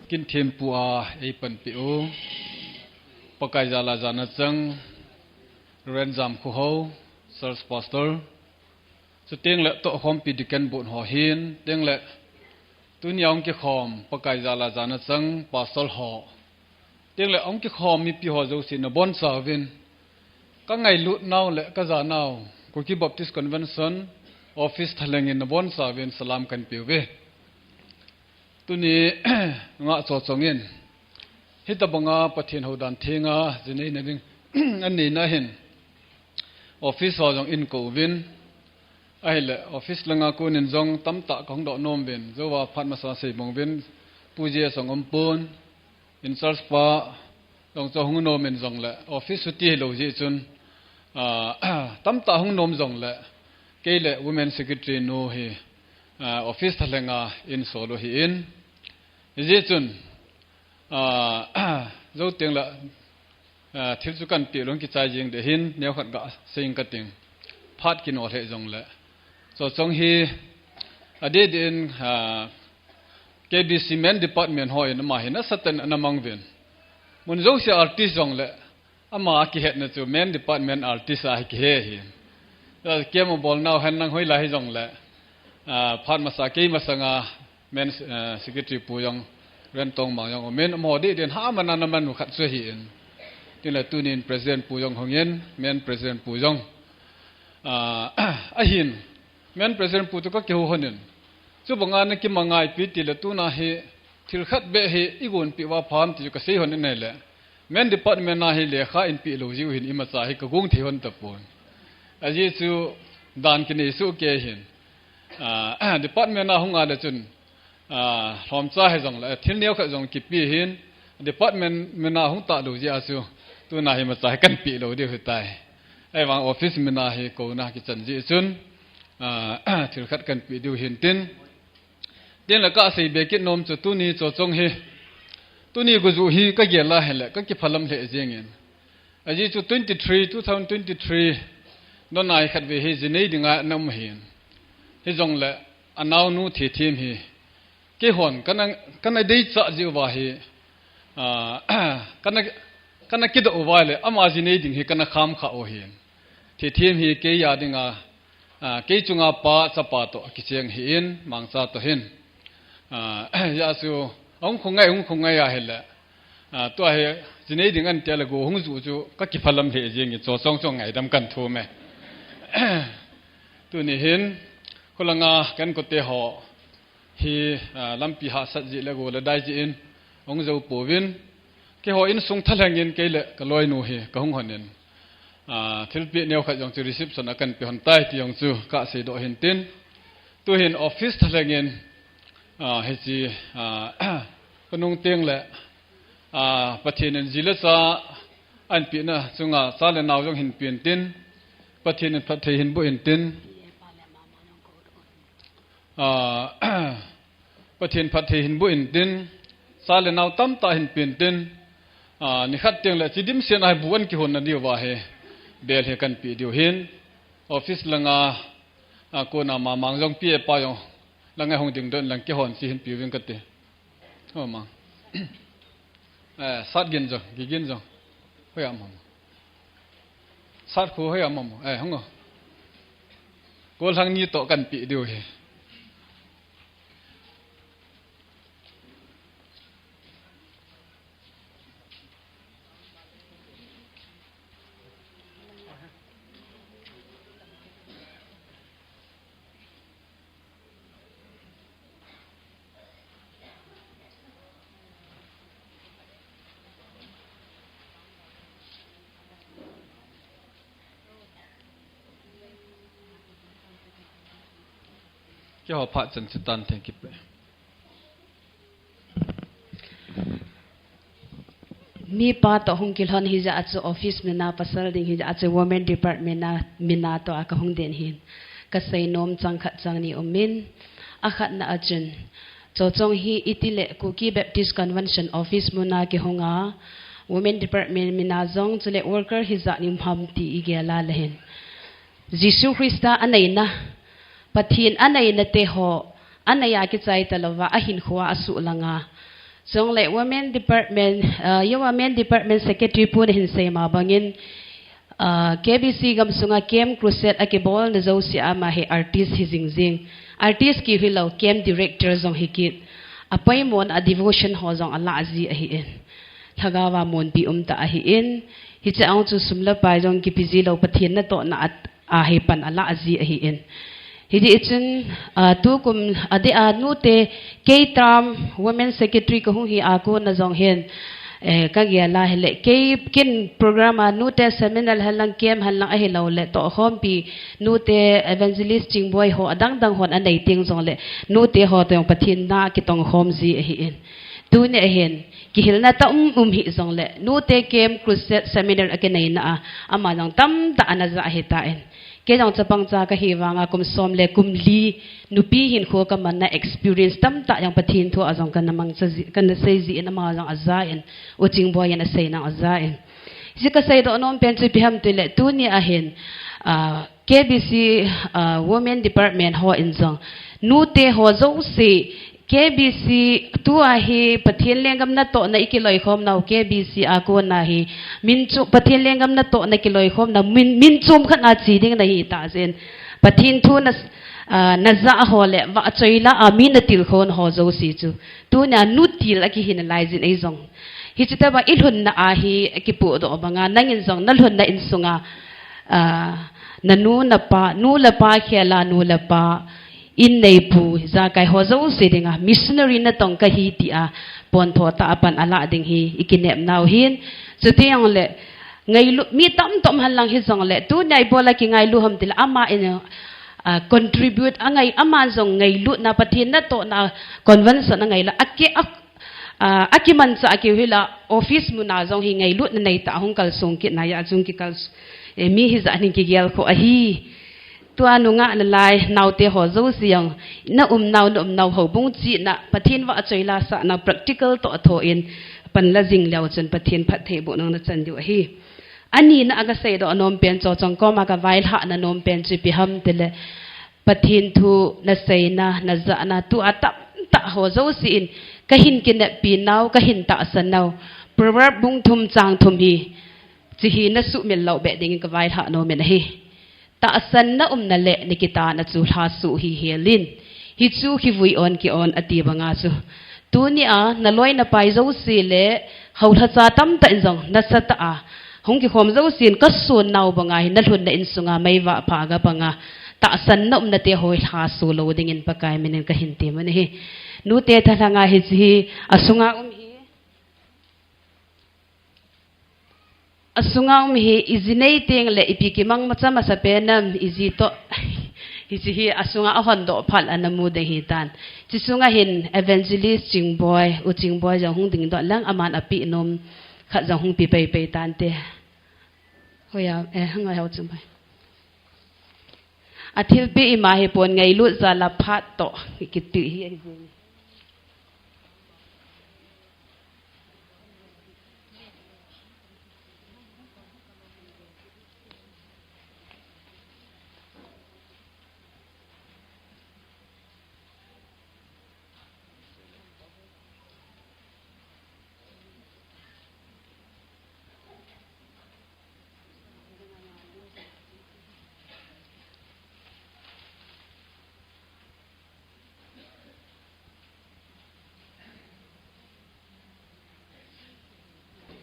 kin thêm pua ei pan piu pakai jala jana chang ren jam khu ho search pastor chu teng le to khom pi diken bun ho hin teng le tun yong ki khom pakai jala jana chang pastor ho teng le ong ki khom mi pi ho zo sin na bon sa vin ka ngai lut naw le ka za naw ko ki baptist convention office thaleng in na bon sa vin salam kan piu ve tu ni nga cho chongin hitabanga pathin hodan thinga jinei na ding ani na hin office ho jong in ko win ai le office langa ko nin jong tamta kong do nom bin zowa phatma sa se mong bin puje song ompun in charge pa dong cho hung nom in jong le office ti lo ji chun tamta hung nom jong le ke le women secretary no hi office thalenga in solo hi in ji chun zo teng la thil chu kan pi long ki chai jing de hin neu khat ga sing ka ting phat ki no the jong le so chong hi ade din KBC men department hoi na ma hin na satan na mang ven mun zo se artist jong le ama ki het na chu men department artist a ki he hi ke mo bol naw han nang hoi la hi jong le phat ma sa ke ma sanga men secretary pu yong ren tong ma yong men mo de den ha man na man khat so hi in tin la tunin president pu yong hongyen men president pu yong a hin men president pu to ka ke ho honin chu banga na ki mangai pi ti la tu na he thil khat be he igun pi wa pham ti ka se hon ne le men department na he le kha in pi lo ji hin ima cha he ka gung thi hon ta pon a ji chu dan ki ne su ke hin department na hunga da chun hom cha he jong la thil neu kha jong ki pi hin department me na hung ta lo ji asu tu na hi ma cha kan pi lo de hu tai ai wang office me na he ko na ki chan ji chun thil khat kan pi du hin tin den la ka sei be ki nom chu tu ni cho chong hi tu ni gu zu hi ka ge la he le ka ki phalam le jengin a ji chu 2023 no nai khat ve hi jinei dinga nam hin hi jong le anaw nu thi thim hi ke hon kana dei cha ji wa hi kana ki do wa le ama jinei ding hi kana kham kha o hin thi thim hi ke ya dinga ke chunga pa cha pa to ki cheng hi in mang cha to hin ya su ong khongai ya hele to he jinei ding an tel go hung zu chu ka ki phalam he jeng gi cho chong chong ngai dam kan thu me tu ni hin khulanga kan ko te ho hi lampi ha sat ji le go le dai ji in ong zo powin ke ho in sung thalangin ke le ka loi nu hi ka hung honin thil pi neu kha jong chu reception akan pi hon tai ti yong chu ka se do hin tin tu hin office thalangin he chi panung teng le pathinen zila cha an pi na chunga sa le naw jong hin pin tin pathinen phathei hin bo in tin pathin phathei hin bo in tin sa le naw tam ta hin pin tin ni khat teng le chidim sen ai buan ki hon na diwa wa he bel he kan pi diu hin office langa ko na ma mang jong pi pa yong langa hong ding don lang ki hon si hin pi wing ka te ho ma sát gin jo gi gin jo hoyam hom sát khu hoyam mom không ngờ ก็ทั้งนี้โตกันปีเดียวเฮเจ้าพระจันทร์ตันเทงกิบมีป้าต่อหงกิลฮันฮิจะอาจจะออฟฟิศมีนาปัสสาวะดิ่งฮิจะอาจจะ women department มีนาต่ออาคหงเดนหินก็ใส่นมจังขัดจังนี่อมินอาขัดนาอาจุนโจจงฮีอิติเลคุกี้ Baptist Convention Office มุนาเกหงา women department มีนาจงจุเล worker ฮิจะนิมฮัมตีอีเกลาเลหินยิสุคริสต์อันไหนนะปะทีนอันไหนนะเตหออันไหนอยากจะใจตลอดว่าอหินขวาอสุลังาจงเล women department women department secretary พูดหินเสมาบังอินKBC กำสุงาเกมครูเซตอาเกบอลนเจ้าเสียมาให้ artist ฮิจิงจิง artist กี่ฮิลล์เกม director จงฮิกิดอภัยมวนa devotion หอจงอัลลาฮ์จีอหิอินทากาวามวนปีตาอหิอินฮิจะเอาจุสุมละไปจงกิปิจิเราปะทีนนั่นโตนะอาฮิปันอัลลาฮ์จีอหิอินฮิจิจุนทุกุมอดีอานูเตเกตราม women secretary ก็หงฮิอากูนะจงเห็นก็เกี่ยลาเฮเลเกย์กินโปรแกรมนูเตเซมินาร์ฮันลังเกมฮันลังเฮลาเลต่อข้อมปีนูเตเอเวนเจลิสต์จิงบอยหัวดังหัวอันไหนติงจงเลนูเตหัวตรงปะทินนากิตองข้อมซีเห็นดูเนี่ยเห็นกิฮิลนาตาหิจงเลนูเตเกมครูเซตเซมินาร์อันไหนนะอามาจังตั้มตาอันนั้นจะเฮตาเองเกจังจะปังจากฮิวังอากุมสอมเลกุมลีนุปีหินขัวกันมันนะ experience ตั้มตายังปะทินทัวอาจงกันนมังจะกันเซซีนมาจังอาซาเองอุจิงบอยนะเซนังอาซาเองสิกษัยดอนอมเป็นจุดพิหามตุเลตุนี่อาเห็นKBC women department หัวอินจังนูเตหัวเจ้าสิ KBC ตัวฮีปะเทียนเลี้ยงกำนัดโตในอีกลอยคอมนา KBC อากูนาฮีมินจุปะเทียนเลี้ยงกำนัดโตในอีกลอยคอมนามินจุมขันอาจีดิ้งในฮีตาเซนปะเทียนทุนนัซาหัวเละว่าใจละอามินติลคนหัวเจ้าสิจูตัวน่ะนุติลกิหินไลซินไอซงฮิจิตาว่าอิลุนน่ะอาฮีกิปูดอบางานั่งอินซงนั่นลุนน่ะอินซงนันนูนับปะนูละปะเขียลานูละปะอินในปูจะไกหัวเจ้าสิดิงะมิสเนอรีนั่นต้องกะฮีติอาปนทอตาปันอาลาดิงฮีอิกินเนบนาวหินสุดที่ยังเลไงลุมีตั้มต้มหันหลังฮิซงเลตัวไหนบอกละกิไงลุฮัมติลอามาอินcontribute อังไงอามาจงไงลุนะปะทินนั่นโตนะ convention อังไงละอากิมันจะอากิวิละ office มุนาจงhiไงลุนะในตาหงกัลสงกินายาจงกิกัลมีฮิจะนิกิเกลโคอฮีตัวนุงะนลายนาวเตหอเจ้าเสียงน่ะนาวหัวบุ้งจีน่ะปะทินว่าใจลาสะน่ะ practical ต่อโทอินปันละจิงแล้วจนปะทินพัดเทบุนงนะจันดิวฮีอันนี้นะก็เสดอนอมเป็นจอจงก็มากระไว้ละนะนอมเป็นจุพิหามเตเลปะทินทูนะเสนะนะจะนะตัวตับตะหัวเจ้าสินก็หินกินเนปีนาวก็หินตะสันนาวโปรเวอร์บุ้งทุมจางทุมฮีจิฮีนะสุเมลเราเบดิงกระไว้ละนอมเป็นฮีตะสันนะนะเละนิกิตานะจูลาสุฮีเฮลินฮิจูฮิวุยออนกิออนอตีบังอาสุตัวนี้นะลอยนะไปเจ้าสิเละเขาทัศตั้มตะอินจงนะสัตอาหงกิขมเจ้าสินก็ส่วนนาวบังอานั่นหุ่นในอินสุงาไม่ว่าพากะบังอาตะสันนะนะเตหอยหาสูโลดิงินปะกายมินก็หินเตมันฮีนูเตทะทางาฮิจีอสุงาฮีอสุงาฮีอิจิเนติงเลอิปิกิมังมัจมาสเปนัมอิจิโตฮิจิฮีอสุงาอหันโดพัลอันนามูเดฮิตันจิสุงาหินเอเวนเจลิสจิงบอยอุจิงบอยจังหงดิงดอลังอามันอปินมขัดจังหงปีไปตันเตะโหยาหังไงเอาจุ่มไปอาทิตย์ปีมาเหปนไงลุจาลพัดโตกิตติเฮีย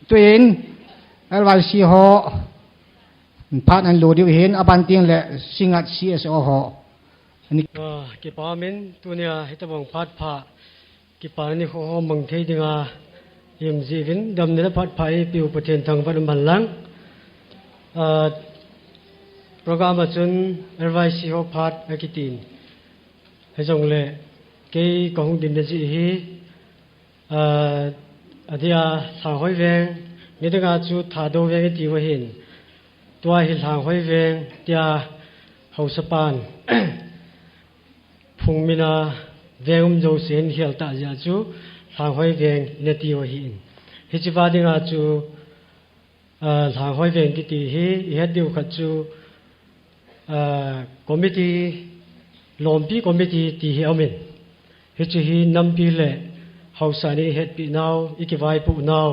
ตัวเองไว้สิฮอพาดอันโลดิเห็นอบันเตียงและสิงัด CSO ฮออันนี้กิปามินตัวเนี้ยให้ตะบังพัดผ้ากิปานี่เขามังเทดิงายิมจีวินดำเนินพัดผ้าปิวประเทศทางพัดมันลังโปรแกรมจุนไว้สิฮอพัดไอกิตินให้จงเล่เกี่ยกองดินเดจิฮีอดียสางหอยเวงนี่ดึงอาจูถาดเวงที่ว่าเห็นตัวหินทางหอยเวงเดียเฮาสปานพุงมินาเวงโจเซนเฮียลตาจาจูทางหอยเวงเนติว่าเห็นฮิจิวาดึงอาจูทางหอยเวงกิติฮีเฮ็ดเดียวกับจูคอมมิตี้ลอมปีคอมมิตี้ที่เฮามินฮิจิฮีนัมปีเล่เฮาสานีเฮ็ดปีนาวอีกไว้ปูนาว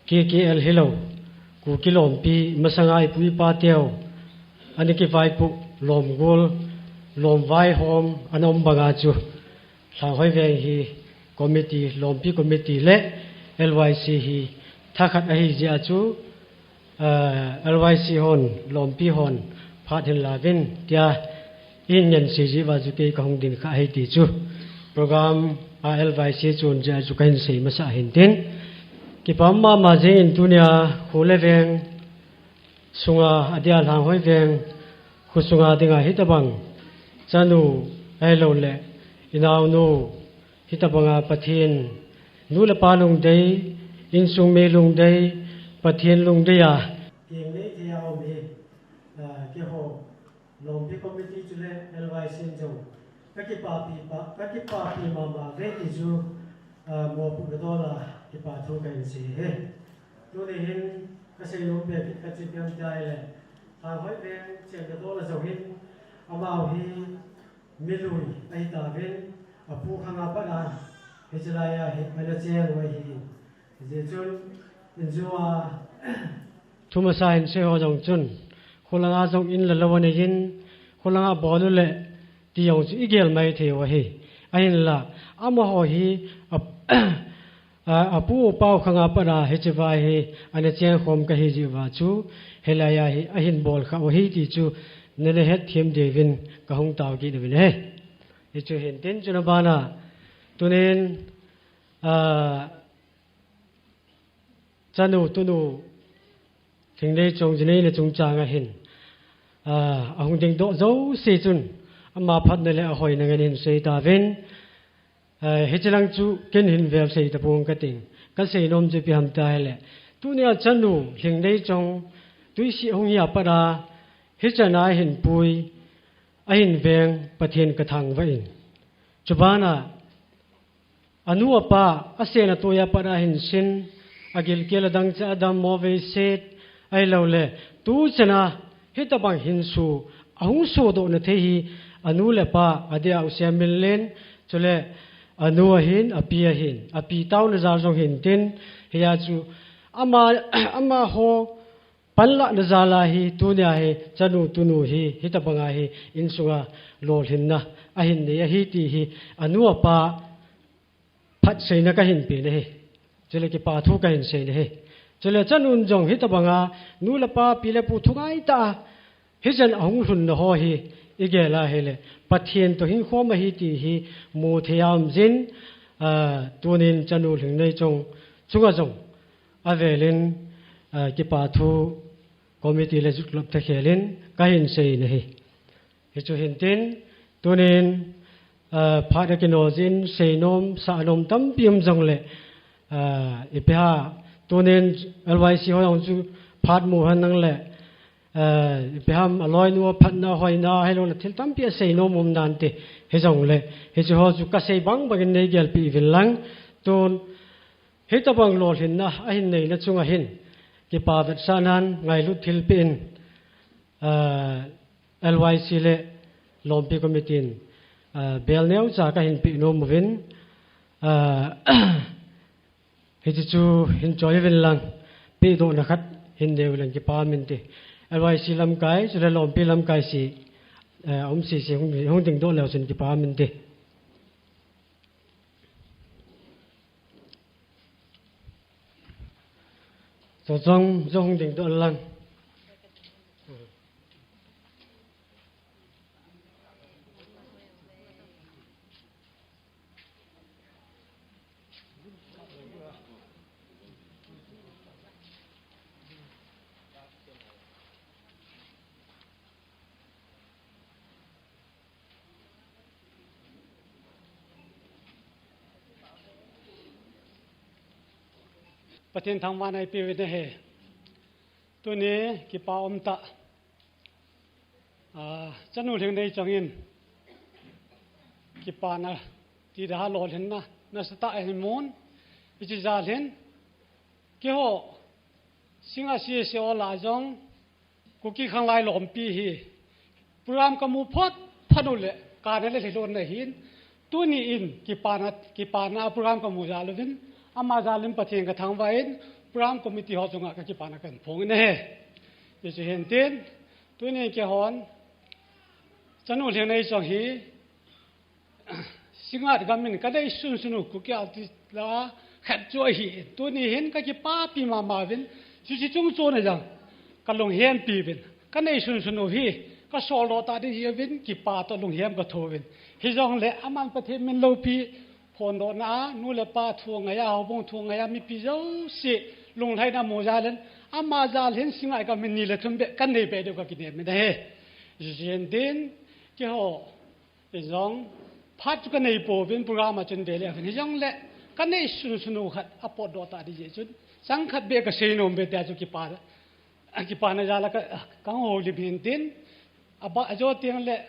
KKL Hello กูกิลอมปีมาสังไอปุยปาเตียวอันนี้กี่ไว้ปูลอมกุลลอมไว้หอมอันอมบังอาจูทางหอยเวงฮีคอมมิตี้ลอมปีคอมมิตี้เล่ LYC ฮีถ้าขัดไอฮีจะจูLYC ฮอนลอมปีฮอนพาดเห็นลาวินเดียอินยันซีจีวาจุเกยของดินข้าให้ตีจูโปรแกรม LYC จูนจะจุกันสีมาสาหินดินกิปามมาเจอินตุเนียคูเลเวงสุงาอดียหางหอยเวงคุสุงาดิงาฮิตบังจันูไอโลเลอินาวนูฮิตบังอาปะเทียนนูเลปาลุงเดยอินสุงเมลุงเดยปะเทียนลุงเดียเกียงเลที่เอามีเกี่ยวกับลมที่คอมมิตี้จุเล LYC จูก็กิปาปีมาเวทีจูมัวปุกโดลากิปาทุกันสิเฮตัวนี้เห็นก็ใช้ลมเบียดก็จะเพียงใจเลยทางหอยเวงเชียงกระโดละจงเห็นเอามาเอาฮีมิลุยไอตาเวนผู้ข้างอาปะนาเฮจลายาเฮมันจะเจียงไว้ฮีเจจุนอินจัวทุมาสายเสียหอจงจุนคนละอาจงอินละละวันนี้ยินคนละอาบอลุเล่ที่ยงอีเกลไม่เทวะฮีไอ้นั่นละอามาหอฮีผู้เป่าข้างอาปนาเฮจิวาฮีอันนี้เจียงคมกับเฮจิวาจูเฮลายาฮีไอ้หินบอลข้าวฮีที่จูนั่นเลยเฮ็ดเทียมเดวินกับหงตาวกีเดวินเฮที่จูเห็นเต็นจุนบานาตัวนี้จันูตุนูถึงได้จงจะนี่เลยจงจางเห็นหงดึงโดโจเสียจุนอามาพัดนั่นเลยหอยนั่งเห็นเสียตาวินเฮจิลังจูกินหินเวลเสียตะพงกติงก็เสียนมจะพิมพ์ตายเลยตัวนี้จันูถึงได้จงตุยสิหงยาปราเฮจนาหินปุยไอหินเวงปะเทียนกระทังไว้จุบานาอนุปาอาเซนตัวยาปราหินสินอากิลเกลดังจะอดัมโมเวเซตไอเลวเลตูชนะเฮตบังหินสูอาหุสูโดนเทฮีอนุเลปาอเดียอุเซียมิลเลนจุเลอนุหินอปีหินอปีเต้านจารงหินตินเฮียจูอามาโฮปัลละนจาลาฮีตุเนียฮีจันูตุนูฮีฮิตบังอาฮีอินสุงาโลหินนะอหินเนียฮีตีฮีอนุปาพัดเสนกหินปีเนฮีจุเลกิปาทุกหินเสนเฮจุเลจันุนจงฮิตบังอานูลปาปีเลปุทุกไอตาฮิจันองุนนโฮฮีอีเกลาเฮเลปัทเทียนตัวหินข้อมาฮีตีฮีมูเทียมจินตัวนินจันูถึงในจงจุงจงอเวลินกิปาทูคอมมิตี้เลจุกลบตะเคียนก็เห็นเสียนะเฮจูเห็นตินตัวนินพาดกินโนจินเซนอมสานอมตั้มพิมจงเลอีพิฮาตัวนินLYCหอยองจูพาดมูฮันนั่งเลอีพิฮามอร่อยนัวพัดนาหอยนาให้ลงละทิลตั้มพิเศษนอมมุมนันติเฮจงเลเฮจูฮอจูกัสเซบังบังในเกลปีวิลลังตัวเฮตบังโลหินนะไอหินในนัดจุงหินกิปาเวสานันไงลุทิลปินLYC เลลอมปีคอมมิตี้เบลเนลจากหินปีโนมวินเฮจูหินจอยวินลังปีโดนักหินเดวิลังกิปามินติ LYC ลำไก่จุดลอมปีลำไก่สีสีหงดึงโดแล้วสินกิปามินติ cho trong trong đình độ lầnประเทศทางวันในปีวินาทีตัวนี้กิปาอมตะจันนูถึงในจังอินกิปานะที่ดาหลอดเห็นนะนัสตาเอ็นมูนวิจิจาเห็นกี่หัวสิงอาเซียเสียวลาจงกุกิขังไลหลอมปีฮีโปรแกรมกมูพอดพันุเลการเล่นที่โดนในหินตัวนี้อินกิปานะโปรแกรมกมูจาลวินอามาจาลิมปะเทียงกระทางไว้โปรแกรมคอมมิตี้หอจงกับกิปานะกันพงเนี่ยจะเห็นเด่นตัวนี้เกี่ยวหอนจันนูเลี้ยงในจังฮีสิงอาดกามินก็ได้สุนุกุกิอาติลาขัดจ่วยฮีตัวนี้เห็นก็กิปาปีมาวินจุจงโซนจังก็ลงเฮียนปีวินก็ได้สุนุฮีก็โซโลตาดิเฮียวินกิปาตัวลงเฮียมก็โทวินฮิจงเละอามันประเทศมินโลปีพอนโดนะนู่นเลยป้าทวงไงยาเอาบงทวงไงยามีปีเจ้าสิลงไทยน้ำโมจาเลนอามาจาเลนสิงไงก็มินนี่เลยทุ่มเบกันในเบเดียวก็กินไม่ได้เย็นเด่นเกี่ยวกับจงพัดกันในโปเป็นโปรแกรมมาจนเดลี่ฟินจงเละกันในสุนุขัดอปอดโดตาดิเจจุนสังขัดเบกเซนอมเบแต่จุกิปานะจาละกังโหลิบินเด่นอบะจอเตียงเละ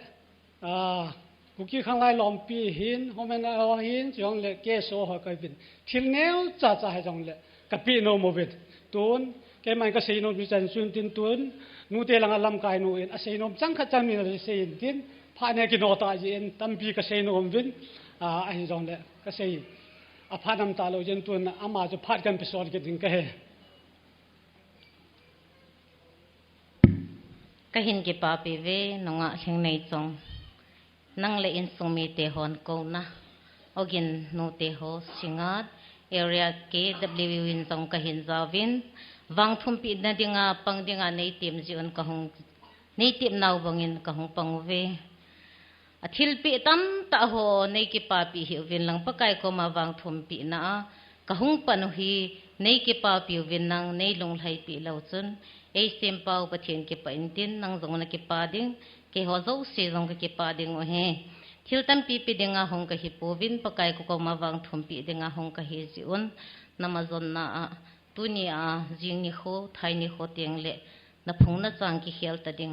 กุกิขังไลลอมปีหินโฮเมนเอาหินจงเละเกสโซฮะก็เป็นทิลเนวจ่าให้จงเละกับปีโนโมเวตตุนแกมันก็เซนอมวิจันซุนตินตุนนูเตลังลำกายนูเอ็นเซนอมจังขัดจังมีอะไรเซนตินพาเนี่ยกินโนตาเย็นตั้มปีก็เซนอมวินไอ้จงเละก็เซนพาน้ำตาเราเย็นตุนอามาจะพากันไปสอนกันถึงก็เฮก็เห็นกี่ป่าปีเวนงะเชียงในจงนั่งเล่นสมีเตหอนกูนะโอกินนูเตหอสิงาดเอเรียเกดับลิวินจงก็เห็นจาวินวังทุ่มปีนั่นดิ่งปังดิ่งในทีมจีอันก็หงในทีมนาวบังอินก็หงปังเวอาทิลปีตั้มตาหัวในกี่ป่าปีหิววินหลังปะไก่ก็มาวังทุ่มปีนะก็หงปนุฮีในกี่ป่าปีวินนังในลงไหลปีเหล่าจนไอเซมเปาประเทศกี่ป่าอินทินนังจงนักกี่ป่าดิ่งเกี่ยวกับเสียงกี่ป่าดิ่งโอเฮทิลตั้มปีปีดิ่งหงก็หิปูวินปะไก่ก็มาวังทุ่มปีดิ่งหงก็หิจิอุนนามาจนนะตุนีจิงนิโคไทยนิโคเตียงเละนับพงนัจังกี่เขียวตะดิ่ง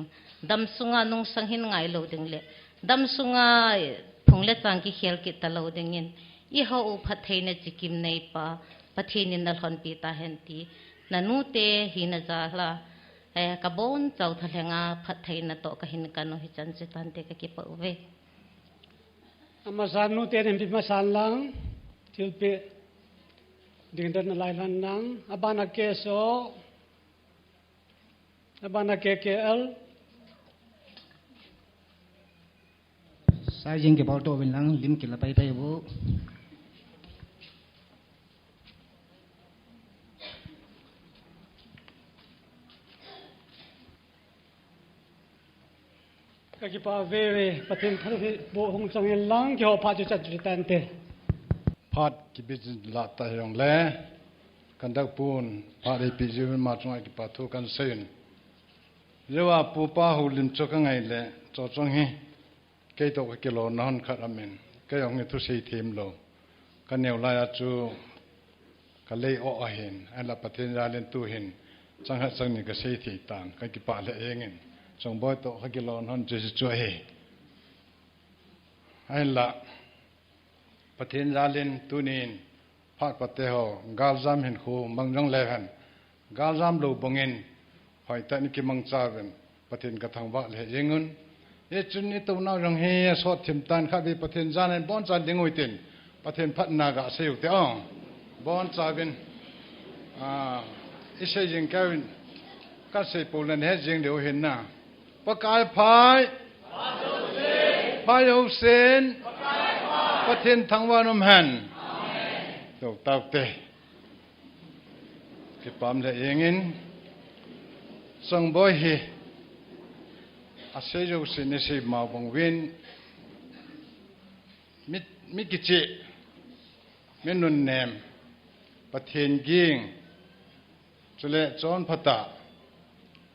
ดำสุงนุ่งสังหินไงโลดิ่งเละดำสุงพงเละจังกี่เขียวกิตตะโลดิ่งยินอีเขาอุพัทเทนจิกิมในป่าประเทศนินดาลฮอนปีตาเห็นทีนันูเตหินจาลากระบวนเจ้าทะเลงาพัดไทยนัตโตกหินกันโนหิจันจิตันเตกกิปอุเวอามาสานนูเตนพิมาสานลังทิลเปดิ่งดันไลลันนังอาบานาเกโซอาบานาเกเอลสายยิงกี่บอลโตเป็นหลังลิมกินละไปบุก็กี่ป่าเว่ประเทศทะเลโบหงสังเกตลังกี่หัวพาจุดจุดตันเตพัดกิบิจลาตายองเล่กันดักปูนพัดไอปีจิวมาจงไอกิปาทุกันเซนเรียกว่าปูป้าหูลิมจกังไงเล่จอจงฮีเกยตกกิโลนอนขัดอเมนเกยองเงทุเสียทีมโลกันเนวลายจูกันเลยอ้อเห็นอันละประเทศยาเลนตูเห็นจังหัดจังนี่ก็เสียทีตานกันกิปาเล่เองจงบ่อยตกกิโลนอนจะช่วยอันละประเทศยาเลนตูนินภาคประเทศกาลซามเห็นคูมังจังเลหันกาลซามโลบงเงินหอยแต่นี่กิมังซาเป็นประเทศกระทางว่าเลยยังเงินจุดนี้ตัวน่ารังเฮียสอดทิมตันข้าบีประเทศจานบอนจานดิ่งวิตินประเทศพัฒนากะเสียวเตอ๋อบอนจาเป็นอิเชจิงแกวินก็เสียปูนันเฮจิงเดียวเห็นนะปากายพายพายอุเซนประเทศทางวานุมหันตัวเต่าเตะ ki pam le yengin sang boy hi a se jo se ne se ma bong win mi ki chi min nun nem pathen ging chule chon phata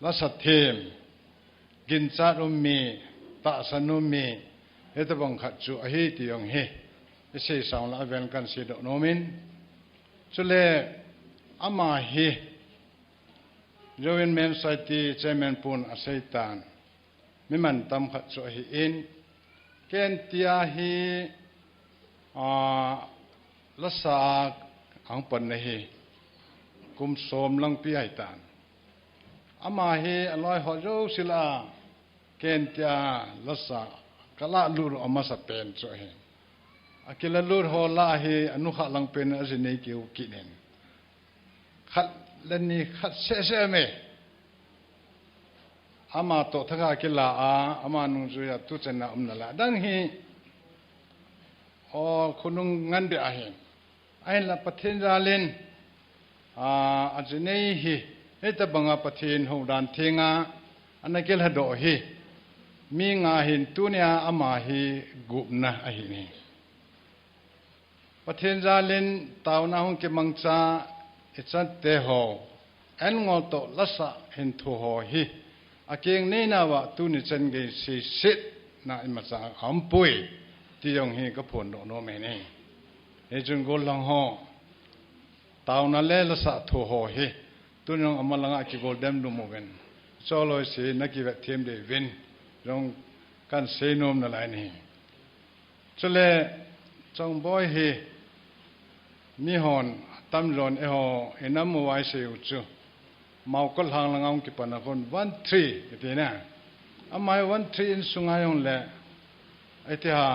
la sa them gin cha mi ta sanumi heta bong khat chu a hi ti yong he ese saung la ven kan se do nomin chule ama hi join men society chairman pun a seitan mi man tam khat chu hi in ken tia hi la sa ang pan ne hi kum som lang pi ai tan ama hi aloi ho jo sila ken tia la sa kala lur ama sa pen chu hi akila lur ho la hi anu kha lang pen a jinei ki u ki nen khat lani khat se me ama to thaka kila a ama nu ju ya tu chena umna la dang hi o khunung ngan de a hen ai la pathen jalin a jinei hi eta banga pathen ho dan thenga anakel hado hi mi nga hin tunia ama hi gupna a hi ni pathen jalin tauna hong ke mangcha ichan te ho en ngol to lasa hin thu ho hi akeng nei na wa tu ni chen ge si sit na ima cha ampui ti yong hi ka phon no me ni e jun gol lang ho tauna le lasa thu ho hi tu nong amalanga ki gol dem lu mo ven solo si na ki ve them de vin rong kan se nom na lai ni chule chong boy hi mi hon tam ron e ho enam mo wai se u chu mau kol hang langam ki pana kon 13 ite na amai 13 in sungayong le ite ha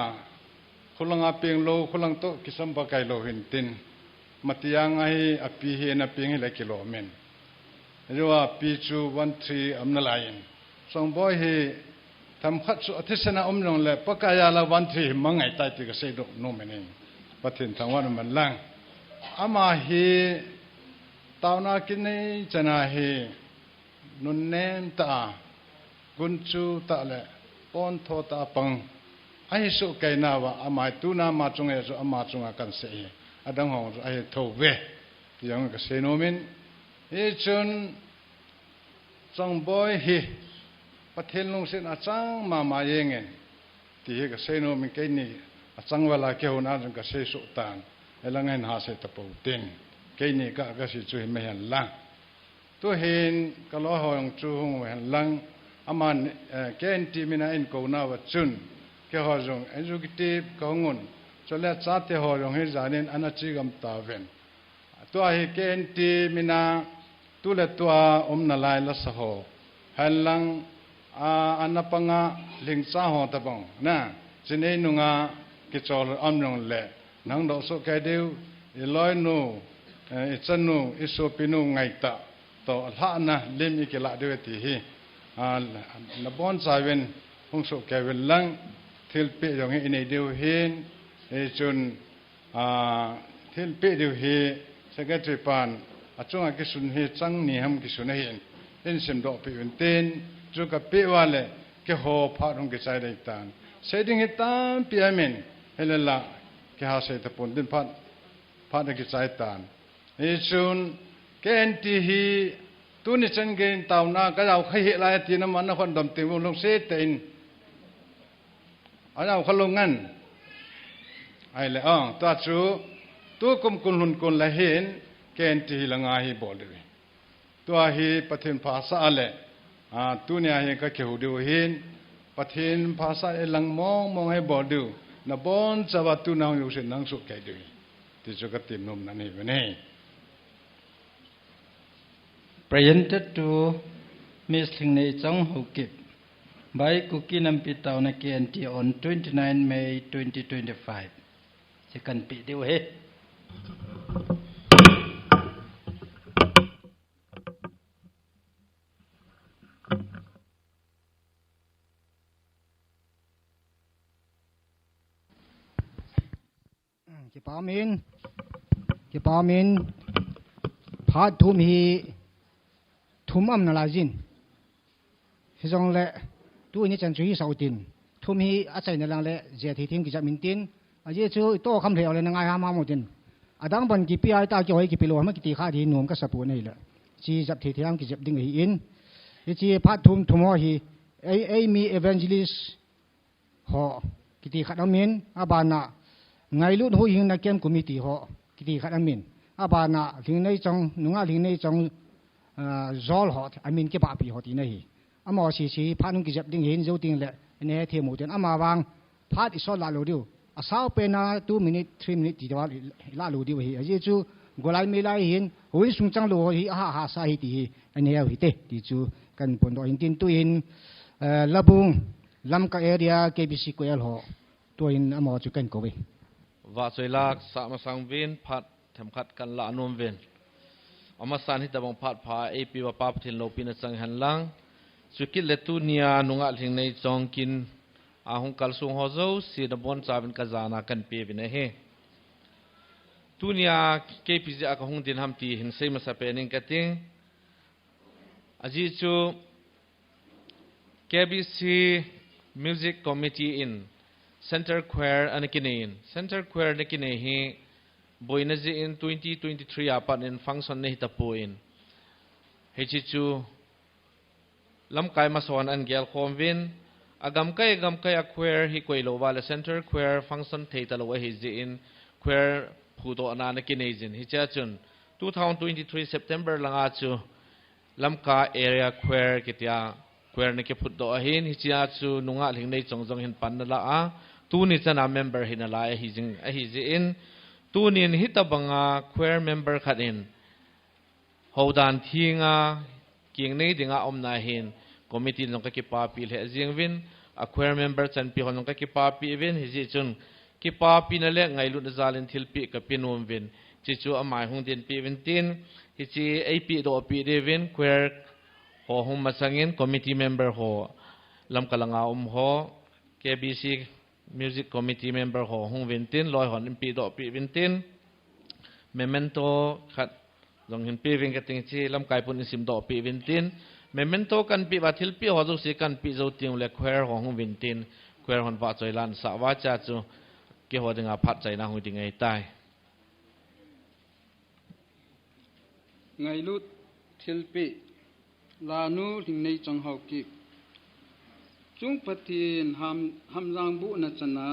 khulanga peng lo khulang to kisam ba kai lo hin tin matiang ai api he na peng le kilo men ruwa pi chu 13 amna lain song boy he tham khat su athisana omrong le pakaya la 13 mangai tai ti ka se do no men pathin thangwan man lang ama hi tauna kinai chana hi nun nem ta gunchu ta le pon tho ta pang ai su kai na wa ama tu na ma chung e so ama chung kan se adang hong so ai tho ve yang ka se no min e chun chong boy hi pathen long sin a chang ma yengen ti ka se no min kai ni a chang wala ke hona ka se su tan elangen ha se ta pau tin cái này cả sự chú hình mày lang tôi hình cái lo hong chú hong mày lang aman cái anh ti mina anh câu nào vật chun cái họ dùng anh dùng cái tip câu ngon cho nên sát thì họ dùng hết giá nên anh chỉ cầm ta ven tôi cái anh ti mina tôi là tôi nà lại là sao hành lang anh panga linh sa họ ta bông na cho nên nunga cái chỗ rong lệ nang độ số cái điều lối nu chanu isopinu ngai ta to la na lemi ke la de ti hi na bon sawen hong so ke vel lang thil pe yong hi nei deu hin e chun thil pe deu hi secretary pan achunga ki sun hi chang ni ham ki sun hin in sim do pe un ten chu ka pe wale ke ho pha rong ke chai dei tan setting hi tan pi amen helala ke ha se ta pon din pha da ki chai tan e chun ken ti hi tu ni chen gen tau na ka jau khai he lai ti na man na khon dom ti mo long se tein a jau khalong ngan ai le ta chu tu kum kun hun kun la hen ken ti la nga hi bol de tu a hi pathin phasa le tu ne hi ka ke hu de hin pathin phasa e lang mong ai bol du na bon chawa tu na yu se nang su kai de ti chu ka tim nom na ni ve nei. Presented to Ms. Lingnei Chong Hukip by Kuki Nampitao na KNT on 29 May 2025. Second video he. Ki pa min phát thum hi thum am na la jin hi jong le tu ni chan chui sau tin thum hi a chai na lang le je thi thim ki ja min tin a je chu to kham theu le na ngai ha ma mo tin adang ban ki pi ai ta ki hoi ki pilo ma ki ti kha di nom ka sapu nei la chi jap thi thiam ki jap ding hi in hi chi phát thum thum ho hi ai mi evangelist ho ki ti khat amin abana ngai lu hu hing na kem committee ho ki ti khat amin abana hing nei chong nunga hing nei chong zol ho amin ke pa pi ho ti nei amo si phanung ki jap ding hin zo ting le ne the mu ten ama wang phat isol la lo diu asau pe na 2 minute 3 minute ti wa la lo diu hi aje chu golai me lai hin hui sung chang lo hi ha sa hi ti ane ya hi te ti chu kan pon do hin tin tu in labung lam ka area KBC ko el ho to in amo chu kan ko we wa choi lak sa ma sang vin phat tham khat kan la nom ven ama san hi tabang phat pha ap wa pa phin lo pin chang han lang chukil le tu nia nunga thing nei chong kin a hong kal sung ho zo si da bon chavin ka zana kan pe vin he tu nia KPZ ka hong din ham ti hin sei ma sa pe ning ka ting aji chu KBC Music Committee in Center Choir anakinein Center Choir nakine hi boinaji in 2023 apan in function ne hitapuin hechi chu lamkai mason an gel khomvin agam kai a choir hi koilo wala Center Choir function theita lo hi ji in choir phudo ana nakinejin hi cha chun 2023 September langa chu lamka area choir kitia choir ne ke phut do hin hi cha chu nunga hling nei chongjong hin pan la a tu ni chana member hin la hi jing a hi ji in tu nin hitabanga choir member khat in hodan thinga king nei dinga omna hin committee long ka ki pa pi le jing win a choir member chan pi hon ka ki pa pi win hi ji chun ki pa pi na le ngai lu na zalin thil pi ka pinum win chi chu amai hung din pi win tin hi chi ap do pi de win choir ho hum masangin committee member ho lam kalanga ho KBC Music Committee member ho hung vintin loi hon pi do pi vintin memento khat jong hin pi ving ka ting chi lam kai pun sim do pi vintin memento kan pi wa thil pi ho zo si kan pi zo ting le khoer ho hung vintin khoer hon wa choi lan sa wa cha chu ke ho dinga phat chai na hu ding ai tai ngai lut thil pi lanu thing nei chang hau ki chung pathin ham jang bu na chana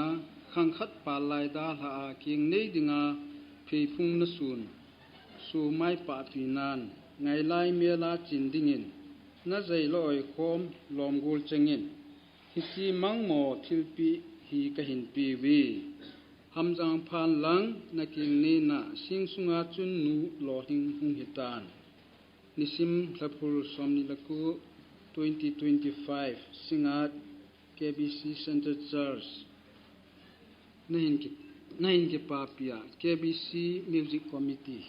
khang khat pa lai da la king nei dinga phi phung na sun su mai pa pinan ngai lai me la chin dingin na zai loi khom lom gul chengin hi chi mang mo thil pi hi ka hin pi wi ham jang phan lang na king nei na sing sunga chun nu lo hing hung hitan nisim thlapul somni laku 2025 singat KBC Center Church nahin ki papia KBC Music Committee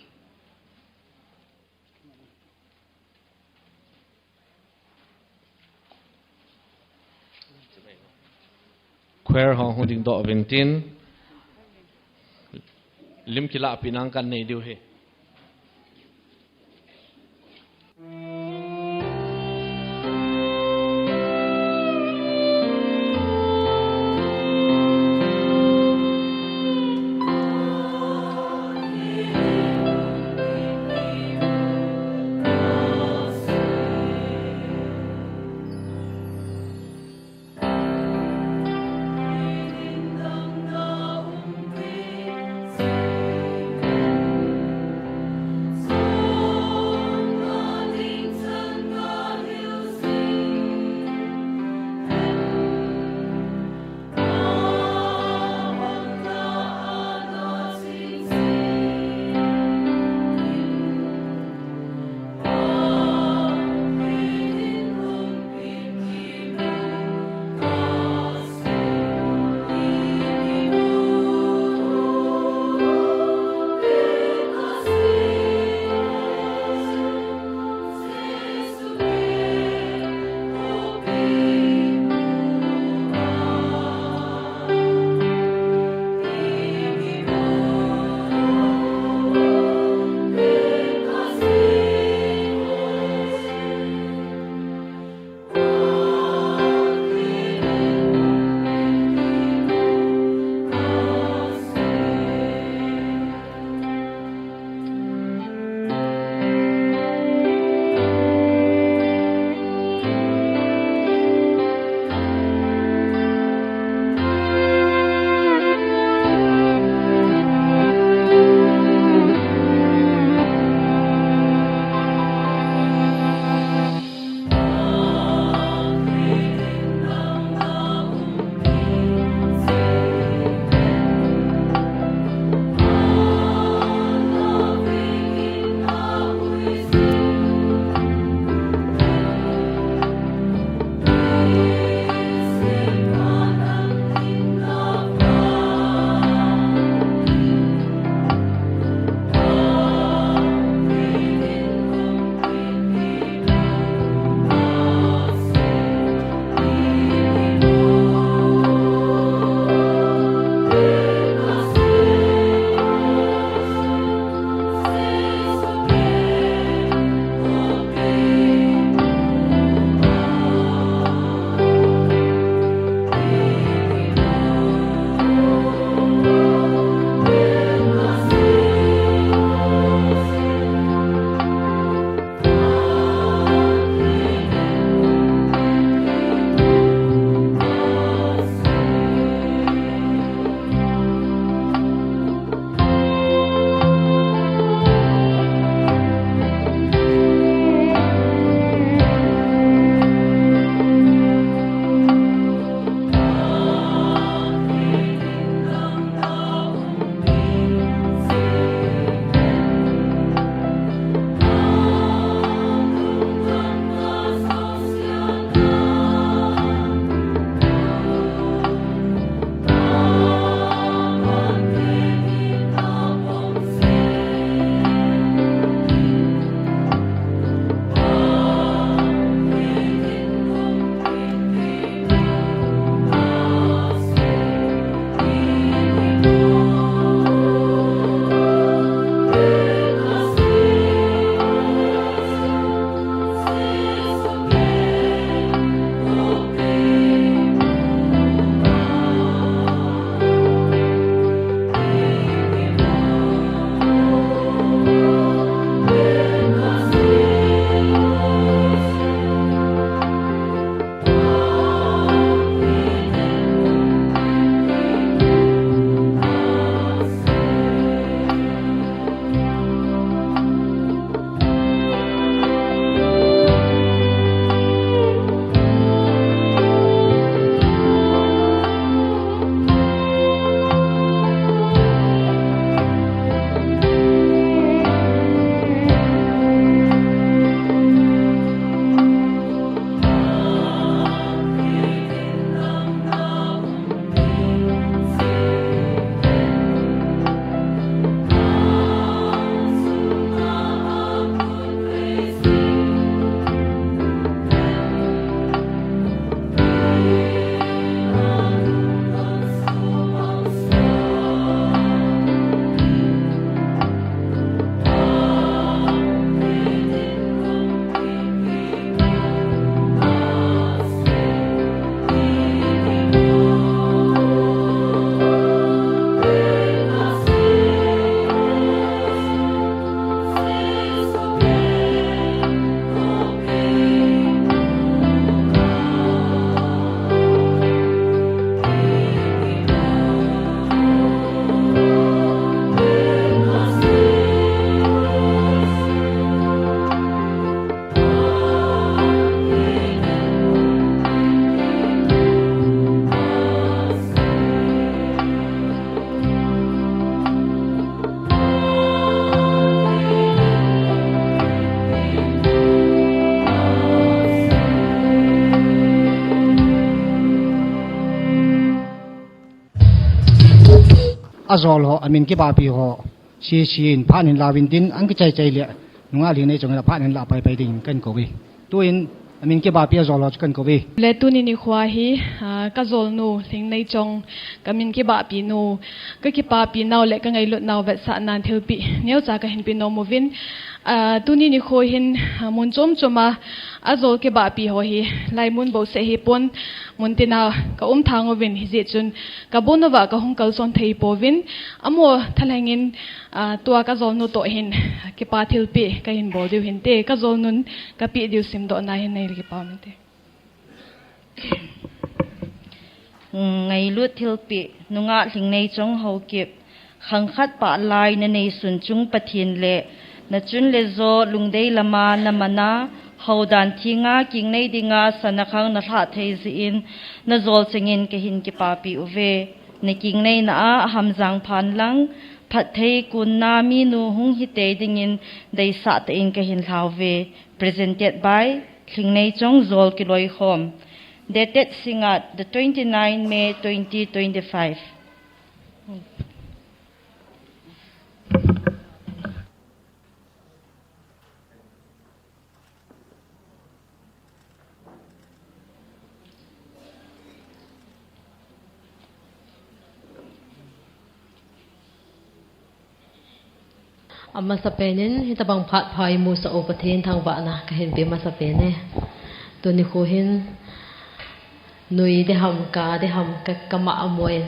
choir ho huding do vintin lim kila pinang kan nei diu he azol ho amin ki ba pi ho si sin phanin lawin tin ang ki chai le nunga li nei chong la phanin la pai pai ding kan ko bi tuin amin ki ba pi azol ho kan ko bi le tu ni khwa hi ka zol nu thing nei chong kamin ki ba pi nu ka ki pa pi naw le ka ngai lut naw vet sa nan thil pi neu cha ka hin pi no movin tu ni kho hin mun chom choma azol ke ba pi ho hi lai mun bo se hi pon mun tina ka thang ovin hi je chun ka bonova ka hong kal son thei povin amo thalangin tua ka zol nu to hin ke pa thil pi ka hin bo diu hin te ka zol nun ka pi diu sim do na hin nei ki pa min te ngai lu thil pi nunga hling nei chong ho kip khang khat pa lai na nei sun chung pathin le na chun le zo lungdei lama na mana haudan thinga king nei dinga sanakhang na tha thei zi in na zol chengin ke hin ki pa pi uve ne king nei na a hamjang phan lang phat thei kun na mi nu hung hi te dingin dei sa te in ke hin hlauve presented by hling nei chong zol ki loi khom dated singat the 29 May 2025. Amma sa penin hitabang phat phai mu sa opathin thang ba na ka hin pe ma sa pene to ni ko hin nui de ham ka kama amoin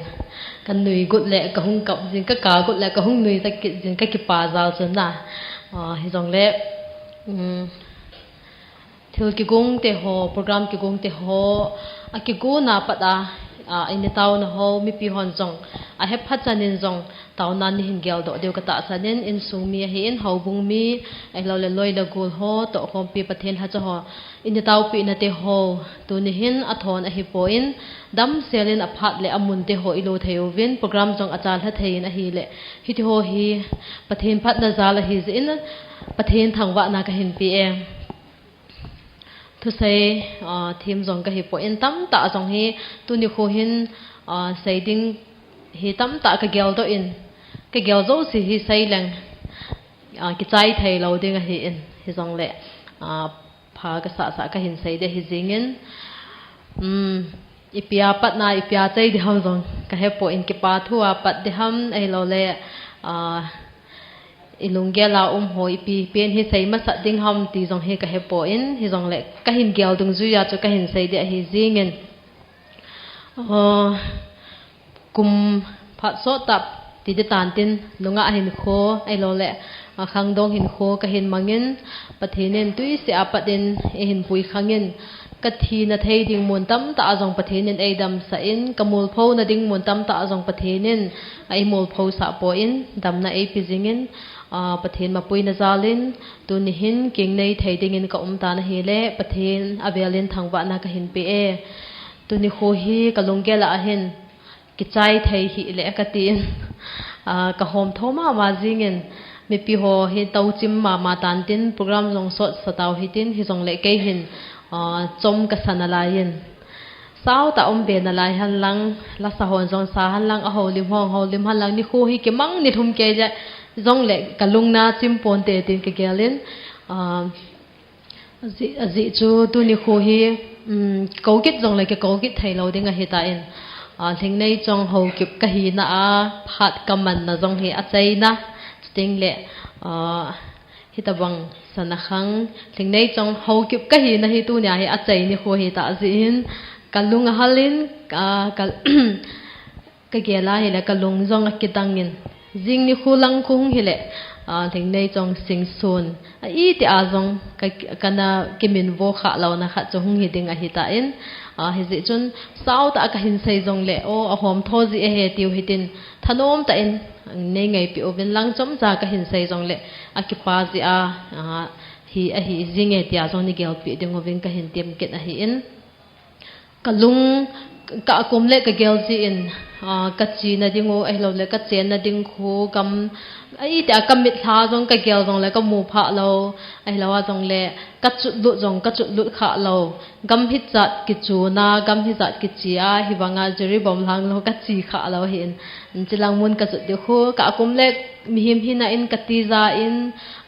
kan nui gut le ka hung kap jin ka gut le ka hung nui ta ki jin ka ki pa zal chen na hi jong le thil ki gung te ho program ki gung te ho a ki gu na pa da in taw na ho mi pi hon jong a he phat chanin jong taw nan hin gel do deu ka ta sanin in sung mi hi in ho bung mi ai lo le loi da gul ho to khom pi pathen ha cha ho in taw pi na te ho tu ni hin a thon a hi po in dam selin a phat le amun te ho ilo theu vin program jong achal ha thein a hi le hi ti ho hi pathen phat na zal hi in pathen thangwa na ka hin pi em thu sei thim jong ka hi po in tam ta jong hi tu ni kho hin sei ding hi tam ta ka gel do in cái gel zo si hi sei lang ki chai thei lo ding a hi in hi jong le pha ka sa ka hin sei de hi jingin ipia pat na ipia chei de ham jong ka he po in ki pa thua pat de ham ai lo le ilunggela hoi pi pen hi sei ma sa ding ham ti jong he ka he po in hi jong le ka hin gel dung zu ya chu ka hin sei de hi jingin kum phat so tap ti de tan tin lunga hin kho ai lo le khang dong hin kho ka hin mangin pathinen tui se apatin e hin pui khangin ka thi na thei ding mun tam ta jong pathinen ei dam sa in kamul pho na ding mun tam ta jong pathinen ai mul pho sa po in dam na ei pizingin pathen ma pui na zalin tu ni hin king nei thei ding in ka ta na hi le pathen avelin thangwa na ka hin pe e tu ni kho hi ka lunggela a hin ki chai thei hi le ka tin ka hom thoma ma jingin mi pi ho hi tau chim ma tan tin program jong sot sataw hi tin hi jong le ke hin chom ka sanalayin sao ta be na lai han lang la sa hon jong sa han lang a ho lim han lang ni khu hi ke mang ni thum ke ja jong le ka lung na chim pon te tin ke gelin ji chu tu ni khu hi ko kit jong le ke ko kit thai lo ding a hi ta in thing nei chong ho kip ka hi na a phat kaman na jong hi a chei na sting le hitabang sanakhang thing nei chong ho kip ka hi na hi tu nya hi a chei ni kho hi ta zin kalung halin ka gela hi la kalung jong kitangin jing ni khulang khung hi le thing nei chong sing sun i ti a jong kana kimin vo kha lo na kha chong hi ding a hi ta in hi ji chun sao ta ka hin sei jong le o a hom tho ji e he tiu hitin thanom ta in nei ngai pi oven lang chom cha ka hin sei jong le a ki pa ji a hi jing e tia jong ni gel pi ding oven ka hin tem ket a hi in kalung ka kum le ka gel ji in ka chi na dingu ai lo le ka chen na ding khu kam ai ta kam mit tha jong ka gel jong le ka mu pha lo ai lo wa jong le ka chu lu jong ka chu lu kha lo gam hit zat ki chu na gam hit zat ki chi a hi wanga jeri bom lang lo ka chi kha lo hin chilang mun ka chu de khu ka kum le mi him hi na in ka ti za in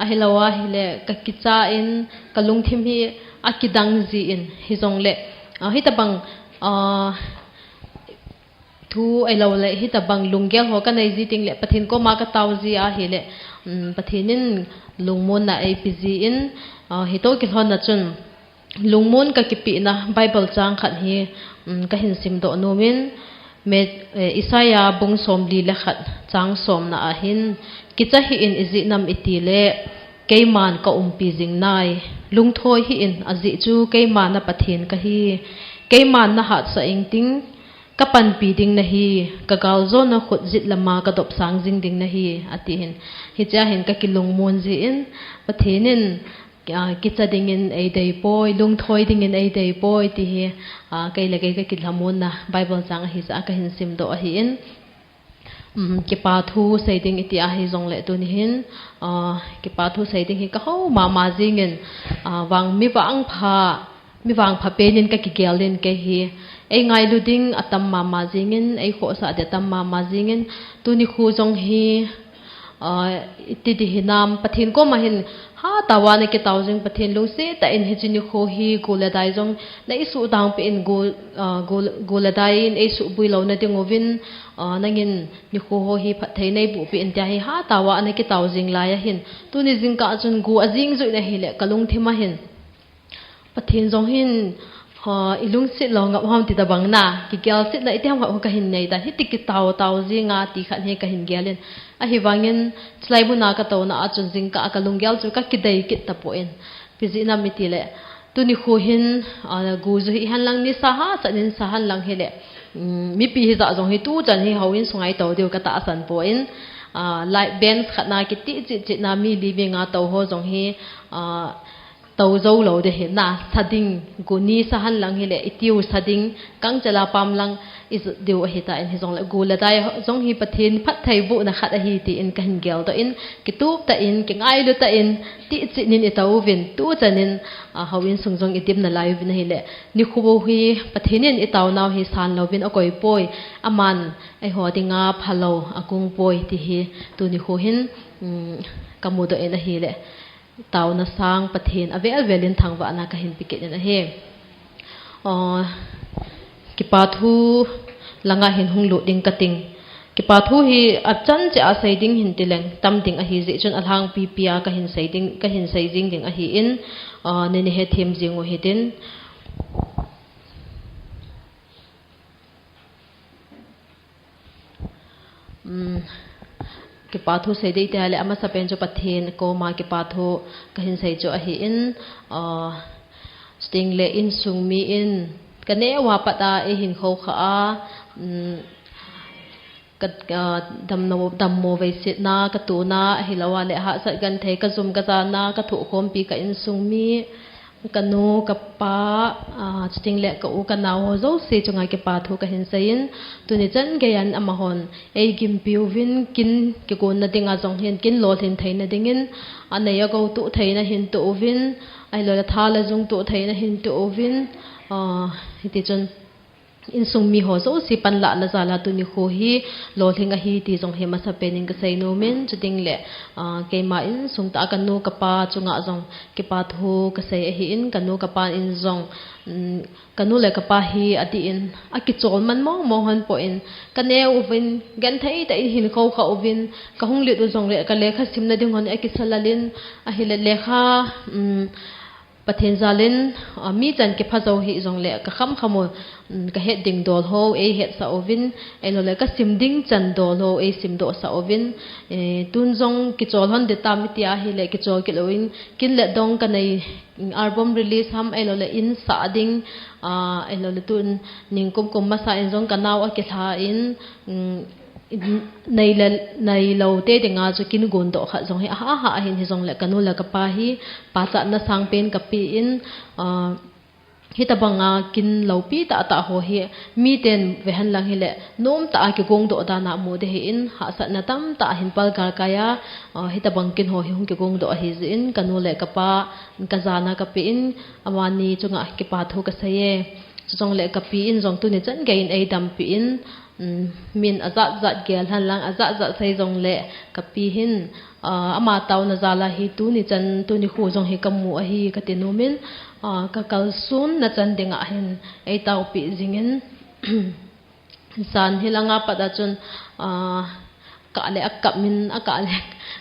a hi lo wa hi le ka ki cha in ka lung thim hi a ki dang ji in hi jong le hi ta bang thu ai lo le hi ta bang lunggel ho ka nei ji ting le pathin ko ma ka taw ji a hi le pathinin lungmon na apg in hi to ki thon na chun lungmon ka ki pi na bible chang khat hi ka hin sim do nomin me isaya bung som li le khat chang som na a hin ki cha hi in izi nam iti le keiman ka umpi jing nai lungthoi hi in azi chu keiman na pathin ka hi keiman na hat sa ing ting kapan pi ding na hi ka gal zo na khut zit lama ka dop sang jing ding na hi ati hin hi cha hin ka kilung mon ji in pathinin ki cha ding in ei dei poi lung thoi ding in ei dei poi ti hi kai la kai ka kilhamun na bible chang hi sa ka hin sim do a hi in ki pa thu sei ding iti a hi zong le tu ni hin ki pa thu sei ding hi ka ho ma jing in wang mi wang pha penin ka ki gelin ke hi ei ngai lu ding atam ma jingin ei kho sa de tam ma jingin tuni khu jong hi ti di hinam pathin ko ma hin ha tawa ne ke taujing pathin lu se ta in hijini kho hi gula dai jong na isu dang pe in gula dai in ei su bui lo na ding ovin nangin ni kho ho hi phathei nei bu pe in ta hi ha tawa ne ke taujing la ya hin tuni jing ka chun gu ajing zui na hi le kalung thima hin pathin jong hin ilung sit lo ngap ham ti da bang na ki gel sit na ite ham ho ka hin nei da hi tik taw ji nga ti khan he ka hin gelin a hi wangin slai bu na ka to na a chun jing ka lung gel chu ka ki dei ki ta po in pizi na mi ti le tu ni khu hin gu zu hi han lang ni sa ha sa nin sa han lang he le mi pi hi za jong hi tu chan hi hawin sungai to deu ka ta san po in like ben khat na ki ti chi na mi li be nga to ho jong hi tàu dâu lâu để hiện na sading guni sahan lang hele itiu sading kang chala pam lang is deu hita in hizong la gula dai jong hi pathin phat thai bu na khat hi ti in kan gel to in kitup ta in ki ngai lu ta in ti chi nin itau vin tu chanin hawin sungjong itim na live na hele ni khubo hi pathinin itau naw hi san lo vin akoi poi aman ai ho tinga phalo akung poi ti hi tu ni khu hin kamu do en hi le tàu na sang pathin avel velin thangwa na ka hin piket na he ki pathu langa hin hung lu ding kating ki pathu hi achan che a sai ding hin tileng tam ding a hi ji chun alhang pi pia ka hin sai jing ding a hi in ne ne he them jing o hitin ki pathu sei dei te ale ama sapen jo pathin ko ma ki pathu kahin sei jo a hi in sting le in sung mi in kane wa pata e hin kho kha a kat dam mo ve sit na ka tu na hilawa le ha sa gan thei ka zum ka za na ka thu khom pi ka in sung mi kanu kapa sting le ka u ka naw ho zo se chunga ke pa thu ka hin sein tuni chan ge yan amahon ei gim piuvin kin ke ko na dinga jong hen kin lo thin theina dingin anaya go tu theina hin tu ovin ai lo la thala jung tu theina hin tu ovin hiti chun in sung mi ho zo si pan la na zala tu ni kho hi lo thinga hi ti jong he ma sa pening ka sei no men chuting le ke ma in sung ta kan no ka pa chunga jong ke pa thu ka sei hi in kan no ka pa in jong kanu le ka pa hi ati in a ki chol man mo han po in kane uvin gan thai ta in hin kho kha uvin ka hung le du jong le ka le kha sim na ding hon a ki salalin a hi le kha pathen zalin mi chan ke phazo hi jong le ka kham khamo ka het ding dol ho e het sa ovin e lo le ka sim ding chan dol ho e sim do sa ovin tun jong ki chol hon de tam ti a hi le ki chol ki loin kin le dong ka nei album release ham e lo le in sa ding e lo le tun ning kum ma sa in jong ka naw a ki tha in nei lo te dinga chu kin gun do kha jong hi hin hi jong le kanu la ka pa hi pa cha na sang pen ka pi in hitabanga kin lopi ta ta ho hi mi ten vehan lang hile nom ta ki gong do da na mo de hi in ha sa na tam ta hin pal gar kaya hitabang kin ho hi hung ki gong do hi in kanu le kapa kazana kapi in amani chunga ki pa tho ka saye chong le kapi in jong tu ni chan ge in ei dam pi in min azat zat gel han lang azat zat sai jong le kapi hin ama taw na zala hi tu ni chan tu ni khu jong hi kamu a hi ka tinumin ka kalsun na chan dinga hin ei taw pi jingin san hilanga pada chun ka le akap min akale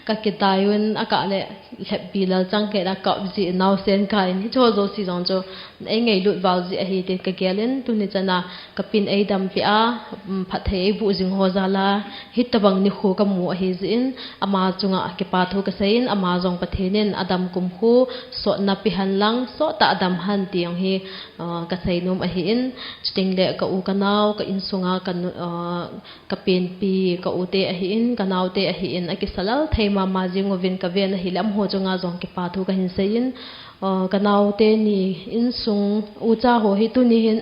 ka kitayun akale bilal changke da ka ji naw sen kai ni cho zo si jong cho ei ngei lut wal ji hi te ka gelen tu ni chana ka pin ei dam pi a phathei bu jing ho zala hitabang ni khu ka mu hi jin ama chunga ke pa tho ka sein ama jong pathenin adam kum khu so na pi han lang so ta adam han tiang hi ka sei nom a hi in chiting le ka u ka naw ka in sunga ka pen pi ka u te a hi in ka naw te a hi in akisalal theima ma jingovin ka ven hi lam ho chunga jong ke pa thu ka hin sein ka naw te ni in sung u cha ho hi tu ni hin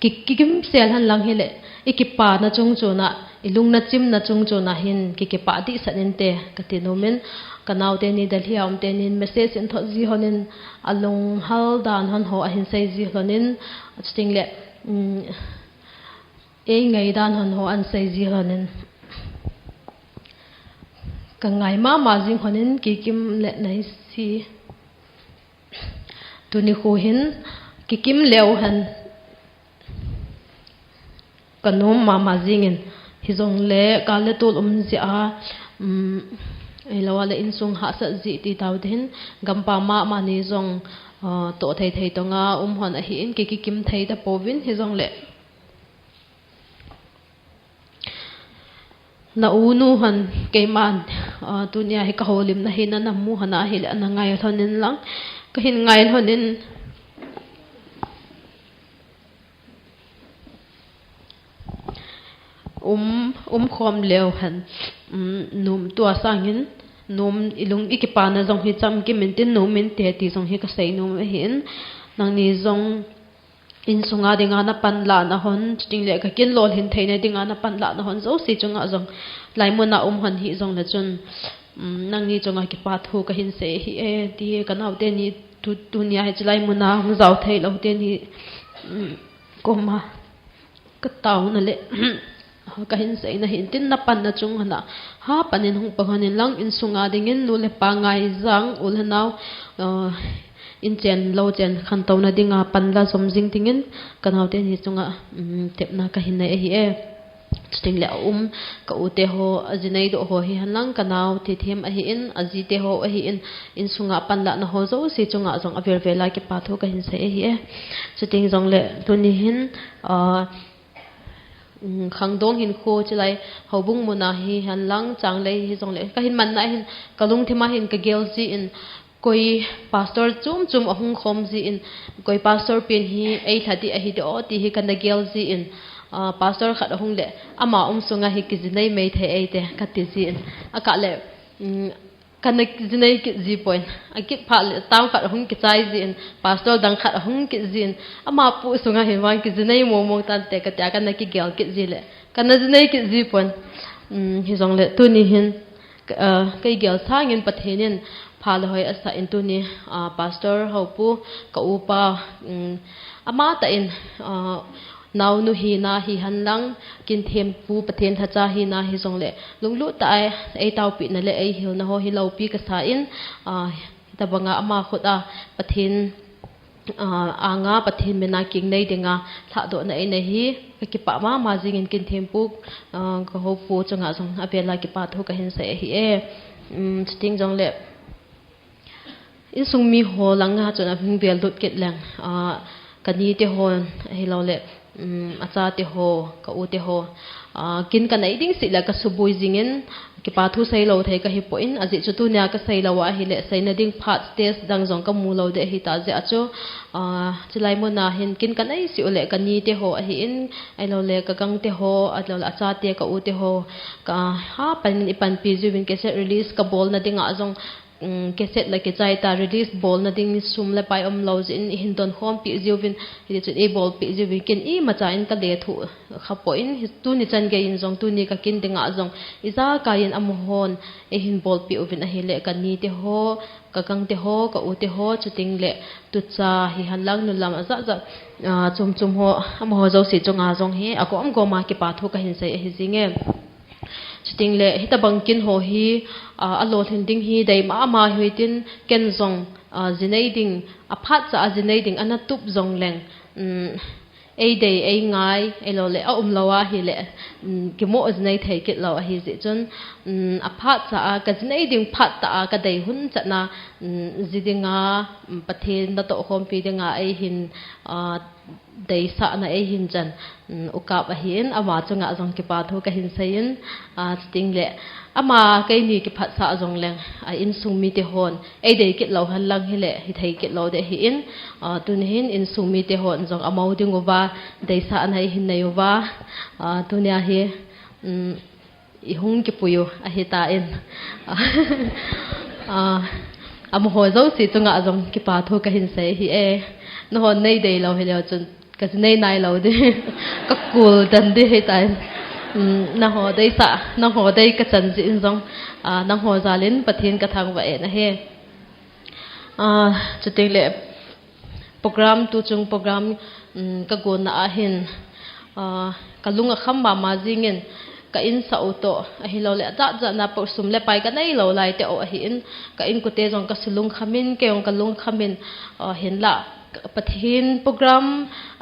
kikim sel han lang hele ikipa na chung chuna ilung na chim na chung chuna hin kikipa di sanin te ka tinomen ka naw te ni dal hiam te nin message in tho ji honin alung hal dan han ho a hin sei ji honin chiting le ei ngai dan han ho an sei ji honin ka ngai ma jing honin kikim le nai si tuni khu hin kikim leo han kanom ma jingin hizong le ka le tol ji a ei lawala in sung ha sa ji ti taw din gampa ma ni zong to thei tonga hon a hi in kikim thei da povin hizong le na unu han keiman tunia hi ka holim na hina na mu hana hi na ngai thonin lang ka hin ngai honin khom leo han num tua sangin num ilung ikipana jong hi cham ki min tin num min te ti jong hi ka sei num hin nang ni jong in sunga dinga na panla na hon chiting le ka kin lol hin theine dinga na panla na hon zo si chunga jong lai mo na hon hi jong la chun nang ni chunga ki pa thu ka hin se hi e ti ka naw te ni tu nia he chlai mo na hong zau thei lo te ni ko ma ka taw na le ka hin se na hin tin na pan na chung hana ha panin hong pahanin lang in sunga dingin nu le pa ngai jang ul hanaw in chen lo chen khan to na dinga panla somjing tingin kanaw te ni chunga tepna ka hin nei hi e sting le ka ute ho ajinai do ho hi hanlang kanaw ti them a hi in aji te ho a hi in sunga panla na ho zo si chunga jong aver vela ki pa tho ka hin se hi e sting jong le tu ni hin khangdong hin kho chilai hobung muna hi hanlang changlei hi jong le ka hin man na hin kalung thima hin ka gel ji in koi pastor chum ahung khom ji in koi pastor pin hi ei thati a hi de o ti hi kan gel ji in pastor khat ahung le ama sunga hi kijinai mei the ei te kati ji in aka le kan kijinai ki ji point akit pha le taw khat ahung ki chai ji in pastor dang khat ahung ki ji in ama pu sunga hi wang kijinai mo tan te ka ta kan ki gel ki ji le kan jinai ki ji point hi jong le tu ni hin kai gel sangin pathenin phal hoi asa into ni pastor hopu ka upa ama ta in naw nu hi na hi hanlang kin them pu pathen thacha hi na hi jongle lunglu ta ai taw pi na le ai hil na ho hi lo pi ka sa in ta banga ama khoda pathen anga pathen mena king nei denga tha do na ai hi ki pa ma jing in kin them pu ka ho pu changa jong apela ki pa tho ka hin se hi e sting jongle in sung mi ho langa chona phing bel dot ket lang kani te hon helo le acha te ho ka u te ho kin ka nei ding si la ka subui jingin ki pa thu sei lo thei ka hi po in aji chu tu nya ka sei lo wa hi le sei na ding phat test dang jong ka mu lo de hi ta je acho chilai mo na hin kin ka nei si ole kani te ho hi in ai lo le ka gang te ho atlo acha te ka u te ho ka ha pan pi ju win ke se release ka bol na dinga jong cassette la ke chai ta release ball na ding sum le pai lo in hin don khom pi ziovin hi chu e ball pi ziovin ken i ma cha in ka le thu kha po in tu ni chan ge in zong tu ni ka kin dinga zong iza ka in am hon e hin ball pi ovin a hi le ka ni te ho ka kang te ho ka u te ho chuting le tu cha hi han lang nu lam za za chum chum ho am ho zo si chunga zong hi ako am go ma ki pa thu ka hin sai hi zinge chuting le hita bangkin ho hi alo thending hi dai ma huitin ken zong zinei ding a phat cha zinei ding ana tup zong leng ei dei ei ngai elo le a lawa hi le ki mo zinei thei kit law hi zi chun a phat cha ka zinei ding phat ta ka dei hun chana zidinga pathen na to khom pi dinga ei hin dei sa na ei hin chan ukap a hin ama chunga zong ki pa thu ka hin sayin sting le ama kai ni ki phat sa zong leng a in sumi te hon ei dei kit lo han lang hi le hi thei kit lo de hi in tun hin in sumi te hon zong amau ding wa dei sa an hin nei wa tunia hi i hung ki puyo a hi ta in am ho zo si chunga zong ki pa thu ka hin sai hi e no hon nei dei lo hi le chun ka nei nai lo de ka kul dan de hi ta na ho dei sa na ho dei ka chan ji in zong na ho zalin pathin ka thang wa e na he chuting le program tu chung program ka go na a hin kalunga khamba ma jingin ka in sa auto a hi lo le za na por sum le pai ka nei lo lai te o a hi in ka in ku te jong ka sulung khamin ke ong ka lung khamin hin la pathin program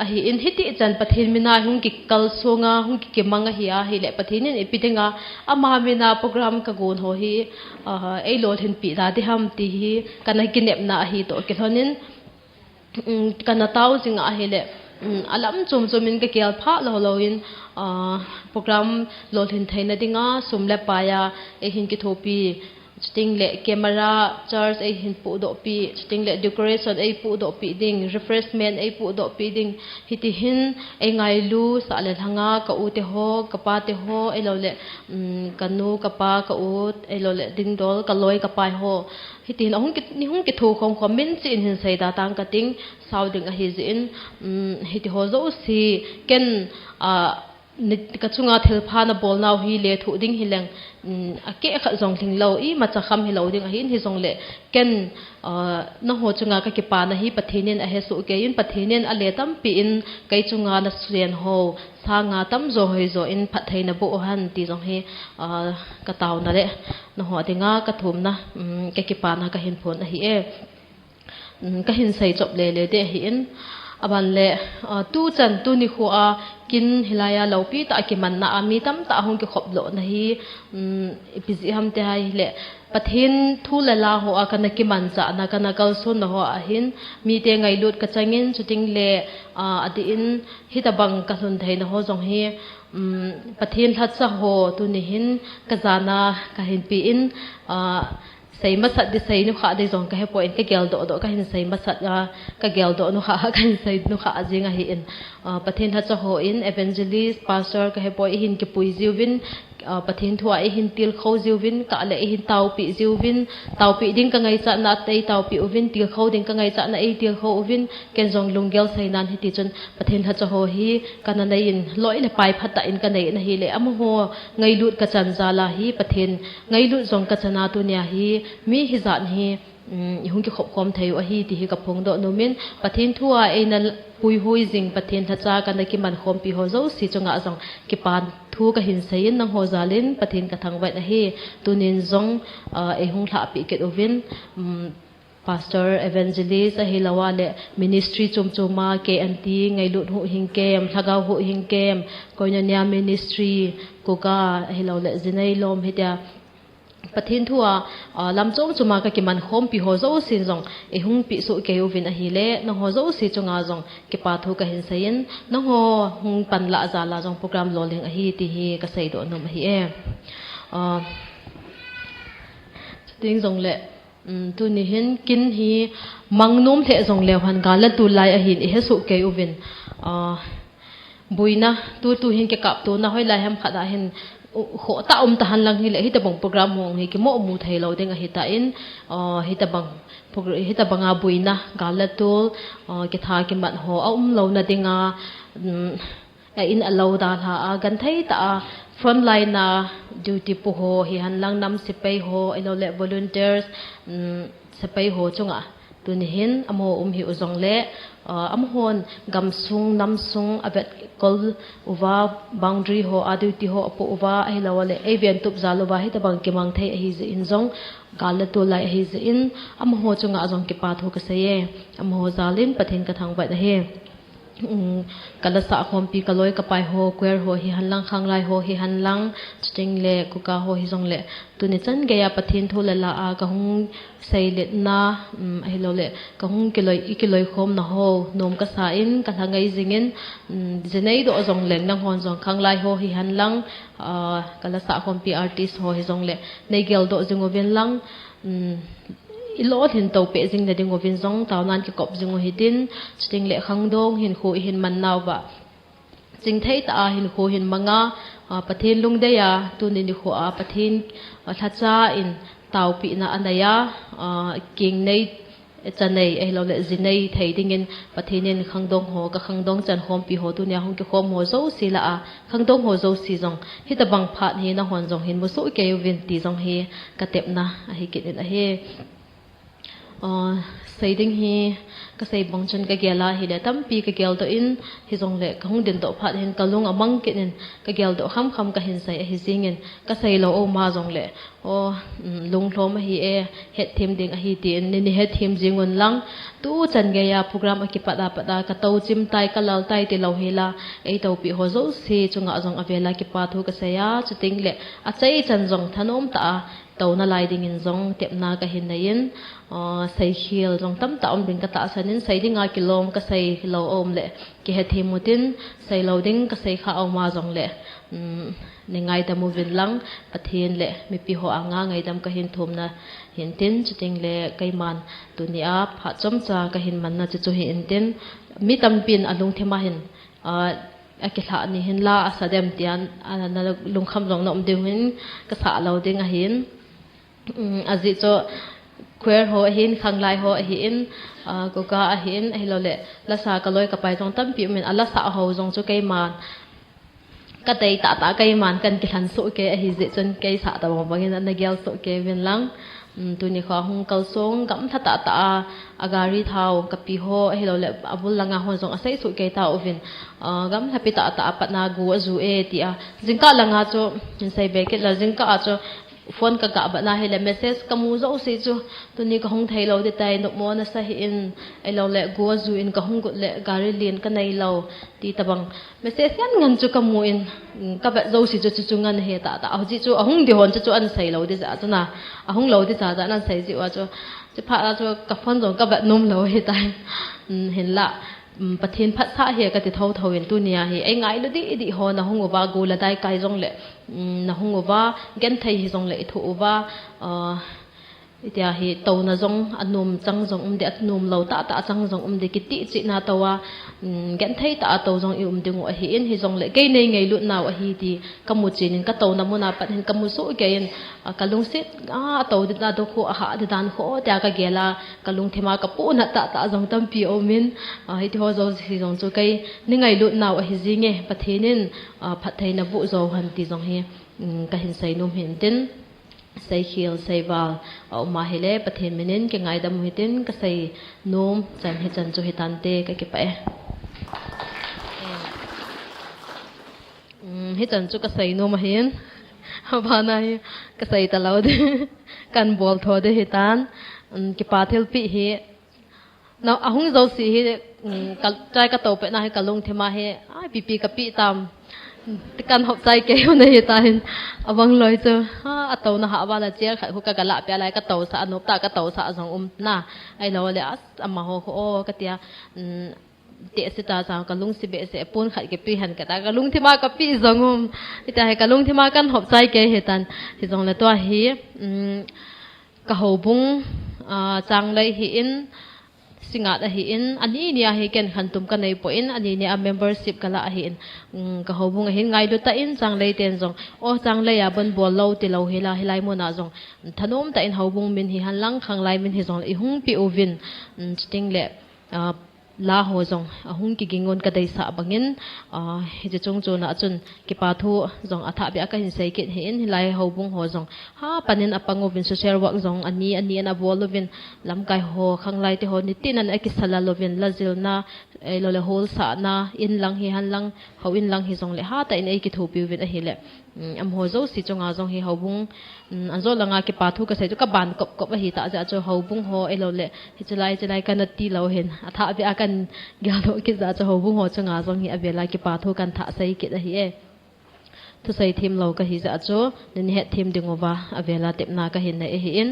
a hi in hiti chan pathin mina hung ki kal songa hung ki manga hi a hi le pathin in epitinga ama mina program ka gon ho hi ei lo thin pi da ti ham ti hi kana kinep na hi to ke thonin kana tau jinga a hi le alam chum chumin ka kel pha lo in program lo thin thaina dinga sumle paya e hin ki thopi sting le camera charge ai hin pu do pi sting le decoration ai pu do pi ding refreshment ai pu do pi ding hiti hin ai ngai lu sa le thanga ka u te ho ka pa te ho ai lo le kanu ka pa ka u ai lo le ding dol ka loi ka pai ho hiti na hung ki thu khom khom min chin hin sai da tang ka ting sounding a hi zin hiti ho zo si ken ka chunga thil pha na bol naw hi le thu ding hileng ake kha zong thing lo i ma cha kham hi lo ding a hin hi zong le ken na ho chunga ka ki pa na hi pathinin a he su ke in pathinin a le tam pi in kai chunga na suen ho sa nga tam zo hoi zo in phathai na bo han ti zong he ka taw na le na ho dinga ka thum na ke ki pa na ka hin phon a hi e ka hin sai chop le de hi in aban le tu chan tu ni khu a kin hilaya lopi ta ki man na ami tam ta hong ki khop lo na hi ipisi ham te hai le pathin thu la la ho a kana ki man cha na kana kal son na ho a hin mi te ngai lut ka changin chuting le adi in hitabang ka sun thai na ho jong hi pathin that cha ho tu ni hin ka jana ka hin pi in sei masat di sei nu kha de jong ka he point ka gel do ka hin sei masat ka gel do nu kha ka hin sei nu kha jinga hi in pathin ha cha ho in evangelist pastor ka he poi hin ki pui ziwin pathin thua e hin til kho ziwin ka le hin tau pi ziwin tau pi ding ka ngai cha na tei tau pi uvin til kho ding ka ngai cha na e til kho uvin ken jong lunggel sei nan hi ti chun pathin ha cha ho hi kana nei in loi le pai phata in ka nei na hi le am ho ngai lut ka chan zala hi pathin ngai lut jong ka chana tu nya hi mi hi zan hi hung ki khop kom thei a hi ti hi ka phong do no min pathin thua e na pui hui jing pathin tha cha ka na ki man khom pi ho zo si chunga jong ki pan thu ka hin sein nang ho zalin pathin ka thang vai na hi tunin zong e hung thla pi ke ovin pastor evangelist a hilawa le ministry chumchuma ke anti ngai lut hu hing kem thagau hu hing kem koinonia ministry koka hilaw le zinai lom hitia pathin thua lamchong chuma ka kiman khom pi ho zo sin jong e hung pi su ke ovin a hi le na ho zo si chunga jong ke pa thu ka hin sayin na ho hung pan la za la jong program lo leng a hi ti hi ka sai do no ma hi e ting jong le tu ni hin kin hi mangnum the jong le han ga la tu lai a hin e he su ke ovin buina tu hin ke kap tu na hoi lai ham khada hin khổ ta tahan lang hi le hi ta bang program hong hi ki mo mu thei lo ding a hi ta in hi ta banga buina galatul ki tha ki mat ho lo na dinga in alo da ha gan thei ta front line na duty pu ho hi han lang nam sipai ho ilo le volunteers sipai ho chunga tun hin amo hi uzong le amhon gamsung namsung avet kol uwa boundary ho aduti ho apo uwa ai lawale event tup zalowa hi tabang kimang thei hi ze injong galato lai hi ze in amho chunga azong ki pa tho ka saye amho zalin pathin ka thang ba he kalasa khompi kaloi kapai ho queer ho hi hanlang khanglai ho hi hanlang chting le kuka ho hi jong le tuni chan geya pathin thula la a ka hung sailet na ai lo le ka hung kiloi khom na ho nom ka sa in ka thangai jingin jenei do jong leng nang hon jong khanglai ho hi hanlang kalasa khompi artist ho hi jong le nei gel do jingo ven lang ilo hin to pe jing na ding ovin zong taw nan ki kop jing hi tin chting le khang dong hin khu hin man naw ba jing thei ta hin khu hin manga pathin lung de ya tu ni khu a pathin thacha in taw pi na anaya king nei chanei ai lo le zinei thei dingin pathinin khangdong ho ka khangdong chan hom pi ho tu nya hong ki khom ho zo si la a khangdong ho zo si jong hi ta bang phat hi na hon jong hin mu so ke vin ti jong hi ka tep na a hi ki a he saying hi ka say bangchon ka gela hi le tampi ka gel do in hi jong le ka hung din do phat hin kalung amang kinin ka gel do kham ka hin sai hi zingin ka say lo o ma jong le lung thlom hi e het thim ding a hi ti ni het thim jingun lang tu chan ge ya program a ki pada ka to chim tai ka lal tai ti lo hela ei to pi ho zo si chunga jong avela ki pa thu ka saya chuting le a chei chan jong thanom ta tàu na lai ding in zong tep na ka hin nain sai khil zong tam ta ding ka ta sanin sai dinga kilom ka sai lo om le ki he thimutin sai lo ding ka sai kha au ma zong le ni ngai ta mu vin lang pathin le mi pi ho anga ngai dam ka hin thum na hin tin chuting le kai man tu ni a pha chom cha ka hin man na chu hi in tin mi tam pin alung thema hin akitha ni hin la asadem tian ana lung kham jong nom de hin ka sa lo ding a hin azi cho queer ho hin khanglai ho hin kuka a hin ai lo le la sa ka loi ka pai jong tam pi min ala sa ho jong chu kai man ka tei ta kai man kan ki than su ke a hi je chon kai sa ta bangin na gel su ke vin lang tu ni kha hung kal song gam tha ta agari thau ka pi ho ai lo le abul langa hon jong asai su ke ta ovin gam happy ta pat na gu azu e ti a jingka langa cho sai be ke la jingka a cho phone ka ba na hele message kamu zo si chu tu ni ka hong thai lo de tai no mo na sa hi in ai lo le go zu in ka hong gut le gari lin ka nei lo ti tabang message yan ngan chu kamu in ka ba zo si chu ngan he ta ji chu ahung di hon chu an sai lo de za chu na ahung lo de za nan sai ji wa chu pha chu ka phone zo ka ba nom lo he tai hin la pathin phat sa he ka ti thau in tu nia hi ai ngai lo di ho na hong wa go la dai kai jong le na hong wa gen thai hi jong le thu wa itia hi to na jong anum chang jong de atnum lo ta chang jong de ki ti chi na to wa gen thai ta to jong i de ngo hi in hi jong le ke nei ngai lu naw a hi ti kamu chin ka to na mu na pat hin kamu so ke in kalung sit to de na do kho ha de dan kho ta ka gela kalung thema ka pu na ta jong tam pi o min hi ti ho zo hi jong chu kai ni ngai lu naw a hi jinge pathinin phat thai na bu zo han ti jong hi ka hin sai num hin tin sai khil sai wal ma hele pathin minin ke ngai dam hitin ka sai nom chan he chan chu hitan te ka ki pa he chan chu ka sai nom hin bana hi ka sai ta lo de kan bol tho de hitan ki pa thil pi hi na ahung zo si hi ka trai ka to pe na hi kalung thema he ai pi ka pi tam kan hop chai ke ne hi ta hin awang loi chu ato na ha wala che khai hu ka gala pe lai ka to sa anop ta ka to sa jong na ai lo le as ama ho ho ka tia te se ta sa ka lung si be se pun khai ke pi han ka ta ka lung thima ka pi jong ita he ka lung thima kan hop chai ke he tan hi jong le to hi ka ho bung chang lai hi in singat a hi in ani nia hi ken khantum ka nei po in ani nia membership kala a hi in ka hobung a hin ngai lu ta in changlei ten jong o changlei a bon bol lo ti lo hila hilai mo na jong thanom ta in hobung min hi han lang khang lai min hi jong i hung pi ovin sting le la ho jong ahung ki gingon ka dei sa bangin hi je chung chu na chun ki pa thu jong atha be ka hin sei kit hi in hilai hobung ho jong ha panin apangovin social work jong ani na bolovin lam kai ho khanglai te ho ni tinan a ki sala lovin lazil na lo le hol sa na in lang hi han lang ho in lang hi jong le ha ta in ei ki thu pi vin a hi le am ho zo si chunga jong hi hobung an zo langa ki pa thu ka sei ka ban kop kop a hi ta ja cho hobung ho e lo le hi chalai kan ti lo hin atha be akan gyalo ki za cho hobung ho chunga jong hi avela ki pa thu kan tha sei ki a hi e thu sei thim lo ka hi za cho nin he thim dingova avela tepna ka hin na e hi in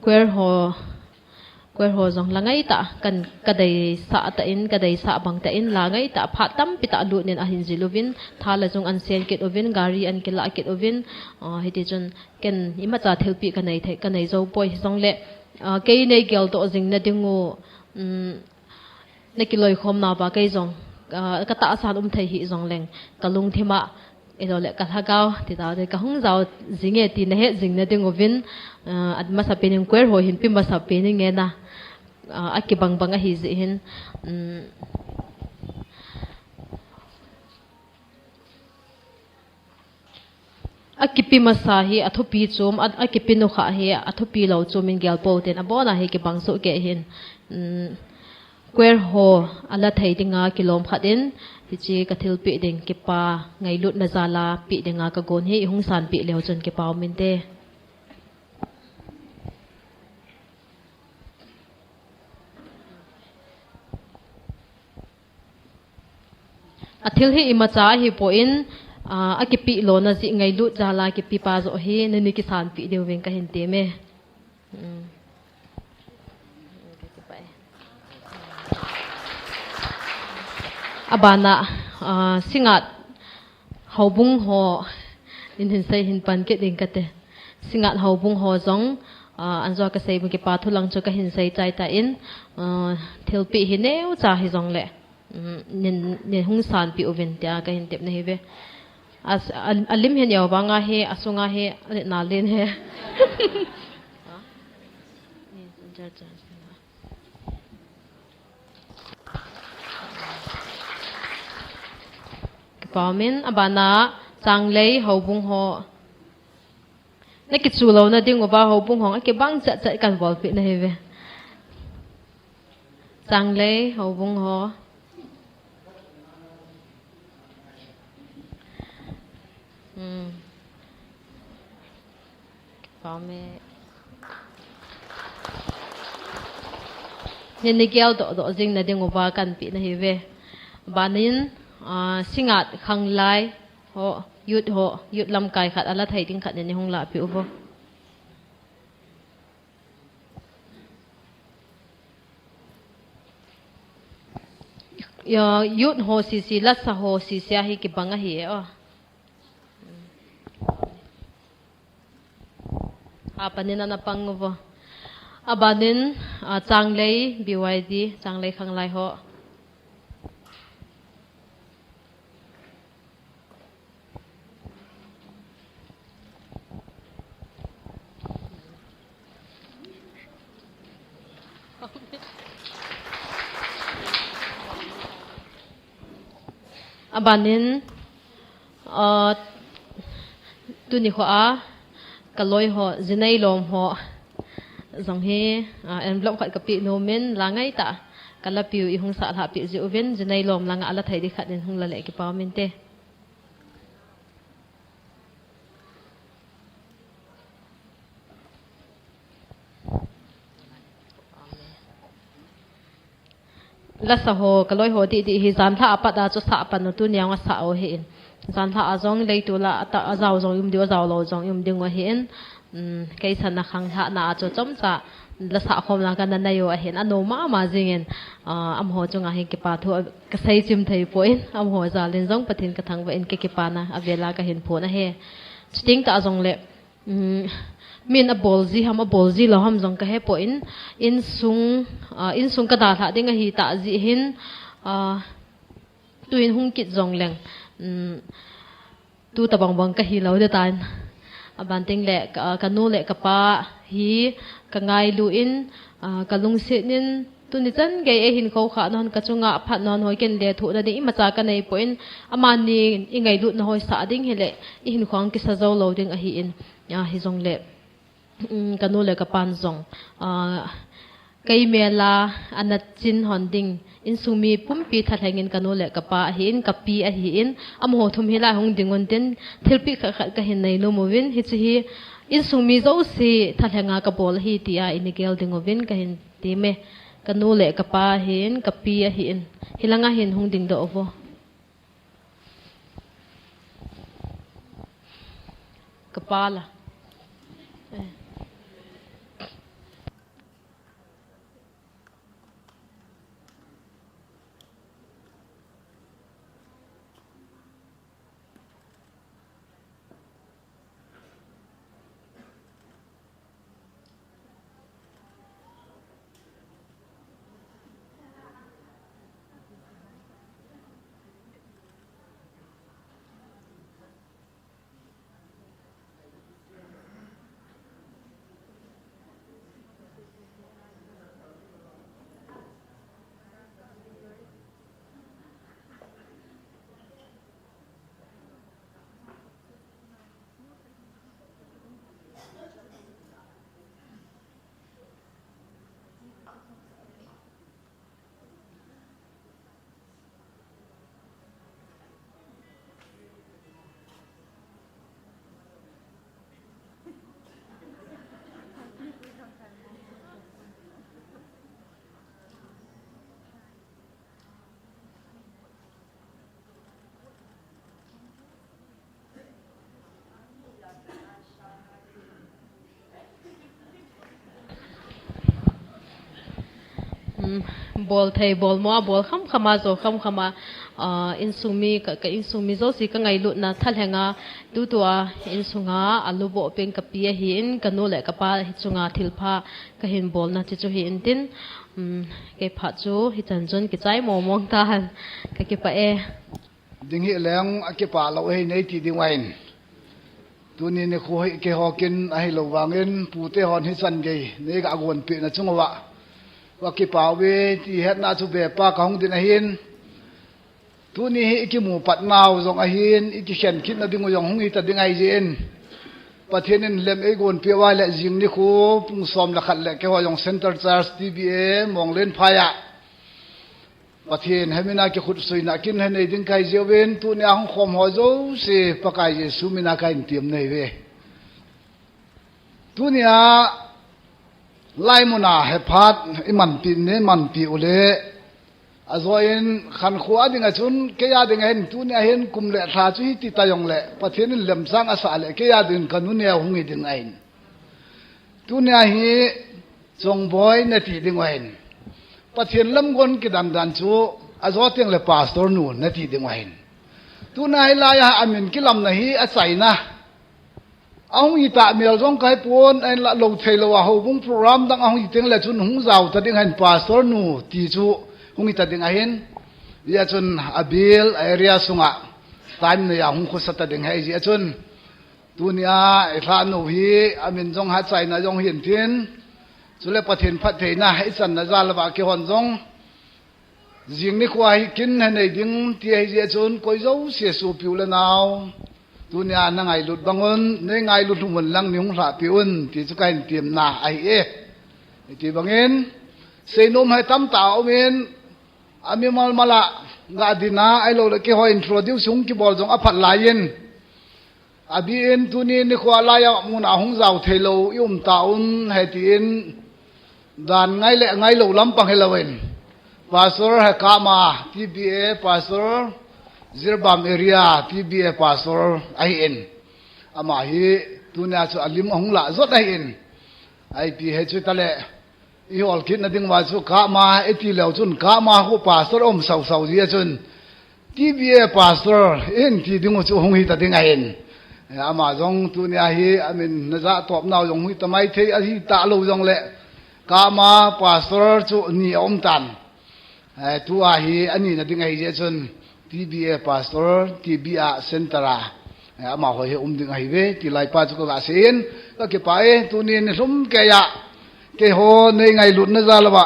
queer ho jong langai ta kan kadai sa ta in kadai sa bang ta in langai ta phatam pita lu nen a hin zilovin thala jong an sen ket ovin gari an kila ket ovin hiti jon ken ima cha thelpi kanai thai kanai zo poi jong le ke nei gel to jing na dingu ne kiloi khom na ba kai jong ka ta san thai hi jong leng kalung thima elo le ka thagao ti ta de ka hung zao zinge ti na he jing na dingu vin adma sa penin queer ho hin pim ba sa penin nge na aki bang a hi zi hin akipi masahi athopi chum akipi no kha he athopi lo chumin gel po ten abona he ki bang so ke hin queer ho ala thei dinga kilom khatin hi chi ka thil pi ding ki pa ngai lut na zala pi dinga ka gon he hung san pi leo chon ki paw min te athil hi imacha hi po in akipi lo na ji ngai lut zala ki pi pa zo hi nani ki san pi deu wen ka hin te me abana singat hobung ho in hin sei hin pan ke ding kate singat hobung ho jong anzo ka sei ki pa thulang chu ka hin sei chai ta in thilpi hi neu cha hi jong le nin hung san pi ovin tia ka hin tep na hi ve as alim hen yaw banga he asunga he na len he pamin abana changlei hobung ho na ki chu lo na ding oba hobung hong ke bang cha cha kan bol pi na he ve changlei hobung ho pame ni gel do jing na ding oba kan pi na hi ve banin singat khanglai ho yut lam kai khat ala thai ding khat ni hong la pi ubo ya yut ho si la sa ho si sia hi ki banga hi o apanin na pangovo abanin changlei BYD changlei khanglai ho abanin tuni ho a kaloi ho zinai lom ho zong he envelope khat kapi no men langai ta kala piu I hung sa la pi ji oven zinai lom langa ala thai di khat den hung la le ki pa min te la sa ho kaloi ho ti hi zan tha apa da chu sa pan no tu nyang sa o he in zan tha azong leitu la ta azaw zong yum dio zaw lo zong yum ding wa he in kai san na khang tha na chu chom cha la sa khom la kan na yo a hen ano ma jingen am ho chunga he ki pa thu ka sei chim thei po in am ho za len zong pathin ka thang wa in ki pa na avela ka hen pho na he sting ta zong le min a bolzi ham a bolzi lo ham jong ka he po in sung ka da tha ding a hi ta ji hin tuin hung kit jong leng tu ta bang ka hi lo de tan ban ting le ka nu le ka pa hi ka ngai lu in ka lung se nin tu ni chan ge e hin kho kha non ka chunga phat non hoi ken le thu na di ma cha ka nei po in aman ni i ngai lu na hoi sa ding hele i hin khong ki sa zo lo ding a hi in hi jong le ka nu le ka pan jong kai mela anat chin hon ding in sumi pumpi thathangin ka nu le ka pa hi in ka pi a hi in am ho thum hila hong dingon ten thilpi kha kha ka hin nei lo movin hi chi hi in sumi zo si thathanga ka bol hi ti a in gel dingovin ka hin ti me ka nu le ka pa hin ka pi a hi in hilanga hin hong ding do ovo ka pa la bol thei bol mo bol kham khama zo kham khama insumi ka insumi zo si ka ngai lut na thalhenga tu tua insunga alu bo peng ka pi hi in kanu le ka pa hi chunga thilpha ka hin bol na chi chu hi in tin ke pha chu hi chan chon ki chai mo mong ta han ka ki pa e ding hi leng a ki pa lo he nei ti ding wain tu ni ne khu hi ke hokin a hi lo wangin pu te hon hi chan ge ne ga gon pe na chungwa wa ki pa we ti het na chu be pa ka hong din a hin tu ni hi ki mu pat naw zong a hin i ki khen khin na ding yong hong hi ta ding ai jin pathianin lem e gon pe wa le jing ni khu pung som la khat le ke ho yong center church tba monglen phaya pathian hemina ki khut suina kin he nei ding kai jewen tu ni ang khom ho zo se pakai jesu mina kai tiam nei we tu ni a lai muna he phat iman pi ne man pi ule azoin khan khuwa dinga chun ke ya dinga hen tu ne hen kum le tha chu hi ti ta yong le pathian lem sang asa le ke ya din kanu ne hungi ding ain tu ne hi chong boy na ti ding wain pathian lam gon ki dan dan chu azo teng le pastor nu na ti ding wain tu na hi la ya amin ki lam na hi a chai na ông y tạ miêu trong cái buôn anh là lâu thầy lâu hậu bung program đang ông y tiếng là chun hung giàu ta tiếng hành pastor nu ti chu hung y ta tiếng ahin ya chun abil area sunga time ne ya hung khosat ta tiếng hay ya chun tunia etha nu hi amin jong ha chai na jong hiền thiên chule pathin phat thei na hai chan na zal wa ki hon jong jing ni kwa hi kin ha nei ding ti hai ya chun koi zo se su piu le naw tunia na ngai lut bangon ne ngai lut mun lang nyung ra piun ti chu kain tiam na ai e ti bangin seinom hai tam ta omen ami mal mala ga dina ai lo ke ho introduce sung ki bol jong a phat lain abi en tuni ni khwa la ya mun a hung zau thelo yum taun hai tin dan ngai lo lam pang helawen pastor ha kama tba pastor Zirbam area TBA pastor IN ama hi tunia chu alim hong la zot IN IP he chu tale I hol kit na ding wa chu ka ma eti lo chun ka ma hu pastor om sau sau dia chun TBA pastor in ti ding chu hong hi ta ding IN ama jong tu nia hi amin na za top naw jong hui tamai the a hi ta lo jong le ka ma pastor chu ni om tan tu a hi ani na ding ai je chun TBA pastor TBA centera ama ho he ding ai ve ti lai pa chu ko la sin ka ke pae tu ni ni sum ke ya ke ho nei ngai lut na za la ba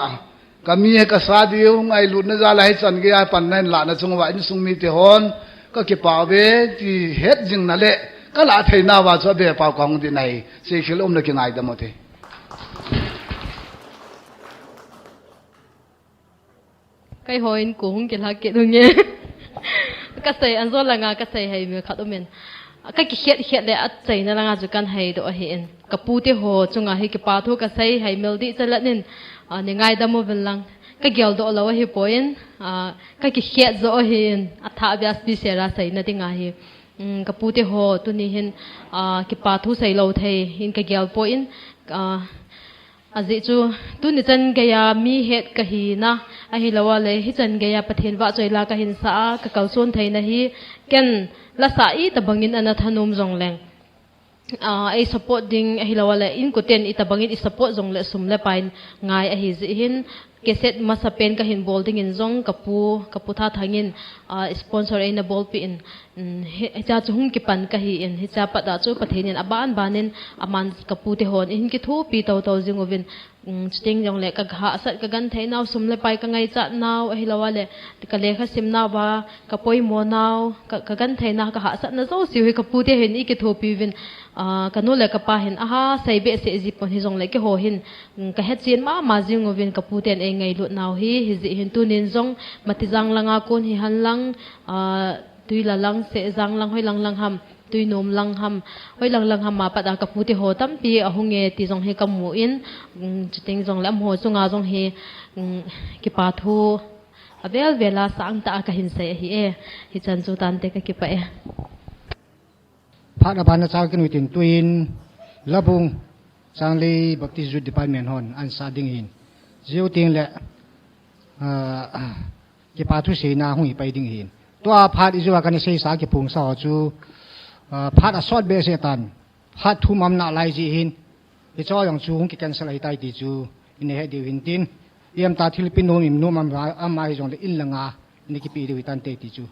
kami he ka sa diu ngai lut na za la hai chan ge a pan nen la na chung wa in sung mi te hon ka ke pa ve ti het jing na le ka la thei na wa cho be pa kong di nai se khil na ki ngai da mo te cái hồi cũng cái là cái đường nhé cái say anh rồi là ngà cái say hay mình khát mình cái khiết để say nó là ngà chỉ cần hay độ hiện cái pu tiêu hồ chung ngà hay cái pa thu cái say hay mình đi chơi lẫn nên những ngày đam mê vinh lăng cái kiểu độ lâu hay point cái khiết rồi hiện thà bây giờ sẽ ra say nó tiếng ngà hay cái pu tiêu hồ tu ni hiện cái pa thu say lâu thầy hiện cái kiểu point azi chu tu ni chan gaya mi het ka hi na a hi lawa le hi chan gaya pathen wa choila ka hin sa ka kalson theina hi ken la sa I tabangin ana thanom jong leng ai support ding a hi lawa le in kuten I tabangin I support jong le sum le pain ngai a hi zi hin keset masa pen ka hin bolding in jong kapu tha thangin sponsor in a ball pi in cha chung ki pan ka hi in hi cha pa da chu pathin aban banin aman kapu te hon in ki thu pi to jingovin sting jong le ka gha sat ka gan thei naw sum le pai ka ngai cha naw hi lawa le ka le kha sim naw ba ka poi mo naw ka gan thei na ka ha sat na zo si hi kapu te hin I ki thu pi vin ka no le ka pa hin aha sai be se ji pon hi jong le ki ho hin ka het chin ma jingovin kapu ten e ngai lut naw hi ji hin tu nin jong matizang langa kon hi han lang tui la lang se zang lang hoi lang ham tui nom lang ham hoi lang ham ma pada ka puti ho tam pi ahunge ti jong he kamu in chiting jong lam ho chunga jong he ki pa thu avel vela sang ta ka hin se hi hi chan chu tan te ka ki pa pha da ban cha kin witin tuin labung changli baptist youth department hon an sa ding hin jiu ting le ki pa thu se na hui pai ding hin tua phat izuwa kan sei sa ki pung sa chu phat a short be se tan phat thu mam na lai ji hin I cho yong chu hung ki cancel ai tai ti chu in he di win tin yam ta philippine no im no mam amai jong le in langa ni ki pi di tan te ti chu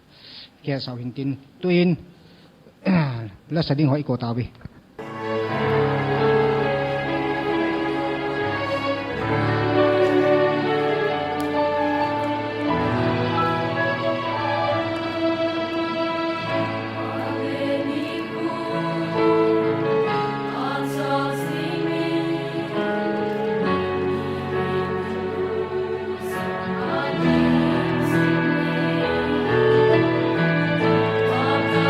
ke sa hin tin tuin la sading hoi ko ta bi Hãy subscribe cho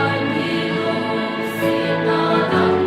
kênh Ghiền Mì Gõ để không bỏ lỡ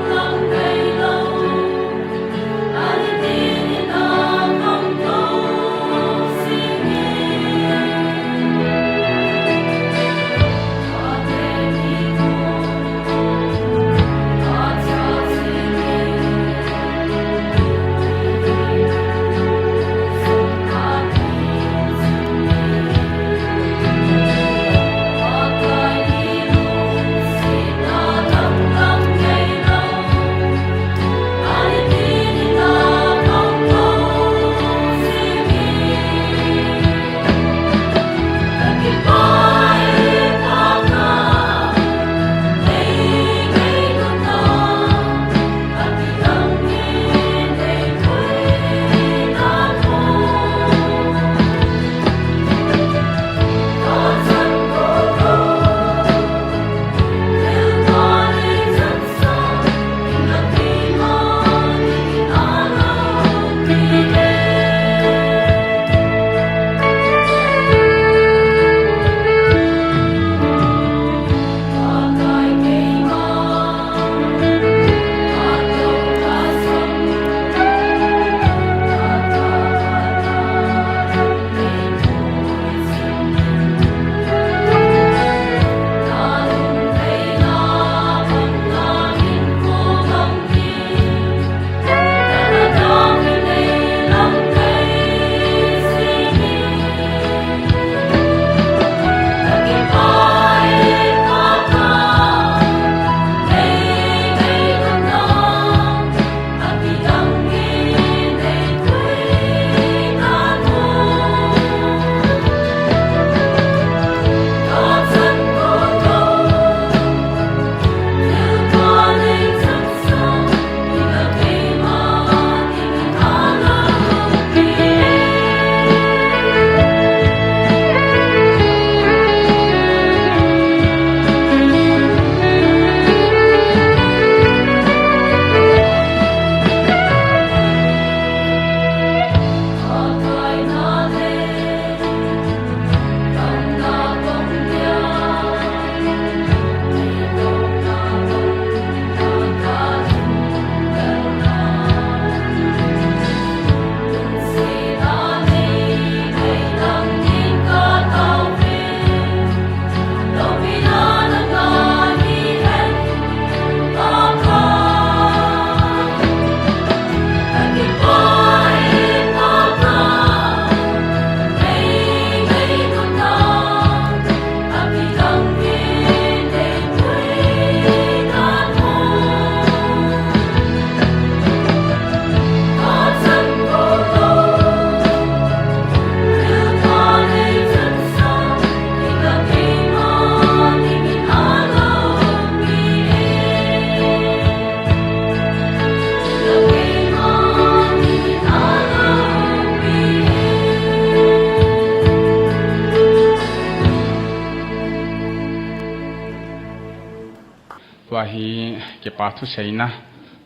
ก็ปาทุเซนะ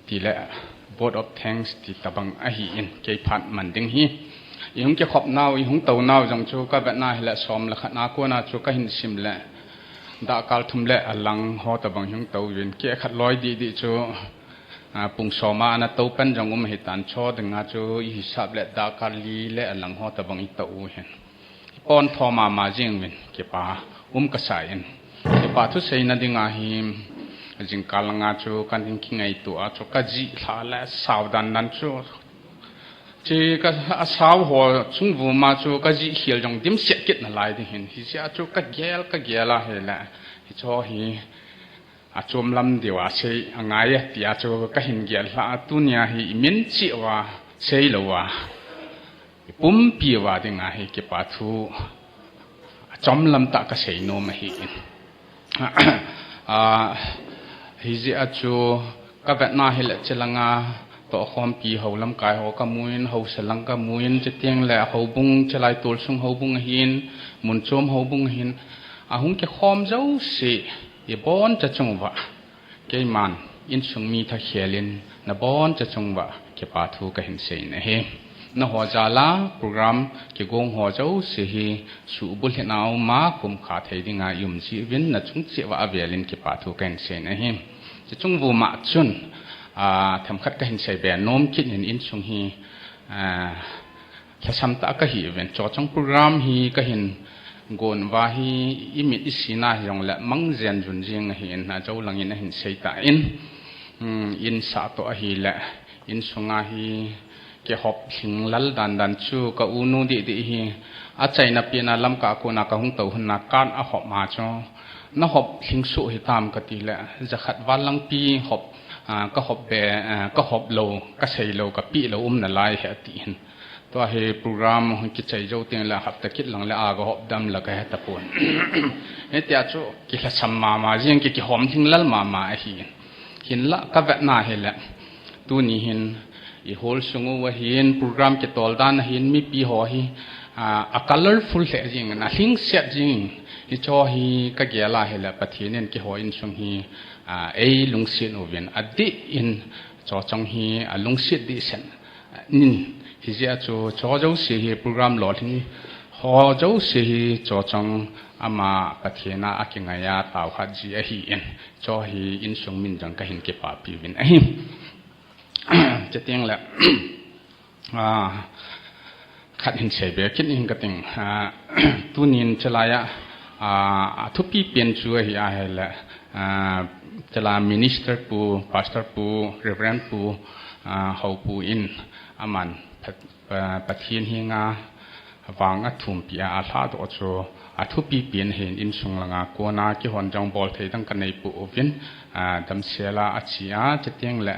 ทีละ Board of Thanks ที่ตะบังอหิอินเกี่ยพัดมันดึงฮีอีหงเกี่ยขอบนาวอีหงเต่านาวจังชูก็แบบน่าเห็นละซ้อมละขนาดกูน่าชูก็หินซิมละดากาลทุ่มละอลังหอตะบังหงเต่าวินเกี่ยขัดลอยดีชูปุ่งซ้อมมาอันเต่าเป็นจังเหตุการณ์ชอดึงอาชูอิสับละดากาลีละอลังหอตะบังอีเต่าเห็นป้อนทอมาจิงวินเกี่ยปากระสายนเกี่ยปาทุเซนดึงอาหิมจิงกาลังอาชูกันทิ้งคิงไอตัวชูก็จีหาและสาวดันนันชูที่ก็สาวหัวชุ่มวูมาชูก็จีเขียวจงดิมเสียกิดนั่นลายที่เห็นที่เสียชูก็เกลละเห็นแหละที่ชอฮีอาชูมลำเดียวเสียง่ายที่อาชูก็เห็นเกลละตุนยาฮีมินจิว่าเสียละว่าปุ่มปีว่าที่ง่ายเก็บปัทูจอมลำตะก็เสียโนมาฮีฮิจิอาจูก็แบบน่าเห็นเจลังอาต่อความปีเขาลำกายเขากมุยนเขาสลังกมุยนจะเตียงแหละเขาบุงจะไล่ตัวซุงเขาบุงหินมุนโจมเขาบุงหินหุงแกความเจ้าสิยบอนจะจงวะแกมันอินซุงมีทักเขียลินนบอนจะจงวะแกปาทูก็เห็นเสียนะเฮนหัวจาลาโปรแกรมแกกงหัวเจ้าสิฮีสูบุลเห็นเอามาคุมขาเทียดิงายุมจีวินนัดจงเสียวะเวลินแกปาทูก็เห็นเสียนะเฮจะจงวูมาจุนทำคัดก็เห็นใส่แบบโน้มคิดเห็นอินซุงฮีแค่ซ้ำตาก็เห็นจอจงโปรแกรมฮีก็เห็นกวนว่าฮีอิมิอิสินาอย่างละมังเจียนจุนจิงเห็นนะเจ้าหลังเห็นใส่ตาอินสาตัวฮีละอินซุงอาฮีแกหอบหิงลัลดันชูก็อูนูดีฮีอาใจนับเปียนาลำกาโกนักหงเต่าหนาการอาหอบมาจ้อนหอบหิงสุหิตามกติแหละจะขัดวันลังปีหอบก็หอบแบก็หอบโลก็ใส่โลกับปีโลนั่นลายเหตุหินตัวเฮโปรแกรมกิจใจเจ้าเตียงละหับตะคิดหลังละก็หอบดำละก็เหตุปุ่นเฮ้ยแต่จู่กิจสัมมาเรียงกิจหอมทิ้งลัลมาหินละก็แบบน่าเห็นแหละตัวนี้หินอีโฮลสงว่าหินโปรแกรมกิจตอลด้านหินมีปีหอหิcolorful เสียจริงนะหิงเสียจริงที่ชอฮีก็เกี่ยละเห็นละปะทีเนี่ยกี่หออินสงฮีลุงเสียนโอเวนอดีอินจอจงฮีลุงเสียดิเซนนี่ที่จะจอเจ้าเสียโปรแกรมหลอดนี้หอเจ้าเสียจอจงอามาปะทีน่าอากิงไงยาตาวฮัดจีฮีอินจอฮีอินสงมินจังก็เห็นเก็บปาปีวินจะเตียงแหละขัดเห็นเฉยเบียคิดเองก็ติงตัวนินจะลายทุกปีเปลี่ยนช่วยอะไรแหละจะลามินิสเตอร์ปูพาสเตอร์ปูเรเวรนปูเขาปูอินอามันปะเทียนเฮงาวางทุ่มปีอาลาตัวโจทุกปีเปลี่ยนเห็นอินสุงลังกัวนาเกี่ยวกับจังบอลเทตั้งกันในปูวินดำเสียละอาชีอาจะเตียงแหละ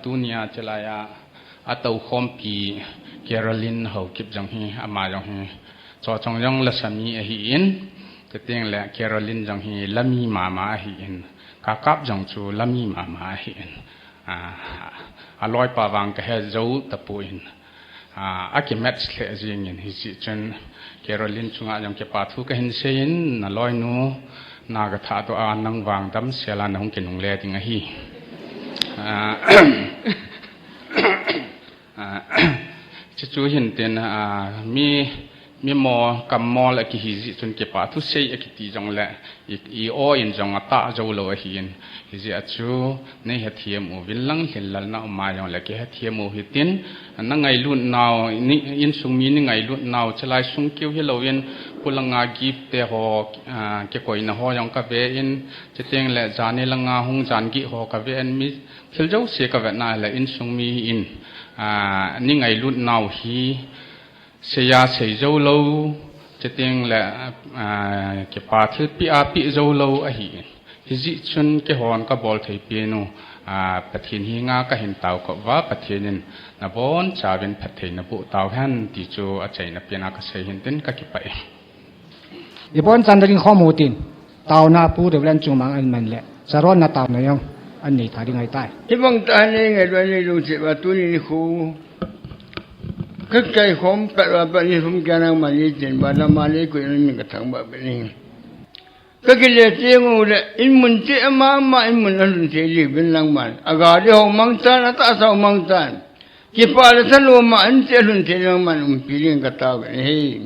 ตัวนี้จะลายเต่าคอมปีแคโรลินเขาเก็บจังฮีอามาจังฮีจอจงยังละสามีฮีอินจะเตียงแหละแคโรลินจังฮีละมีมาฮีอินกับจังจูละมีมาฮีอินลอยปาวางก็ให้เจ้าตะปูอินอากิเมตส์เลจิงอินฮิจิจนแคโรลินจุงอาจังเก็บปาทุก็เห็นเสียนน่ะลอยนูนากระทาตัวนังวางดำเสียลานหงกินหงเล่ติงฮีจะจูเห็นเต็นมีมอกับมอละกิฮิจิจนเก็บปาทุเสียกิติจังละอีโออินจังตาเจ้าโลหินฮิจิอาจูในเหตุเทียมอุวิลลังเห็นลัลนาอมาจังละกิเหตุเทียมอุหิตินนั่งไงลุ่นนาวนี่อินสุมีนี่ไงลุ่นนาวจะไล่สุงเกี่ยวให้เราเองพลังงากีบเตะหอเกี่ยวกับอินหอยังกับเวอินจะเตียงละจานี่ลังงาหงจานกีหอกับเวอินมีเที่ยวเจ้าเสียกับเวน่าละอินสุมีอินนี่ไงลุ่นนาวฮีเสียเสียเจ้าเราจะเตียงแหละเก็บปาทึปีอาปีเจ้าเราฮีฮิจิชนเกี่ยวกับบบอลไทยเปียโนปะเทียนหิงาก็เห็นเต่าก็ว่าปะเทียนนับบอนชาเป็นปะเทียนนับเต่าแห่งที่จูอาศัยนับเปียนาก็ใช้เห็นเต้นก็เก็บไปอีบอนจันทริงข้อมูลตินเต่านาปูเดวเล่นจุมังอันมันแหละสารนาเต่าเนี่ยยังอันนี้ถ่ายยังไงใต้ที่บางตาเนี่ยไงด้วยนี่ดูสิว่าตัวนี้คู่ก็ใจผมแปลว่าปนี้ผมแกนั่งมานี่เจนว่าละมานี่กูยังมีกระถางแบบนี้ cái lệ tiếng ngủ lệ in mun chế mà in mun ăn chế gì bên lăng man aga đi hong mang tan ta sao mang tan cái pa là thân lo mà ăn chế luôn chế lăng man piling cái tao cái hey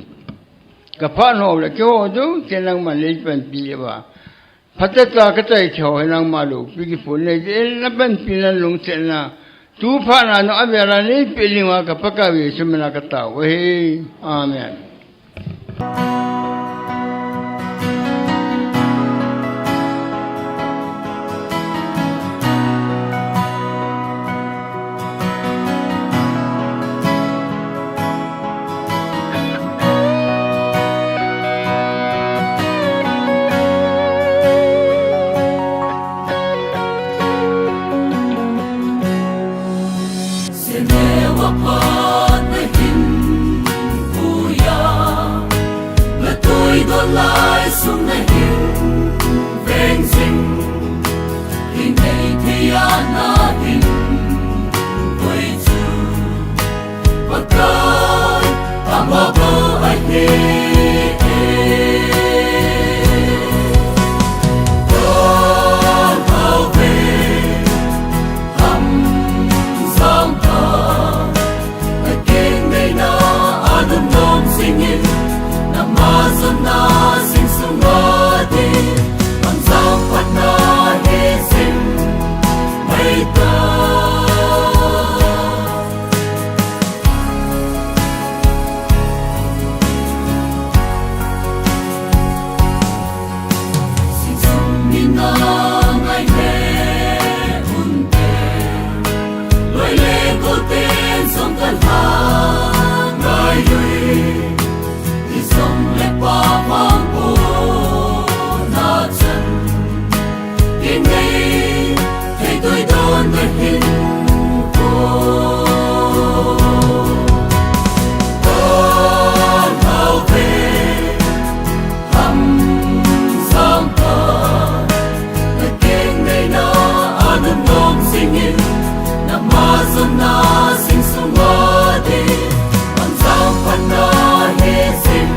cái pa nó là cái hồ đâu chế lăng man lấy bên pi ba phát ta cái tay chào lăng man lu pi cái phun này cái bên pi là lung chế na tu pa nó ở bên là lấy piling mà cái pa cái gì xem là cái tao hey amen. Lai sung na hin veng sing in nei thia na hin voi chu pakai amabo ai he con hao về hầm song thờ ai keng nei na adum nom singin Namazana sing sungadi Manzang patna he sing Maita Sing sung nina ngai he unte Loi le go ten song kan ha ngai yui Song le pa mang po na chân in ngay thấy tôi đón người hin con hao về hầm sông cờ người keng này na anum nom singin namazana sing sungadi manzang panna he sing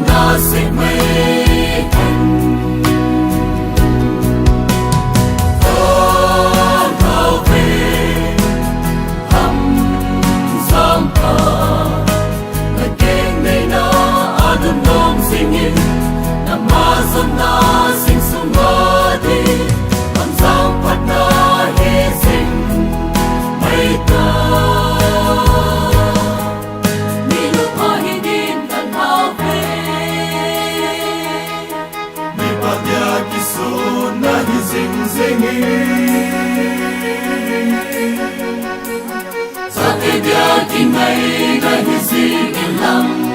na se mai con hao về hầm sông cờ người keng này na adum nom singin namazana sing sungadi manzang patna he sing maita Sa te dia ki mai na hi sing in lam